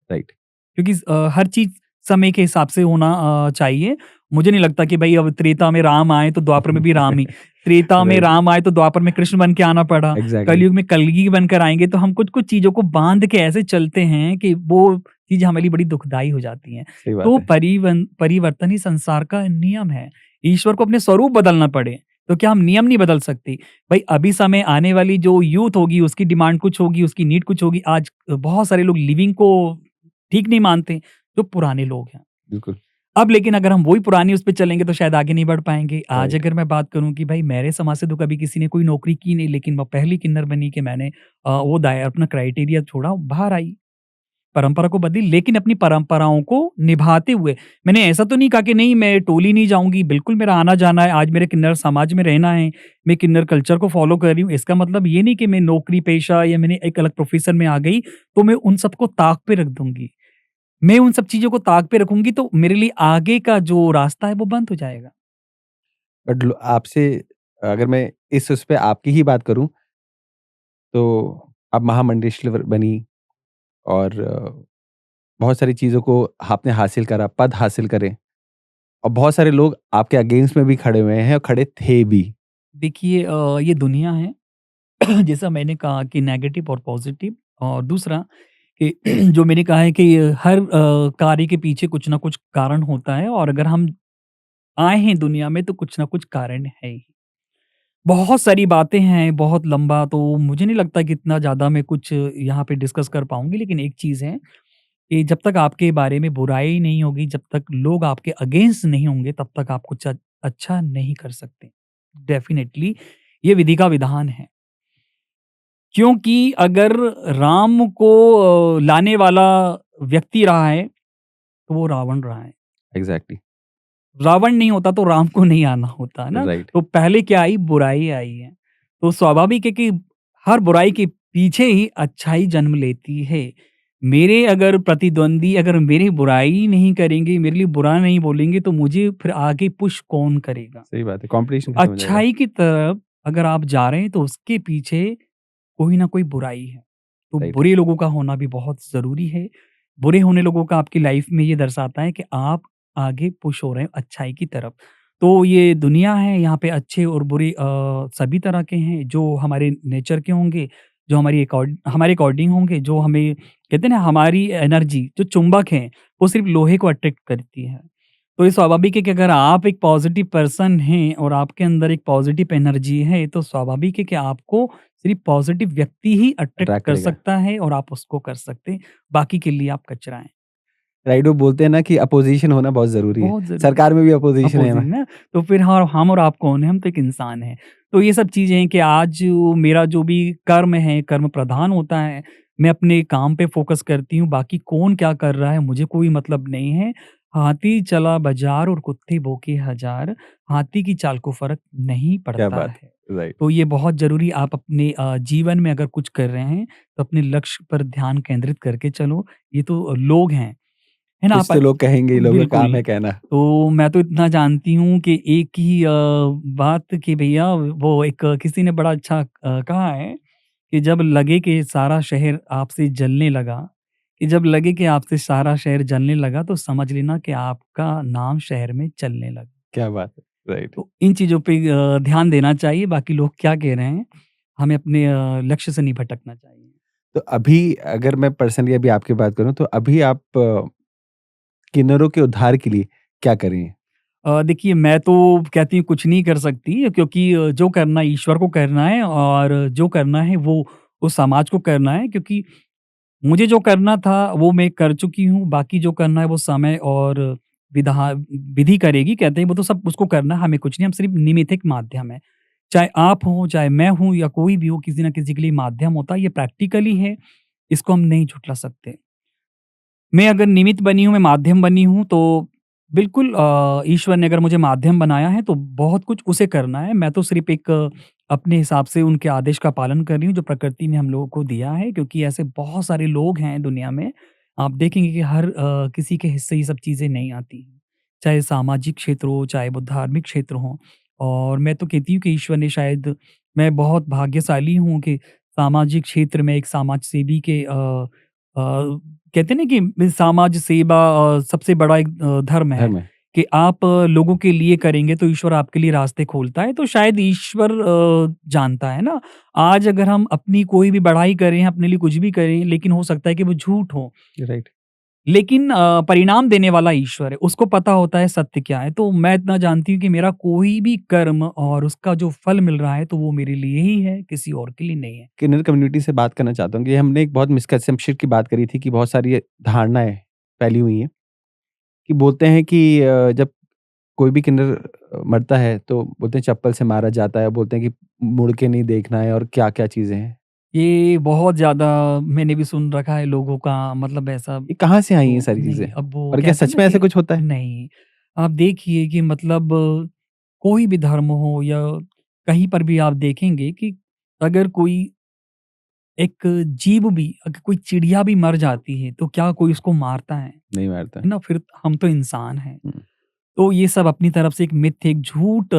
राइट। क्योंकि हर चीज़ समय के हिसाब से होना चाहिए। मुझे नहीं लगता कि भई अब त्रेता में राम आए तो द्वापर में भी राम ही, त्रेता में राइट। राम आए तो द्वापर में कृष्ण बन के आना पड़ा, एग्ज़ैक्टली। कलयुग में कल्कि बनकर आएँगे। तो हम कुछ-कुछ चीज़ों को बाँध के ऐसे चलते हैं कि वो चीज़ हमारे लिए बड़ी दुखदाई हो जाती हैं। सही तो बात है। परिवर्तन ही संसार का नियम है। ईश्वर को अपने स्वरूप बदलना पड़े, तो क्या हम नियम नहीं बदल सकते? भई अभी समय आने वाली जो यूथ होगी उसकी डिमांड कुछ होगी, उसकी नीड कुछ होगी। आज बहुत सारे लोग लिविंग को ठीक नहीं मानते, जो पुराने लोग हैं। बिल्कुल। अब लेकिन अगर हम वही पुरानी उस पे चलेंगे तो शायद आगे नहीं बढ़ पाएँगे। आज राइट। अगर मैं बात करूँ कि भाई मेरे समाज से तो कभी किसी ने कोई नौकरी की नहीं, लेकिन वो पहली किन्नर बनी कि मैंने वो दायर अपना क्राइटेरिया छोड़ा, बाहर आई। परंपरा को बदली, लेकिन अपनी परंपराओं को निभाते हुए। मैंने ऐसा तो नहीं कहा कि नहीं मैं टोली नहीं जाऊँगी, बिल्कुल मेरा आना-जाना है, आज मेरे किन्नर समाज में रहना है, मैं किन्नर कल्चर को फ़ॉलो कर रही हूँ। इसका मतलब ये नहीं कि मैं नौकरी पेशा या मैंने एक अलग प्रोफ़ेशन में आ गई, तो मैं उन सबको ताक पे रख दूँगी। मैं उन सब चीज़ों को ताक पे रखूँगी तो मेरे लिए आगे का जो रास्ता है वो बंद हो जाएगा। बट लो आपसे अगर मैं इस उस पे आपकी ही बात करूँ, तो आप महामंडलेश्वर बनी और बहुत सारी चीज़ों को आपने हासिल करा, पद हासिल करे और बहुत सारे लोग आपके अगेंस्ट में भी खड़े हुए हैं और खड़े थे भी। देखिए ये दुनिया है जैसा मैंने कहा कि नेगेटिव और पॉज़िटिव, और दूसरा कि जो मैंने कहा है कि हर कार्य के पीछे कुछ ना कुछ कारण होता है, और अगर हम आए हैं दुनिया में तो कुछ ना कुछ कारण है ही। बहुत सारी बातें हैं, बहुत लंबा, तो मुझे नहीं लगता कि इतना ज़्यादा मैं कुछ यहाँ पे डिस्कस कर पाऊँगी, लेकिन एक चीज़ है कि जब तक आपके बारे में बुराई नहीं होगी, जब तक लोग आपके अगेंस्ट नहीं होंगे, तब तक आप कुछ अच्छा नहीं कर सकते। डेफ़िनेटली ये विधि का विधान है। क्योंकि अगर राम को लाने वाला व्यक्ति रहा है, तो वो रावण रहा है। एग्ज़ैक्टली, रावण नहीं होता तो राम को नहीं आना होता, है ना? राइट, तो पहले क्या आई? बुराई आई है। तो स्वाभाविक है कि हर बुराई के पीछे ही अच्छाई जन्म लेती है। मेरे अगर प्रतिद्वंदी अगर मेरी बुराई नहीं करेंगे, मेरे लिए बुरा नहीं बोलेंगे, तो मुझे फिर आगे पुश कौन करेगा? सही बात है, तो कॉम्पिटिशन खत्म हो जाएगा। अच्छाई की तरफ अगर आप जा रहे हैं, तो उसके पीछे कोई ना कोई बुराई है। तो राइट, बुरे लोगों का होना भी बहुत ज़रूरी है। बुरे होने लोगों का आपकी लाइफ में ये दर्शाता है कि आप आगे पुश हो रहे हैं अच्छाई की तरफ। तो ये दुनिया है, यहाँ पे अच्छे और बुरे सभी तरह के हैं, जो हमारे नेचर के होंगे, जो हमारे अकॉर्डिंग होंगे, जो हमें कहते हैं ना हमारी एनर्जी जो चुंबक है, वो सिर्फ़ लोहे को अट्रैक्ट करती है। तो ये स्वाभाविक है कि अगर आप एक पॉज़िटिव पर्सन हैं और आपके अंदर एक पॉज़िटिव एनर्जी है, तो स्वाभाविक है कि आपको सिर्फ़ पॉज़िटिव व्यक्ति ही अट्रैक्ट अट्रैक्ट कर करेगा। सकता है और आप उसको कर सकते हैं, बाकी के लिए आप कचरा हैं। राइट, वो बोलते हैं ना कि अपोज़िशन होना बहुत ज़रूरी है। बहुत ज़रूरी सरकार में भी अपोज़िशन है अपोज़िट हमें। ना, तो फिर हम और आप कौन हैं? हम तो एक इंसान हैं। तो ये सब चीज़ें हैं कि आज मेरा जो भी कर्म है, कर्म प्रधान होता है, मैं अपने काम पे फ़ोकस करती हूँ, बाकी कौन क्या कर रहा है, मुझे कोई मतलब नहीं है। हाथी चला बाज़ार और कुत्ते भौंके हज़ार, हाथी की चाल को फ़र्क नहीं क्या पड़ता बात है। है! राइट, तो ये बहुत ज़रूरी आप अपने जीवन में अगर कुछ कर रहे हैं, तो अपने लक्ष्य पर ध्यान केंद्रित करके चलो। ये तो लोग हैं, है ना? कुछ आप तो लोग कहेंगे ये लोगों का काम बिल्कुल। है कहना। तो मैं तो इतना जानती हूँ कि एक ही बात कि भैया वो एक किसी ने बड़ा अच्छा कहा है कि जब लगे कि सारा शहर आपसे जलने लगा, कि जब लगे कि आपसे सारा शहर जलने लगा, तो समझ लेना कि आपका नाम शहर में चलने लगा। क्या बात है! राइट। तो इन चीज़ों पे ध्यान देना चाहिए, बाकी लोग क्या कह रहे हैं, हमें अपने लक्ष्य से नहीं भटकना चाहिए। तो अभी अगर मैं पर्सनली अभी आपकी बात करूँ तो अभी आप किन्नरों के उद्धार के लिए क्या कर रही हैं? देखिए मैं तो कहती हूँ कुछ नहीं कर सकती क्योंकि जो करना है ईश्वर को करना है और जो करना है वो उस समाज को करना है क्योंकि मुझे जो करना था वो मैं कर चुकी हूँ, बाकी जो करना है वो समय और विधा विधि करेगी कहते हैं वो तो सब उसको करना है, हमें कुछ नहीं, हम सिर्फ़ निमित्त एक माध्यम है। चाहे आप हों, चाहे मैं हूँ या कोई भी हो, किसी न किसी के लिए माध्यम होता है, ये प्रैक्टिकली है, इसको हम नहीं झुठला सकते। मैं अगर निमित्त बनी हूँ, मैं माध्यम बनी हूँ तो बिल्कुल ईश्वर ने अगर मुझे माध्यम बनाया है तो बहुत कुछ उसे करना है। मैं तो सिर्फ़ एक अपने हिसाब से उनके आदेश का पालन कर रही हूँ जो प्रकृति ने हम लोगों को दिया है क्योंकि ऐसे बहुत सारे लोग हैं दुनिया में। आप देखेंगे कि हर किसी के हिस्से ये सब चीज़ें नहीं आती हैं। चाहे सामाजिक क्षेत्र हो, चाहे वो धार्मिक क्षेत्र हो और मैं तो कहती हूँ कि ईश्वर ने शायद मैं बहुत भाग्यशाली हूँ कि सामाजिक क्षेत्र में एक समाज सेवी के कहते हैं ना कि समाज सेवा सबसे बड़ा एक धर्म है धर्म है। कि आप लोगों के लिए करेंगे तो ईश्वर आपके लिए रास्ते खोलता है तो शायद ईश्वर जानता है ना आज अगर हम अपनी कोई भी बढ़ाई करें अपने लिए कुछ भी करें लेकिन हो सकता है कि वो झूठ हो राइट। लेकिन परिणाम देने वाला ईश्वर है, उसको पता होता है सत्य क्या है। तो मैं इतना जानती हूँ कि मेरा कोई भी कर्म और उसका जो फल मिल रहा है, तो वो मेरे लिए ही है, किसी और के लिए नहीं है। किन्नर कम्युनिटी से बात करना चाहता हूँ कि हमने एक बहुत मिसकंसेप्शन की बात करी थी कि बहुत सारी ये धारणाएँ फैली हुई हैं कि बोलते हैं कि जब कोई भी किन्नर मरता है तो बोलते हैं चप्पल से मारा जाता है, बोलते हैं कि मुड़ के नहीं देखना है और क्या-क्या चीज़ें हैं। ये बहुत ज़्यादा मैंने भी सुन रखा है लोगों का मतलब ऐसा ये कहाँ से आई ये तो सारी नहीं, चीज़ें? अब वो और क्या कहते हैं सच ना में ऐसा कि कुछ होता है? नहीं, आप देखिए कि मतलब कोई भी धर्म हो या कहीं पर भी आप देखेंगे कि अगर कोई एक जीव भी अगर कोई चिड़िया भी मर जाती है, तो क्या कोई उसको मारता है? नहीं मारता। है ना? फिर हम तो इंसान हैं। हुँ। तो ये सब अपनी तरफ से एक मिथ, एक झूठ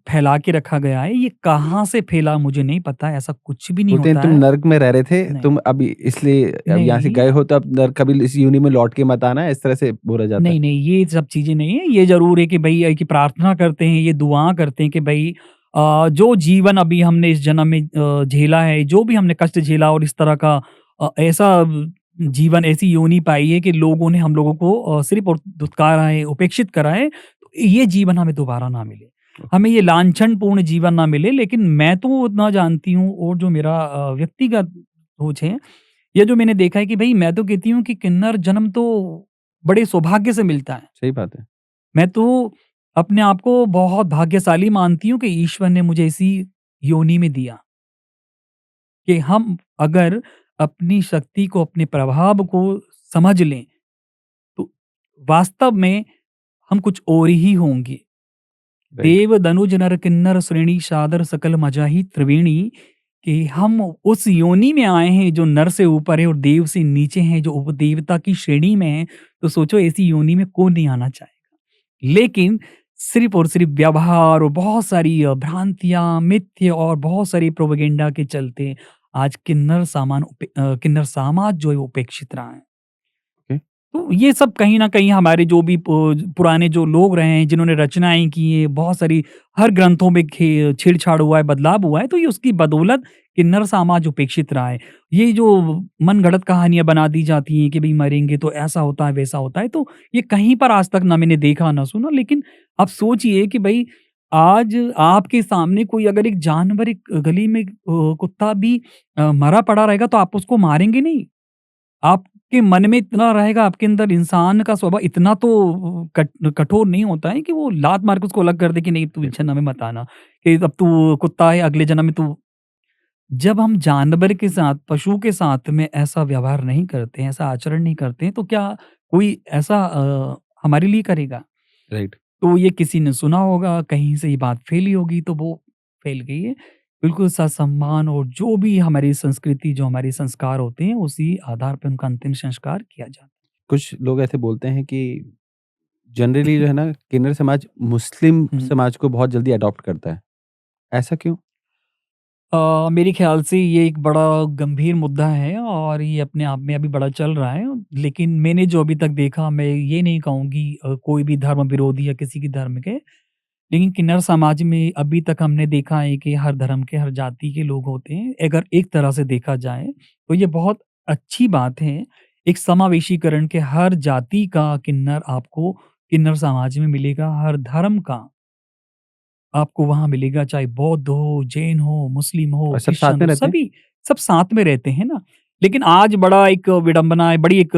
फैला के रखा गया है। ये कहाँ से फैला मुझे नहीं पता, ऐसा कुछ भी नहीं बोलते हैं होता तुम है। नर्क में रह रहे थे, नहीं, तुम अभी इसलिए अब यहाँ से नहीं, गए हो तो अब नर्क कभी इस योनि में लौट के मत आना, इस तरह से बोला जाता है। नहीं, नहीं, ये सब चीज़ें नहीं है। ये ज़रूर है कि भई कि प्रार्थना करते हैं, ये दुआ करते हैं कि भई जो जीवन अभी हमने इस जन्म में झेला है, जो भी हमने कष्ट झेला और इस तरह का ऐसा जीवन, ऐसी योनि पाई है कि लोगों ने हम लोगों को सिर्फ़ और धुतकारा है, उपेक्षित करा है, तो ये जीवन हमें दोबारा ना मिले। हमें ये लांछनपूर्ण जीवन ना मिले, लेकिन मैं तो इतना जानती हूँ और जो मेरा व्यक्तिगत सोच है, ये जो मैंने देखा है कि भई मैं तो कहती हूँ कि किन्नर जन्म तो बड़े सौभाग्य से मिलता है। सही बात है। मैं तो अपने आप को बहुत भाग्यशाली मानती हूँ कि ईश्वर ने मुझे इसी योनि में दिया, कि हम अगर अपनी शक्ति को, अपने प्रभाव को समझ लें, तो वास्तव में हम कुछ और ही होंगे। राइट। देव दनुज नर किन्नर श्रेणी सादर सकल मजाही त्रिवेणी, कि हम उस योनि में आए हैं जो नर से ऊपर है और देव से नीचे हैं, जो उपदेवता की श्रेणी में है। तो सोचो ऐसी योनि में कौन नहीं आना चाहेगा। लेकिन सिर्फ और सिर्फ व्यवहार और बहुत सारी भ्रांतियां, मिथ्य और बहुत सारी प्रोपेगेंडा के चलते आज किन्नर समाज जो है वो उपेक्षित रहा है। ओके। तो ये सब कहीं न कहीं हमारे जो भी पुराने जो लोग रहे हैं, जिन्होंने रचनाएँ की हैं, बहुत सारी हर ग्रंथों में खे छेड़-छाड़ हुआ है, बदलाव हुआ है, तो ये उसकी बदौलत किन्नर समाज उपेक्षित रहा है। ये जो मनगढ़ंत कहानियाँ बना दी जाती हैं कि भई मरेंगे तो ऐसा होता है, वैसा होता है, तो ये कहीं पर आज तक ना मैंने देखा, ना सुना। लेकिन आप सोचिए कि भई आज आपके सामने कोई अगर एक जानवर एक गली में कुत्ता भी मरा पड़ा रहेगा, तो आप उसको मारेंगे नहीं। आपके मन में इतना रहेगा, आपके अंदर इंसान का स्वभाव इतना तो कठोर नहीं होता है कि वो लात मार के उसको अलग कर दे कि नहीं तू इस बिल्कुल। जन्म में मत आना, कि अब तू कुत्ता है अगले जन्म में तू। जब हम जानवर के साथ, पशु के साथ में ऐसा व्यवहार नहीं करते हैं, ऐसा आचरण नहीं करते हैं, तो क्या कोई ऐसा हमारे लिए करेगा? राइट। तो ये किसी ने सुना होगा, कहीं से ये बात फैली होगी तो वो फैल गई है। बिल्कुल ससम्मान और जो भी हमारी संस्कृति, जो हमारे संस्कार होते हैं, उसी आधार पे उनका अंतिम संस्कार किया जाता कुछ लोग ऐसे बोलते हैं कि जनरली जो है ना, किन्नर समाज मुस्लिम है। हुँ। समाज को बहुत जल्दी अडॉप्ट करता है। ऐसा क्यों? मेरे ख़्याल से ये एक बड़ा गंभीर मुद्दा है और ये अपने आप में अभी बड़ा चल रहा है। लेकिन मैंने जो अभी तक देखा, मैं ये नहीं कहूँगी कोई भी धर्म विरोधी या किसी की धर्म के, लेकिन किन्नर समाज में अभी तक हमने देखा है कि हर धर्म के, हर जाति के लोग होते हैं। अगर एक तरह से देखा जाए, तो ये बहुत अच्छी बात है। एक समावेशीकरण के हर जाति का किन्नर आपको किन्नर समाज में मिलेगा, हर धर्म का आपको वहाँ मिलेगा, चाहे बौद्ध हो, जैन हो, मुस्लिम हो, और सब साथ क्रिश्चियन में हो, रहते हैं? सभी सब साथ में रहते हैं ना। लेकिन आज बड़ा एक विडंबना है, बड़ी एक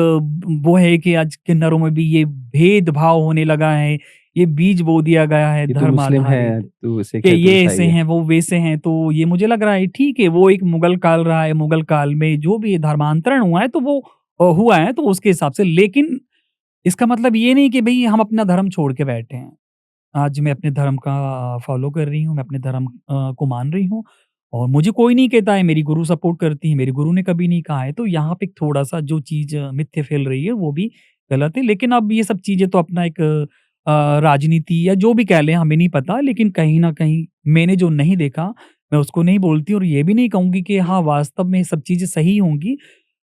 वो है कि आज किन्नरों में भी ये भेदभाव होने लगा है। ये बीज बो दिया गया है कि तू धर्म मुस्लिम आधारित, है, तू सिख कि है, तू ये ईसाई ऐसे है। हैं, वो वैसे हैं। तो ये मुझे लग रहा है ठीक है, वो एक मुगल काल रहा है, मुगल काल में जो भी धर्मांतरण हुआ है, तो वो हुआ है तो उसके हिसाब से। लेकिन इसका मतलब ये नहीं कि भई हम अपना धर्म छोड़ के बैठे हैं। आज मैं अपने धर्म का फ़ॉलो कर रही हूँ, मैं अपने धर्म को मान रही हूँ और मुझे कोई नहीं कहता है, मेरी गुरु सपोर्ट करती हैं, मेरे गुरु ने कभी नहीं कहा है। तो यहाँ पे थोड़ा-सा जो चीज़ मिथ्या फैल रही है, वो भी गलत है। लेकिन अब ये सब चीज़ें तो अपना एक राजनीति या जो भी कह लें, हमें नहीं पता। लेकिन कहीं न कहीं मैंने जो नहीं देखा, मैं उसको नहीं बोलती और ये भी नहीं कहूँगी कि हाँ, वास्तव में ये सब चीज़ें सही होंगी।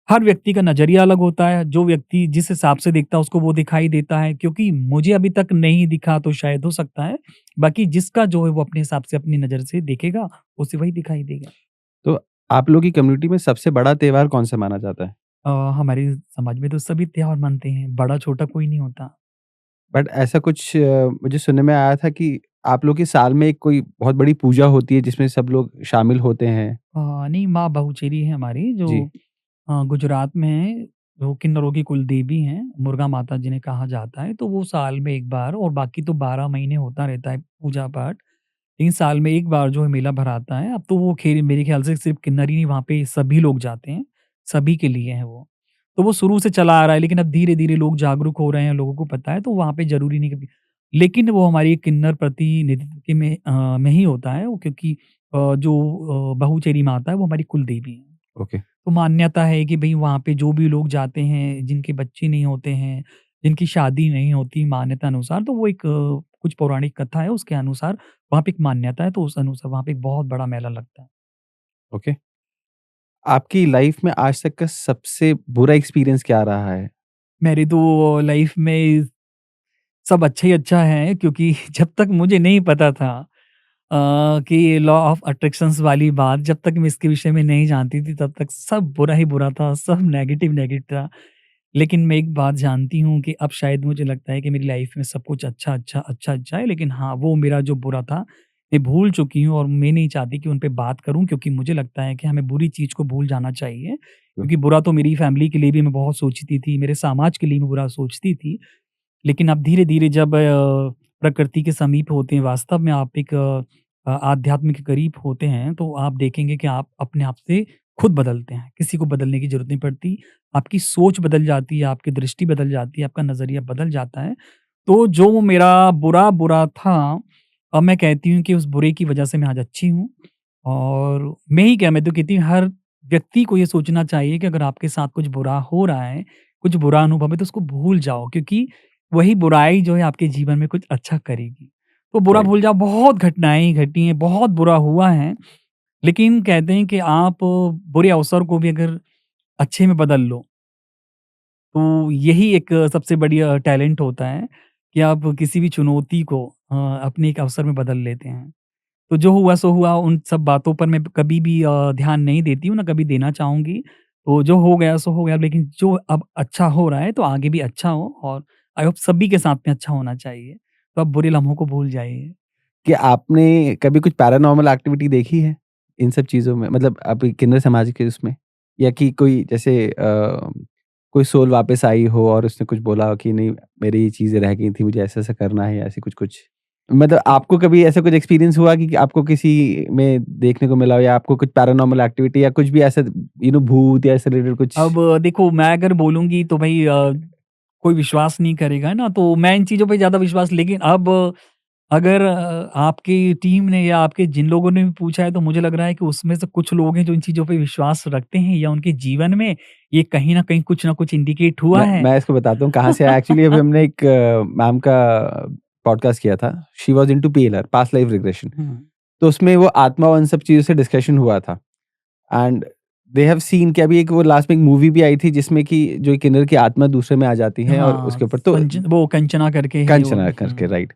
हर व्यक्ति का नज़रिया अलग होता है, जो व्यक्ति जिस हिसाब से देखता है उसको वो दिखाई देता है, क्योंकि मुझे अभी तक नहीं दिखा तो शायद हो सकता है, बाकी जिसका जो है वो अपने हिसाब से अपनी नज़र से देखेगा, उसे वही दिखाई देगा। तो आप लोगों की कम्युनिटी में सबसे बड़ा त्योहार कौन-सा माना जाता है? हमारे समाज में तो सभी त्योहार मनते हैं, बड़ा-छोटा कोई नहीं होता। बट ऐसा कुछ मुझे सुनने में आया था कि आप लोग के साल में एक कोई बहुत बड़ी पूजा होती है जिसमें सब लोग शामिल होते हैं। नहीं, माँ बहुचेरी है हमारी जो जी। गुजरात में है, जो किन्नरों की कुलदेवी हैं, मुर्गा माता जिन्हें कहा जाता है, तो वो साल में 1 बार और बाकी तो 12 महीने होता रहता है पूजा-पाठ। लेकिन साल में 1 बार जो है मेला भराता है। अब तो वो खेल मेरे ख़्याल से सिर्फ़ किन्नर ही नहीं, वहाँ पे सभी लोग जाते हैं, सभी के लिए है वो। तो वो शुरू से चला आ रहा है, लेकिन अब धीरे-धीरे लोग जागरूक हो रहे हैं, लोगों को पता है, तो वहाँ पे ज़रूरी नहीं कि, लेकिन वो हमारी किन्नर प्रतिनिधित्व के में ही होता है वो, क्योंकि बहुचेरी माता है वो हमारी कुलदेवी है। ओके। तो मान्यता है कि भई वहाँ पे जो भी लोग जाते हैं, जिनके बच्चे नहीं होते हैं, जिनकी शादी नहीं होती मान्यता अनुसार, तो वो एक कुछ पौराणिक कथा है उसके अनुसार वहाँ पे एक मान्यता है, तो उस अनुसार वहाँ पे एक बहुत बड़ा मेला लगता है। ओके। आपकी लाइफ में आज तक का सबसे बुरा एक्सपीरियंस क्या रहा है? मेरी तो लाइफ में सब अच्छा ही अच्छा है, क्योंकि जब तक मुझे नहीं पता था कि लॉ ऑफ अट्रैक्शंस वाली बात, जब तक मैं इसके विषय में नहीं जानती थी, तब तक सब बुरा ही बुरा था, सब नेगेटिव नेगेटिव था। लेकिन मैं एक बात जानती हूँ कि अब शायद मुझे लगता है कि मेरी लाइफ में सब कुछ अच्छा, अच्छा, अच्छा, अच्छा है। लेकिन हाँ, वो मेरा जो बुरा था, मैं भूल चुकी हूँ और मैं नहीं चाहती कि उन पे बात करूँ, क्योंकि मुझे लगता है कि हमें बुरी चीज़ को भूल जाना चाहिए। क्योंकि बुरा तो मेरी फैमिली के लिए भी मैं बहुत सोचती थी, मेरे समाज के लिए मैं बुरा सोचती थी। लेकिन अब धीरे-धीरे जब प्रकृति के समीप होते हैं, वास्तव में आप एक आध्यात्म के करीब होते हैं, तो आप देखेंगे कि आप अपने आप से खुद बदलते हैं। किसी को बदलने की ज़रूरत नहीं पड़ती। आपकी सोच बदल जाती है, आपकी दृष्टि बदल जाती है, आपका नज़रिया बदल जाता है। तो जो मेरा बुरा था, अब मैं कहती हूँ कि उस बुरे की वजह से मैं आज अच्छी हूँ। और मैं ही क्या, मैं तो कहती हूँ हर व्यक्ति को ये सोचना चाहिए कि अगर आपके साथ कुछ बुरा हो रहा है, कुछ बुरा अनुभव है, तो उसको भूल जाओ, क्योंकि वही बुराई जो है आपके जीवन में कुछ अच्छा करेगी। तो बुरा राइट। भूल जाओ, बहुत घटनाएँ घटी हैं, बहुत बुरा हुआ है, लेकिन कहते हैं कि आप बुरे अवसर को भी अगर अच्छे में बदल लो, तो यही एक सबसे बढ़िया टैलेंट होता है कि आप किसी भी चुनौती को अपने एक अवसर में बदल लेते हैं। तो जो हुआ सो हुआ, उन सब बातों पर मैं कभी भी ध्यान नहीं देती हूँ, ना कभी देना चाहूँगी। तो जो हो गया सो हो गया, लेकिन जो अब अच्छा हो रहा है तो आगे भी अच्छा हो, और आई होप सभी के साथ में अच्छा होना चाहिए। तो आप बुरे लम्हों को भूल जाइए। क्या आपने कभी कुछ पैरानॉर्मल एक्टिविटी देखी है, इन सब चीज़ों में? मतलब आप किन्नर समाज के उसमें? या कि कोई जैसे कोई सोल वापस आई हो और उसने कुछ बोला हो कि नहीं मेरी ये चीज़ें रह गई थी, मुझे ऐसा-ऐसा करना है या ऐसे कुछ-कुछ? मतलब आपको कभी ऐसा कुछ एक्सपीरियंस हुआ कि आपको किसी में देखने को मिला हो या आपको कुछ पैरानॉर्मल एक्टिविटी या कुछ भी ऐसा भूत या इससे रिलेटेड कुछ? अब देखो, मैं अगर बोलूँगी तो भई कोई विश्वास नहीं करेगा, है ना? तो मैं इन चीज़ों पे ज़्यादा विश्वास, लेकिन अब अगर आपकी टीम ने या आपके जिन लोगों ने भी पूछा है, तो मुझे लग रहा है कि उसमें से कुछ लोग हैं जो इन चीज़ों पे विश्वास रखते हैं, या उनके जीवन में ये कहीं न कहीं कुछ न कुछ इंडिकेट हुआ है। मैं इसको बताता हूँ कहाँ से आया एक्चुअली अभी हमने एक मैम का पॉडकास्ट किया था। She was into PLR past life regression. हुँ। तो उसमें वो आत्मा और इन सब चीज़ों से डिस्कशन हुआ था एंड दे हैव सीन कि अभी एक वो लास्ट में एक मूवी भी आई थी जिसमें कि जो एक किन्नर की आत्मा दूसरे में आ जाती है और हाँ, उसके ऊपर तो वो कंचना करके है वो। कंचना करके राइट।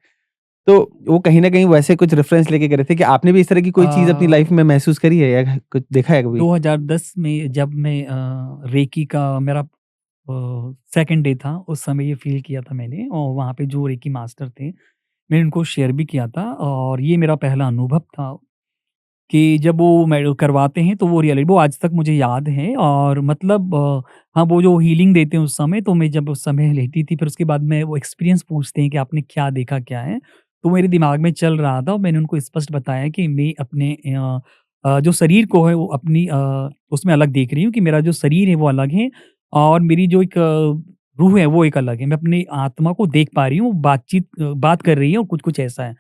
तो वो कहीं न कहीं वैसे कुछ रेफरेंस लेके करे थे कि आपने भी इस तरह की कोई चीज़ अपनी अ, लाइफ में महसूस करी है या कुछ देखा है कभी? 2010 में जब मैं रेकी का मेरा सेकंड डे था, उस समय ये फ़ील किया था मैंने, और वहाँ पे जो रेकी मास्टर थे, मैंने उनको शेयर भी किया था, और ये मेरा पहला अनुभव था कि जब वो करवाते हैं तो वो आज तक मुझे याद है, और मतलब हाँ, वो जो हीलिंग देते हैं उस समय, तो मैं जब उस समय लेटी थी, फिर उसके बाद में वो एक्सपीरियंस पूछते हैं कि आपने क्या देखा, क्या है? तो मेरे दिमाग में चल रहा था, और मैंने उनको स्पष्ट बताया कि मैं अपने जो शरीर को है वो अपनी उसमें अलग देख रही हूँ, कि मेरा जो शरीर है वो अलग है, और मेरी जो एक रूह है वो एक अलग है। मैं अपनी आत्मा को देख पा रही हूँ, बात कर रही है, और कुछ-कुछ ऐसा है।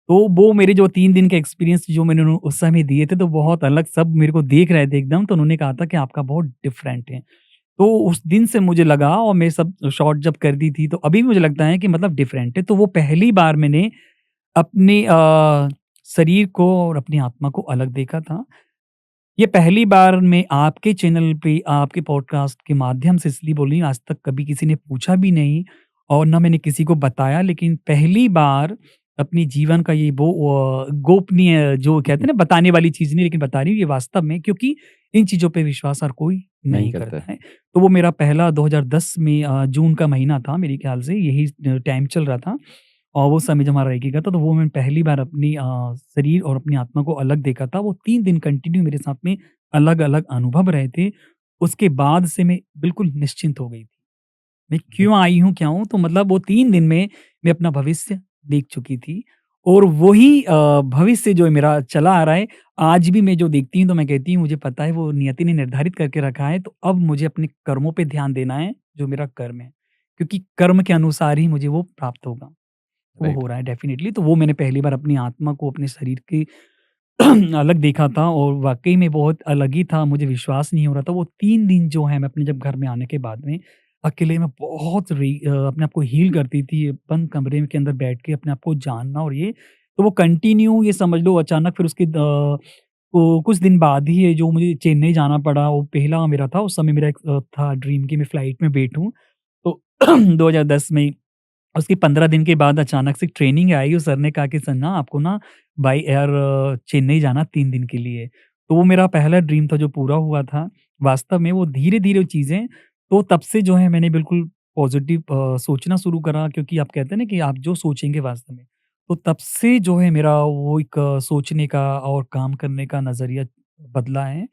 तो वो मेरे जो 3 दिन के एक्सपीरियंस जो मैंने उन्हें उस समय दिए थे, तो बहुत अलग, सब मेरे को देख रहे थे एकदम, तो उन्होंने कहा था कि आपका बहुत डिफरेंट है। तो उस दिन से मुझे लगा, और मैं सब शॉट जब कर दी थी, तो अभी भी मुझे लगता है कि मतलब डिफरेंट है। तो वो पहली बार मैंने अपने शरीर को और अपनी आत्मा को अलग देखा था। ये पहली बार मैं आपके चैनल पे, आपके पॉडकास्ट के माध्यम से इसलिए बोल रही हूँ, आज तक कभी किसी ने पूछा भी नहीं, और ना मैंने किसी को बताया, लेकिन पहली बार अपनी जीवन का ये वो गोपनीय जो कहते हैं ना, बताने वाली चीज़ नहीं, लेकिन बता रही हूँ ये वास्तव में, क्योंकि इन चीज़ों पे विश्वास हर कोई नहीं नहीं करता करता है। है। तो वो मेरा पहला 2010 में जून का महीना था मेरे ख्याल से, यही टाइम चल रहा था, और वो समय जब हमारा रेकी का था, तो वो मैं पहली बार अपनी शरीर और अपनी आत्मा को अलग देखा था। वो 3 दिन कंटिन्यू मेरे साथ में अलग-अलग अनुभव रहे थे। उसके बाद से मैं बिल्कुल निश्चिंत हो गई थी। मैं क्यों आई हूँ, क्या हूँ? तो मतलब वो 3 दिन में मैं अपना भविष्य देख चुकी थी, और वही भविष्य जो है मेरा चला आ रहा है। आज भी मैं जो देखती हूँ, तो मैं कहती हूँ मुझे पता है वो नियति ने निर्धारित करके रखा है, तो अब मुझे अपने कर्मों पे ध्यान देना है, जो मेरा कर्म है। क्योंकि कर्म के अनुसार ही मुझे वो प्राप्त होगा। वो राइट। हो रहा है डेफ़िनिटली। तो वो मैंने पहली बार अपनी आत्मा को अपने शरीर के अलग देखा था, और वाक़ई में बहुत अलग ही था, मुझे विश्वास नहीं हो रहा था। वो 3 दिन जो है, मैं अपने जब घर में आने के बाद में अकेले में बहुत अपने आप को हील करती थी, बंद कमरे के अंदर बैठ के अपने आप को जानना, और ये तो वो कंटिन्यू, ये समझ लो अचानक फिर उसके कुछ दिन बाद ही ये जो मुझे चेन्नई जाना पड़ा, वो पहला मेरा था। उस समय मेरा एक था ड्रीम कि मैं फ्लाइट में बैठूँ। तो 2010 में उसके 15 दिन के बाद अचानक से ट्रेनिंग आई, उस सर ने कहा कि सन्ना आपको ना बाय एयर चेन्नई जाना 3 दिन के लिए। तो वो मेरा पहला ड्रीम था जो पूरा हुआ था। वास्तव में वो धीरे-धीरे चीज़ें, तो तब से जो है मैंने बिल्कुल पॉज़िटिव सोचना शुरू करा, क्योंकि आप कहते हैं ना कि आप जो सोचेंगे वास्तव में, तो तब से जो है मेरा वो एक सोचने का और काम करने का नज़रिया बदला है।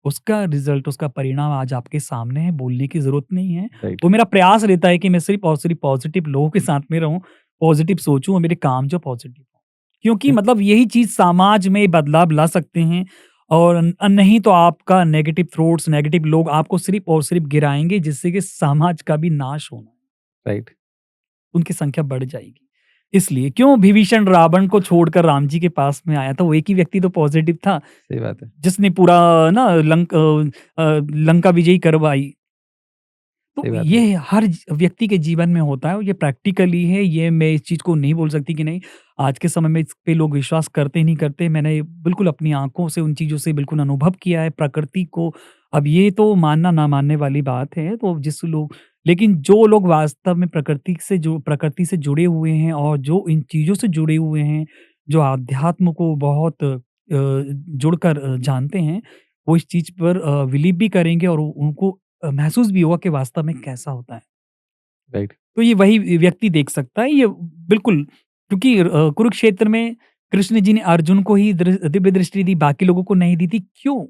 उसका रिज़ल्ट, उसका परिणाम आज आपके सामने है, बोलने की ज़रूरत नहीं है। राइट। वो मेरा प्रयास रहता है कि मैं सिर्फ़ और सिर्फ़ पॉज़िटिव लोगों के साथ में रहूँ, पॉज़िटिव सोचूँ और मेरे काम जो पॉज़िटिव हों। क्योंकि हुँ, मतलब यही चीज़ समाज में बदलाव ला सकते हैं और नहीं तो आपका नेगेटिव थॉट्स, नेगेटिव लोग आपको सिर्फ़ और सिर्फ़ गिराएँगे जिससे कि समाज का भी नाश होना है। राइट, उनकी संख्या बढ़ जाएगी। इसलिए क्यों विभीषण रावण को छोड़कर राम जी के पास में आया था, वो एक ही व्यक्ति तो पॉज़िटिव था, सही बात है, जिसने पूरा ना लंका विजयी करवाई। तो सही बात है। ये हर व्यक्ति के जीवन में होता है और ये प्रैक्टिकली है, ये मैं इस चीज़ को नहीं बोल सकती कि नहीं, आज के समय में इस पे लोग विश्वास करते नहीं करते। मैंने बिल्कुल अपनी आँखों से उन चीज़ों से बिल्कुल अनुभव किया है प्रकृति को। अब ये तो मानना ना मानने वाली बात है, तो जिस लोग लेकिन जो लोग वास्तव में प्रकृति से जुड़े हुए हैं और जो इन चीज़ों से जुड़े हुए हैं, जो अध्यात्म को बहुत जुड़कर जानते हैं, वो इस चीज़ पर बिलीव भी करेंगे और उनको महसूस भी होगा कि वास्तव में कैसा होता है। राइट, तो ये वही व्यक्ति देख सकता है, ये बिल्कुल क्योंकि कुरुक्षेत्र में कृष्ण जी ने अर्जुन को ही दिव्य दृष्टि दी, बाकी लोगों को नहीं दी थी, क्यों?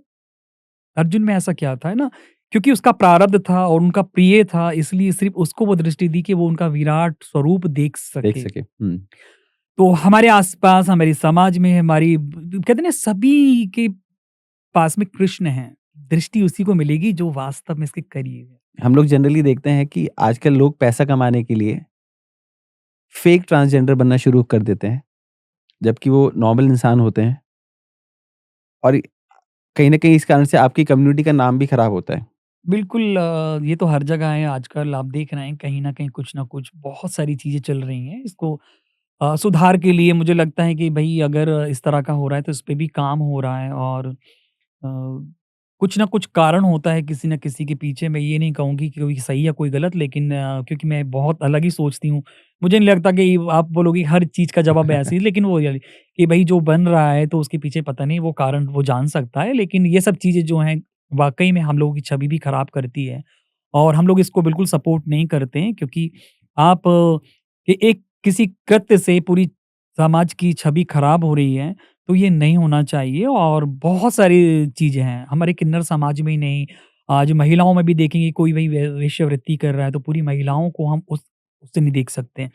अर्जुन में ऐसा क्या था, है ना? क्योंकि उसका प्रारब्ध था और उनका प्रिय था, इसलिए सिर्फ़ उसको वो दृष्टि दी कि वो उनका विराट स्वरूप देख देख सके। सके। हुँ, तो हमारे आस-पास, हमारे समाज में, हमारी कहते हैं ना सभी के पास में कृष्ण हैं। दृष्टि उसी को मिलेगी जो वास्तव में इसके करीब है। हम लोग जनरली देखते हैं कि आजकल लोग पैसा कमाने के लिए फेक ट्रांसजेंडर बनना शुरू कर देते हैं, जबकि वो नॉर्मल इंसान होते हैं और कहीं न कहीं इस कारण से आपकी कम्युनिटी का नाम भी खराब होता है। बिल्कुल ये तो हर जगह है आजकल आप देख रहे हैं कहीं न कहीं कुछ न कुछ बहुत सारी चीज़ें चल रही हैं। इसको सुधार के लिए मुझे लगता है कि भई अगर इस तरह का हो रहा है तो इस पे भी काम हो रहा है और कुछ ना कुछ कारण होता है किसी न किसी के पीछे। मैं ये नहीं कहूँगी कि कोई सही या कोई गलत लेकिन क्योंकि मैं बहुत अलग ही सोचती हूँ। मुझे नहीं लगता कि आप बोलोगे हर चीज़ का जवाब ऐसे ही लेकिन वो ये कि भई जो बन रहा है तो उसके पीछे पता नहीं वो कारण वो जान सकता है। लेकिन ये सब चीज़ें जो हैं वाक़ई में हम लोगों की छवि भी खराब करती है और हम लोग इसको बिल्कुल सपोर्ट नहीं करते हैं क्योंकि आप एक किसी कृत्य से पूरी समाज की छवि खराब हो रही है। तो ये नहीं होना चाहिए और बहुत सारी चीज़ें हैं, हमारे किन्नर समाज में ही नहीं, आज महिलाओं में भी देखेंगे कोई वही वेश्यावृत्ति कर रहा है, तो पूरी महिलाओं को हम उस उससे नहीं देख सकते हैं।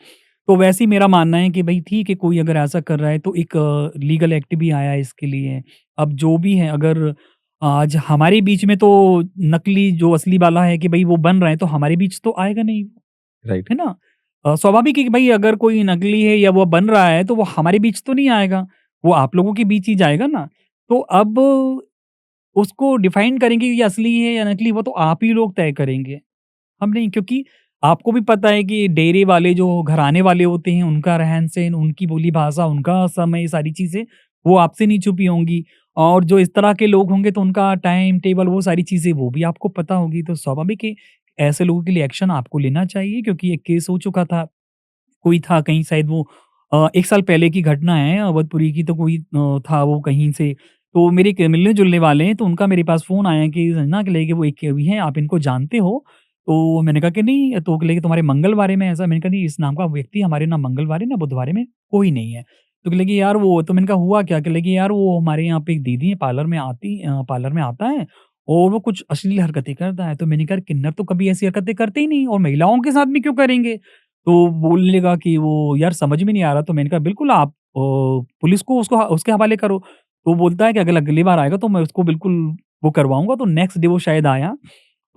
तो वैसे ही मेरा मानना है कि भई ठीक है, कोई अगर ऐसा कर रहा है तो एक लीगल एक्ट भी आया है इसके लिए। अब जो भी है अगर आज हमारे बीच में तो नकली जो असली वाला है कि भई वो बन रहा है, तो हमारे बीच तो आएगा नहीं, राइट, है ना? स्वाभाविक है कि भई अगर कोई नकली है या वो बन रहा है, तो वो हमारे बीच तो नहीं आएगा। वो आप लोगों के बीच ही जाएगा ना। तो अब उसको डिफाइन करेंगे कि ये असली है या नकली वो तो आप ही लोग तय करेंगे, हम नहीं क्योंकि आपको भी पता है कि डेरे वाले जो घराने वाले होते हैं, उनका रहन-सहन, उनकी बोली-भाषा, उनका समय, सारी चीज़ें वो आपसे नहीं छुपी होंगी और जो इस तरह के लोग होंगे तो उनका टाइम टेबल वो सारी चीज़ें वो भी आपको पता होगी। तो स्वाभाविक है, ऐसे लोगों के लिए एक्शन आपको लेना चाहिए क्योंकि एक केस हो चुका था। कोई था कहीं शायद वो 1 साल पहले की घटना है अवधपुरी की तो कोई था वो कहीं से, तो मेरे के मिलने-जुलने वाले हैं तो उनका मेरे पास फ़ोन आया कि ना कि लेके वो एक अभी हैं, आप इनको जानते हो? तो मैंने कहा कि नहीं, तो बोले कि तुम्हारे मंगलवारे में ऐसा? मैंने कहा नहीं इस नाम का व्यक्ति हमारे ना मंगलवारे ना बुधवारे में कोई नहीं है। तो बोले कि यार वो तो मैंने कहा हुआ क्या? बोले कि यार वो हमारे यहाँ पे एक दीदी है पार्लर में आता है और वो कुछ अश्लील हरकतें करता है। तो मैंने कहा किन्नर तो कभी ऐसी हरकतें करते ही नहीं और महिलाओं के साथ भी क्यों करेंगे? तो बोलने लगा कि वो यार समझ में नहीं आ रहा तो मैंने कहा बिल्कुल आप पुलिस को उसको उसके हवाले करो। तो बोलता है कि अगर अगली बार आएगा तो मैं उसको बिल्कुल वो करवाऊँगा तो नेक्स्ट डे वो शायद आया,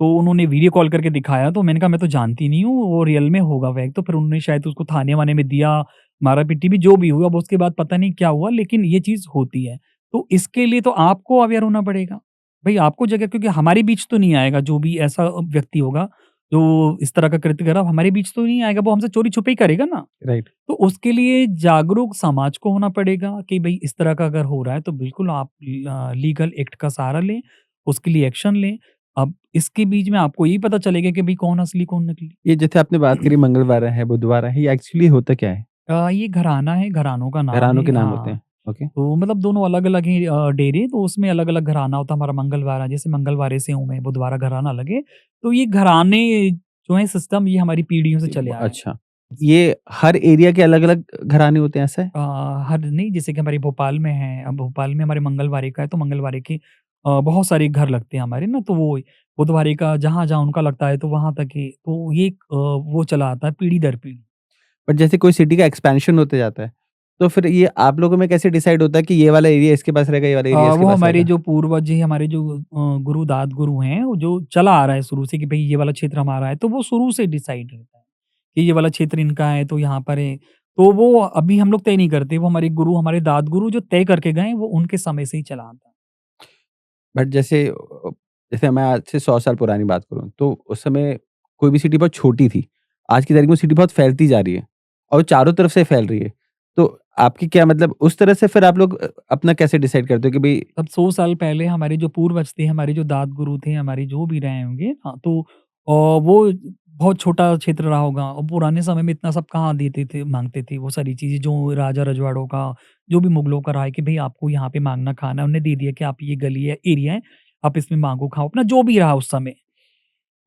तो उन्होंने वीडियो कॉल करके दिखाया तो मैंने कहा मैं तो जानती नहीं हूँ वो रियल में होगा वै तो फिर उन्होंने शायद उसको थाने-वाने में दिया, मारा-पीटी भी जो भी हुआ अब उसके बाद पता नहीं क्या हुआ लेकिन ये चीज़ होती है। तो इसके लिए तो आपको अवेयर होना पड़ेगा। भई आपको जगह क्योंकि हमारे बीच तो नहीं आएगा जो भी ऐसा व्यक्ति होगा जो इस तरह का कृत्य कर रहा है, हमारे बीच तो नहीं आएगा, वो हमसे चोरी-छुपे ही करेगा ना। राइट। तो उसके लिए जागरूक समाज को होना पड़ेगा कि भई इस तरह का अगर हो रहा है तो बिल्कुल आप लीगल एक्ट का सहारा लें, उसके लिए एक्शन लें। अब इसके बीच में आपको यही पता चलेगा कि भई कौन असली कौन नकली। ये जैसे आपने बात करी मंगलवार है, बुधवार है, ये एक्चुअली होता क्या है? ये घराना है, घरानों का नाम घरानों है के नाम होते हाँ। हैं। ओके, तो मतलब दोनों अलग-अलग हैं डेरे तो उसमें अलग-अलग घराना होता है। हमारा मंगलवारा जैसे मंगलवारे से हूँ मैं, बुधवारा घराना अलग है। तो ये घराने जो है सिस्टम ये हमारी पीढ़ियों से ये चले ब आ रहे हैं। अच्छा। ये हर एरिया के अलग-अलग घराने होते हैं, ऐसा है? अ, हर नहीं जैसे कि हमारे भोपाल में है, अब भोपाल में हमारे मंगलवारे का है तो मंगलवारे के बहुत सारे घर लगते हैं हमारे ना तो वो बुधवारे का जहाँ-जहाँ उनका लगता है तो वहाँ तक ही तो ये एक वो चला आता है पीढ़ी दर पीढ़ी। बट जैसे कोई सिटी का एक्सपेंशन होते जाता है, तो फिर ये आप लोगों में कैसे डिसाइड होता है कि ये वाला एरिया इसके पास रहेगा, ये वाला एरिया इसके वो पास हमारे रहेगा? जो पूर्वज हैं, हमारे जो गुरु दाद गुरु हैं, वो जो चला आ रहा है शुरू से कि भई ये वाला क्षेत्र हमारा है, तो वो शुरू से डिसाइड रहता है कि ये वाला क्षेत्र इनका है, तो यहाँ पर है। तो वो अभी हम लोग तय नहीं करते, वो हमारे गुरु, हमारे दाद गुरु जो तय करके गए हैं, वो उनके समय से ही चला आता है। बट जैसे मैं आज से 100 साल पुरानी बात करूँ, तो उस समय कोई भी सिटी बहुत छोटी थी। आज की तारीख में सिटी बहुत फैलती जा रही है और चारों तरफ से फैल रही है। तो आपकी क्या मतलब उस तरह से फिर आप लोग अपना कैसे डिसाइड करते हो कि भई तब 100 साल पहले हमारे जो पूर्वज थे, हमारे जो दाद गुरु थे, हमारे जो भी रहे होंगे, हाँ, तो वो बहुत छोटा क्षेत्र रहा होगा और पुराने समय में इतना सब कहाँ देते थे, माँगते थे वो सारी चीज़ें जो राजा रजवाड़ों का, जो भी मुगलों का रहा है कि भई आपको यहाँ पे माँगना खाना है, उन्हें दे दिया कि आप ये गली है, एरिया है, आप इसमें माँगो, खाओ, अपना जो भी रहा उस समय।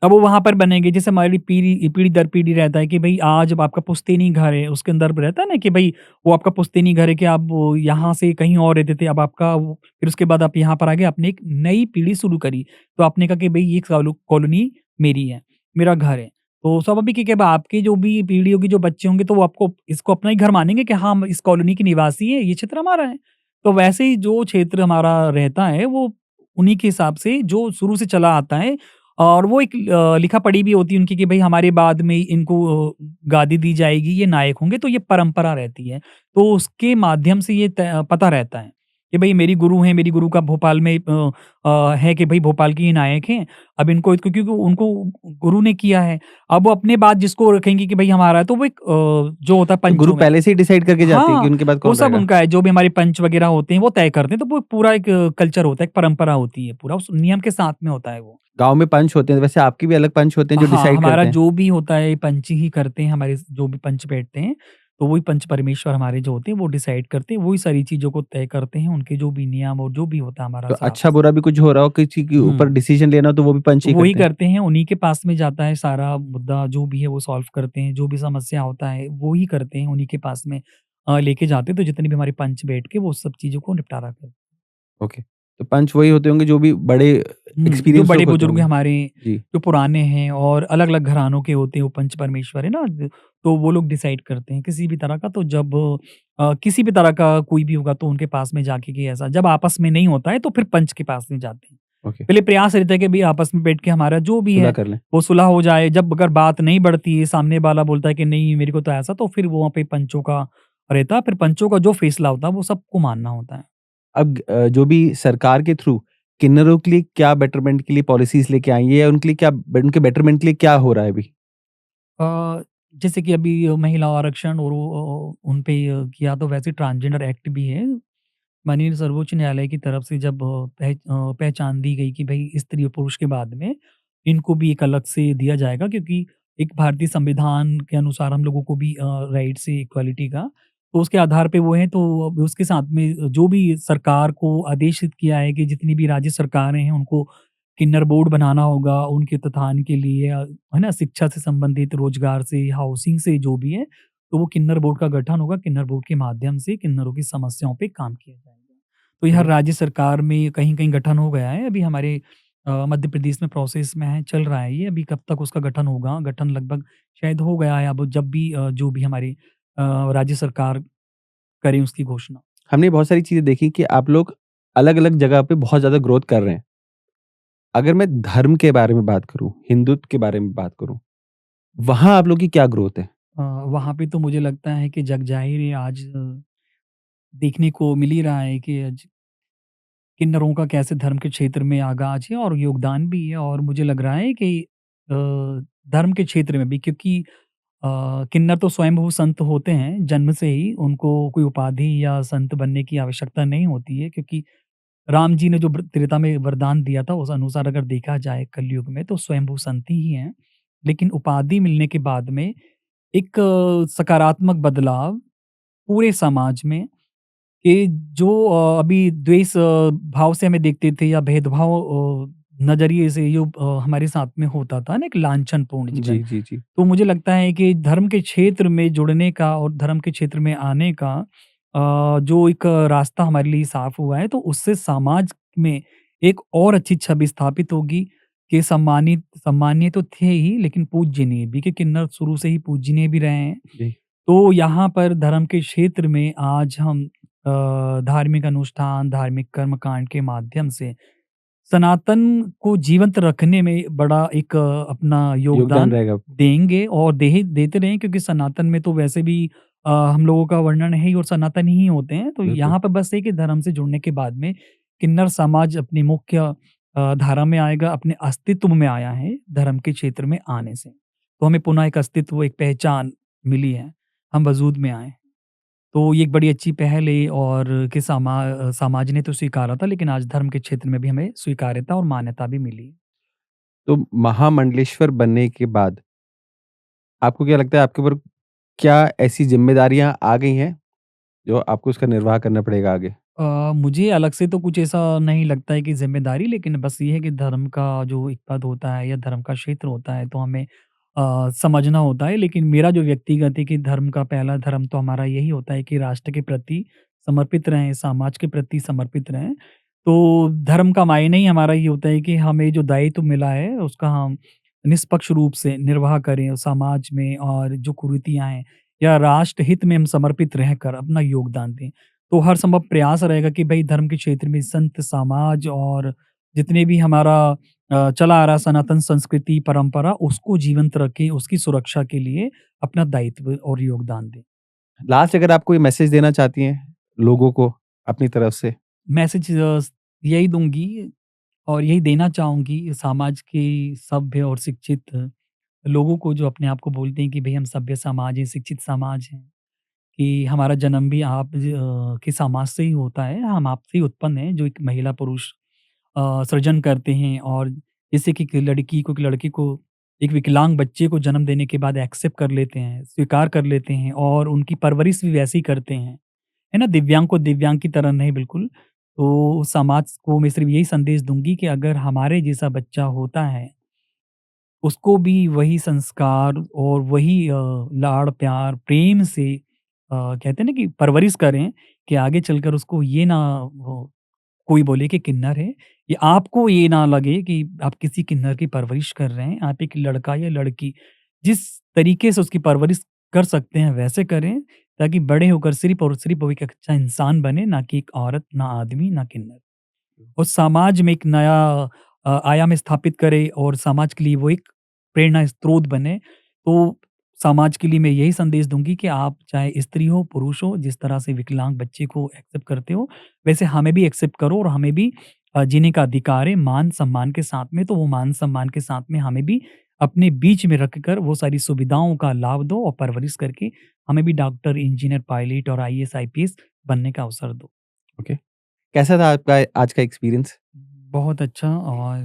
अब वो वहाँ पर बनेंगे, जैसे हमारी पीढ़ी पीढ़ी दर पीढ़ी रहता है कि भई आज अब आपका पुश्तैनी घर है, उसके अंदर रहता है ना कि भई वो आपका पुश्तैनी घर है कि आप वो यहाँ से कहीं और रहते थे, अब आपका वो फिर उसके बाद आप यहाँ पर आ गए, आपने एक नई पीढ़ी शुरू करी। तो आपने कहा कि भई ये कॉलोनी मेरी है, मेरा घर है। तो स्वाभाविक है कि अब आपकी जो भी पीढ़ी होगी, जो बच्चे होंगे, तो वो आपको इसको अपना ही घर मानेंगे कि हाँ, हम इस कॉलोनी के निवासी हैं, ये क्षेत्र हमारा है। तो वैसे ही जो क्षेत्र हमारा रहता है, वो उन्हीं के हिसाब से जो शुरू से चला आता है और वो एक लिखा-पढ़ी भी होती है उनकी कि भई हमारे बाद में इनको गादी दी जाएगी, ये नायक होंगे, तो ये परंपरा रहती है। तो उसके माध्यम से ये पता रहता है कि भई मेरी गुरु हैं, मेरी गुरु का भोपाल में है कि भई भोपाल के ये नायक हैं। अब इनको क्योंकि उनको गुरु ने किया है, अब वो अपने बाद जिसको रखेंगे कि भई हमारा है, तो वो एक जो होता है तो गुरु पंचों में। पहले से ही डिसाइड करके जाते हैं कि हाँ, उनके बाद वो कौन सब रहेगा? उनका है, जो भी हमारे पंच वगैरह होते हैं, वो तय करते हैं, तो वो पूरा एक कल्चर होता है, एक परंपरा होती है, पूरा उस नियम के साथ में होता है वो। गाँव में पंच होते हैं, वैसे आपके भी अलग पंच होते हैं जो हाँ, डिसाइड हमारा करते हैं? जो भी होता है पंच ही करते हैं, हमारे जो भी पंच बैठते हैं, तो वही पंच परमेश्वर हमारे जो होते हैं वो डिसाइड करते हैं, वही सारी चीज़ों को तय करते हैं, उनके जो भी नियम और जो भी होता है हमारा तो सारा अच्छा बुरा भी कुछ हो रहा हो, किसी के ऊपर हुँ, डिसीजन लेना हो तो वो भी पंच तो ही वही करते हैं? करते हैं, उन्हीं के पास में जाता है सारा मुद्दा जो भी है वो सॉल्व करते हैं, जो भी समस्या होता है वो ही करते हैं, उन्हीं के पास में लेके जाते हैं, तो जितने भी हमारे पंच बैठ के वो सब चीज़ों को निपटारा करते हैं। ओके। तो पंच वही होते होंगे जो भी बड़े जो एक्सपीरियंस लोग होते बड़े-बुजुर्ग होंगे? हमारे जी। जो पुराने हैं और अलग-अलग घरानों के होते हैं, वो पंच परमेश्वर है ना, तो वो लोग डिसाइड करते हैं किसी भी तरह का। तो जब किसी भी तरह का कोई भी होगा तो उनके पास में जाके कि ऐसा जब आपस में नहीं होता है तो फिर पंच के पास में जाते हैं। ओके, पहले प्रयास रहता है कि भई आपस में बैठ के हमारा जो भी सुलह है कर लें। वो सुलह हो जाए। जब अगर बात नहीं बढ़ती है, सामने वाला बोलता है कि नहीं मेरे को तो ऐसा, तो फिर वहाँ पे पंचों का रहता है। फिर पंचों का जो फैसला होता है वो सबको मानना होता है। अब जो भी सरकार के थ्रू किन्नरों के लिए क्या बेटरमेंट के लिए पॉलिसीज़ लेके आई है या उनके लिए क्या उनके बेटरमेंट के लिए क्या हो रहा है अभी? जैसे कि अभी महिला आरक्षण और वो उन पे किया, तो वैसे ट्रांसजेंडर एक्ट भी है। माननीय सर्वोच्च न्यायालय की तरफ से जब पहचान दी गई कि भई स्त्री और पुरुष के बाद में इनको भी एक अलग से दिया जाएगा, क्योंकि एक भारतीय संविधान के अनुसार हम लोगों को भी राइट्स है इक्वालिटी का। तो उसके आधार पे वो है, तो अब उसके साथ में जो भी सरकार को आदेशित किया है कि जितनी भी राज्य सरकारें हैं उनको किन्नर बोर्ड बनाना होगा उनके उत्थान के लिए, है ना? शिक्षा से संबंधित, रोजगार से, हाउसिंग से जो भी है, तो वो किन्नर बोर्ड का गठन होगा। किन्नर बोर्ड के माध्यम से किन्नरों की समस्याओं पे काम किया जाएगा। तो ये हर ओके। राज्य सरकार में कहीं-कहीं गठन हो गया है। अभी हमारे मध्य प्रदेश में प्रोसेस में है, चल रहा है ये। अभी कब तक उसका गठन होगा? गठन लगभग शायद हो गया है। अब जब भी जो भी हमारी राज्य सरकार करे उसकी घोषणा। हमने बहुत सारी चीज़ें देखी कि आप लोग अलग-अलग जगह पे बहुत ज़्यादा ग्रोथ कर रहे हैं। अगर मैं धर्म के बारे में बात करूँ, हिंदुत्व के बारे में बात करूँ, वहाँ आप लोग की क्या ग्रोथ है? वहाँ पे तो मुझे लगता है कि जग ज़ाहिर है आज देखने को मिल ही रहा है कि आज किन्नरों का कैसे धर्म के क्षेत्र में आगाज़ है और योगदान भी है, और मुझे लग रहा है कि धर्म के क्षेत्र में भी, क्योंकि किन्नर तो स्वयंभू संत होते हैं, जन्म से ही उनको कोई उपाधि या संत बनने की आवश्यकता नहीं होती है, क्योंकि राम जी ने जो त्रेता में वरदान दिया था उस अनुसार अगर देखा जाए कलयुग में तो स्वयंभू संत ही हैं। लेकिन उपाधि मिलने के बाद में एक सकारात्मक बदलाव पूरे समाज में कि जो अभी द्वेष भाव से हमें देखते थे या भेदभाव नज़रिए से जो हमारे साथ में होता था ना, एक लांछनपूर्ण जीवन। जी, जी, जी। तो मुझे लगता है कि धर्म के क्षेत्र में जुड़ने का और धर्म के क्षेत्र में आने का जो एक रास्ता हमारे लिए साफ हुआ है, तो उससे समाज में एक और अच्छी छवि स्थापित होगी कि सम्मानित सम्मानीय तो थे ही, लेकिन पूज्यनीय भी, कि किन्नर शुरू से ही पूजनीय भी रहे हैं। जी। तो यहाँ पर धर्म के क्षेत्र में आज हम धार्मिक अनुष्ठान, धार्मिक कर्मकांड के माध्यम से सनातन को जीवंत रखने में बड़ा एक अपना योगदान योगदान रहेगा। देंगे और दे ही देते रहें, क्योंकि सनातन में तो वैसे भी हम लोगों का वर्णन है ही और सनातन ही होते हैं। तो बिल्कुल। यहाँ पे बस है कि धर्म से जुड़ने के बाद में किन्नर समाज अपनी मुख्य धारा में आएगा, अपने अस्तित्व में आया है धर्म के क्षेत्र में आने से। तो हमें पुनः एक अस्तित्व, एक पहचान मिली है, हम वजूद में आए। तो ये एक बड़ी अच्छी पहल है और कि समाज ने तो स्वीकारा था, लेकिन आज धर्म के क्षेत्र में भी हमें स्वीकार्यता और मान्यता भी मिली। तो महामंडलेश्वर बनने के बाद आपको क्या लगता है आपके ऊपर क्या ऐसी ज़िम्मेदारियाँ आ गई हैं, जो आपको उसका निर्वाह करना पड़ेगा आगे? मुझे अलग से तो कुछ ऐसा नहीं लगता है कि ज़िम्मेदारी, लेकिन बस ये है कि धर्म का जो एक पद होता है या धर्म का क्षेत्र होता है, तो हमें समझना होता है। लेकिन मेरा जो व्यक्तिगत है कि धर्म का पहला धर्म तो हमारा यही होता है कि राष्ट्र के प्रति समर्पित रहें, समाज के प्रति समर्पित रहें। तो धर्म का मायने ही हमारा ये होता है कि हमें जो दायित्व मिला है, उसका हम निष्पक्ष रूप से निर्वाह करें, और समाज में और जो कुरीतियाँ हैं या राष्ट्र हित में हम समर्पित रहकर अपना योगदान दें। तो हर संभव प्रयास रहेगा कि भई धर्म के क्षेत्र में संत समाज और जितने भी हमारा चला आ रहा सनातन संस्कृति, परंपरा, उसको जीवंत रखें, उसकी सुरक्षा के लिए अपना दायित्व और योगदान दें। लास्ट अगर आप कोई मैसेज देना चाहती हैं, लोगों को अपनी तरफ से? मैसेज यही दूँगी और यही देना चाहूँगी समाज के सभ्य और शिक्षित लोगों को, जो अपने आप को बोलते हैं कि भई हम सभ्य समाज हैं, शिक्षित समाज हैं। कि हमारा जन्म भी आप के समाज से ही होता है, हम आपसे ही उत्पन्न हैं, जो एक महिला-पुरुष सृजन करते हैं। और जैसे कि एक लड़की को, एक लड़के को, एक विकलांग बच्चे को जन्म देने के बाद एक्सेप्ट कर लेते हैं, स्वीकार कर लेते हैं और उनकी परवरिश भी वैसे ही करते हैं, है ना? दिव्यांग को दिव्यांग की तरह नहीं, बिल्कुल। तो समाज को मैं सिर्फ़ यही संदेश दूँगी कि अगर हमारे जैसा बच्चा होता है, उसको भी वही संस्कार और वही लाड़, प्यार, प्रेम से कहते हैं ना कि परवरिश करें, कि आगे चलकर उसको ये ना वो कोई बोले कि किन्नर है, या आपको ये ना लगे कि आप किसी किन्नर की परवरिश कर रहे हैं। आप एक लड़का या लड़की जिस तरीके से उसकी परवरिश कर सकते हैं, वैसे करें, ताकि बड़े होकर सिर्फ़ और सिर्फ़ वो एक अच्छा इंसान बने, ना कि एक औरत, ना आदमी, ना किन्नर। और समाज में एक नया आयाम स्थापित करे और समाज के लिए वो एक प्रेरणा स्रोत बने। तो समाज के लिए मैं यही संदेश दूँगी कि आप चाहे स्त्री हो, पुरुष हो, जिस तरह से विकलांग बच्चे को एक्सेप्ट करते हो, वैसे हमें भी एक्सेप्ट करो और हमें भी जीने का अधिकार है मान-सम्मान के साथ में। तो वो मान-सम्मान के साथ में हमें भी अपने बीच में रखकर वो सारी सुविधाओं का लाभ दो और परवरिश करके हमें भी डॉक्टर, इंजीनियर, पायलट और आईएएस, आईपीएस बनने का अवसर दो। ओके। कैसा था आपका आज का एक्सपीरियंस? बहुत अच्छा। और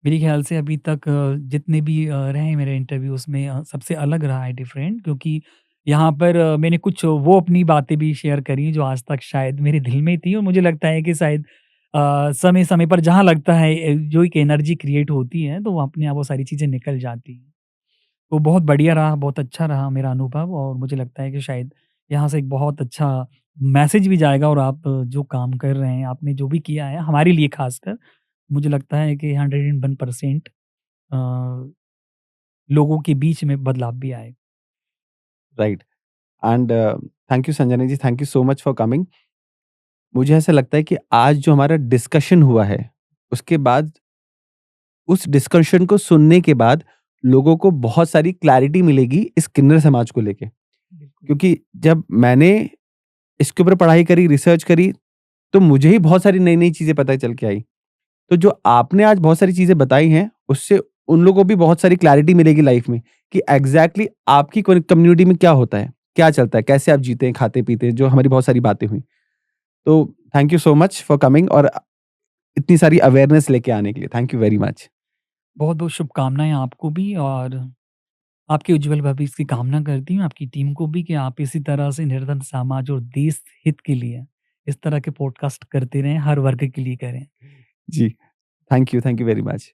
मेरे ख़्याल से अभी तक जितने भी रहे हैं मेरे इंटरव्यू, उसमें सबसे अलग रहा है, डिफरेंट, क्योंकि यहाँ पर मैंने कुछ वो अपनी बातें भी शेयर करी जो आज तक शायद मेरे दिल में थी, और मुझे लगता है कि शायद समय-समय पर जहाँ लगता है जो एक एनर्जी क्रिएट होती है, तो वो अपने आप वो सारी चीज़ें निकल जाती हैं। तो बहुत बढ़िया रहा, बहुत अच्छा रहा मेरा अनुभव, और मुझे लगता है कि शायद यहाँ से एक बहुत अच्छा मैसेज भी जाएगा। और आप जो काम कर रहे हैं, आपने जो भी किया है हमारे लिए ख़ासकर, मुझे लगता है कि 101% अ, लोगों के बीच में बदलाव भी आएगा। Right. And thank you Sanjana ji, thank you so much for coming. मुझे ऐसा लगता है कि आज जो हमारा डिस्कशन हुआ है, उसके बाद उस डिस्कशन को सुनने के बाद लोगों को बहुत सारी क्लैरिटी मिलेगी इस किन्नर समाज को लेके। बिल्कुल। क्योंकि जब मैंने इसके ऊपर पढ़ाई करी, रिसर्च करी, तो मुझे ही बहुत सारी नई-नई चीज़ें पता चल के आई। तो जो आपने आज बहुत सारी चीज़ें बताई हैं, उससे उन लोगों को भी बहुत सारी क्लैरिटी मिलेगी लाइफ में कि एग्ज़ैक्टली आपकी कम्युनिटी में क्या होता है, क्या चलता है, कैसे आप जीते हैं, खाते-पीते हैं, जो हमारी बहुत सारी बातें हुई। तो thank you so much for coming और इतनी सारी अवेयरनेस लेके आने के लिए। Thank you very much. बहुत-बहुत शुभकामनाएँ आपको भी, और आपके उज्ज्वल भविष्य की कामना करती हूँ, आपकी टीम को भी, कि आप इसी तरह से निर्धन समाज और देश हित के लिए इस तरह के पॉडकास्ट करते रहें, हर वर्ग के लिए करें। जी, थैंक यू वेरी मच।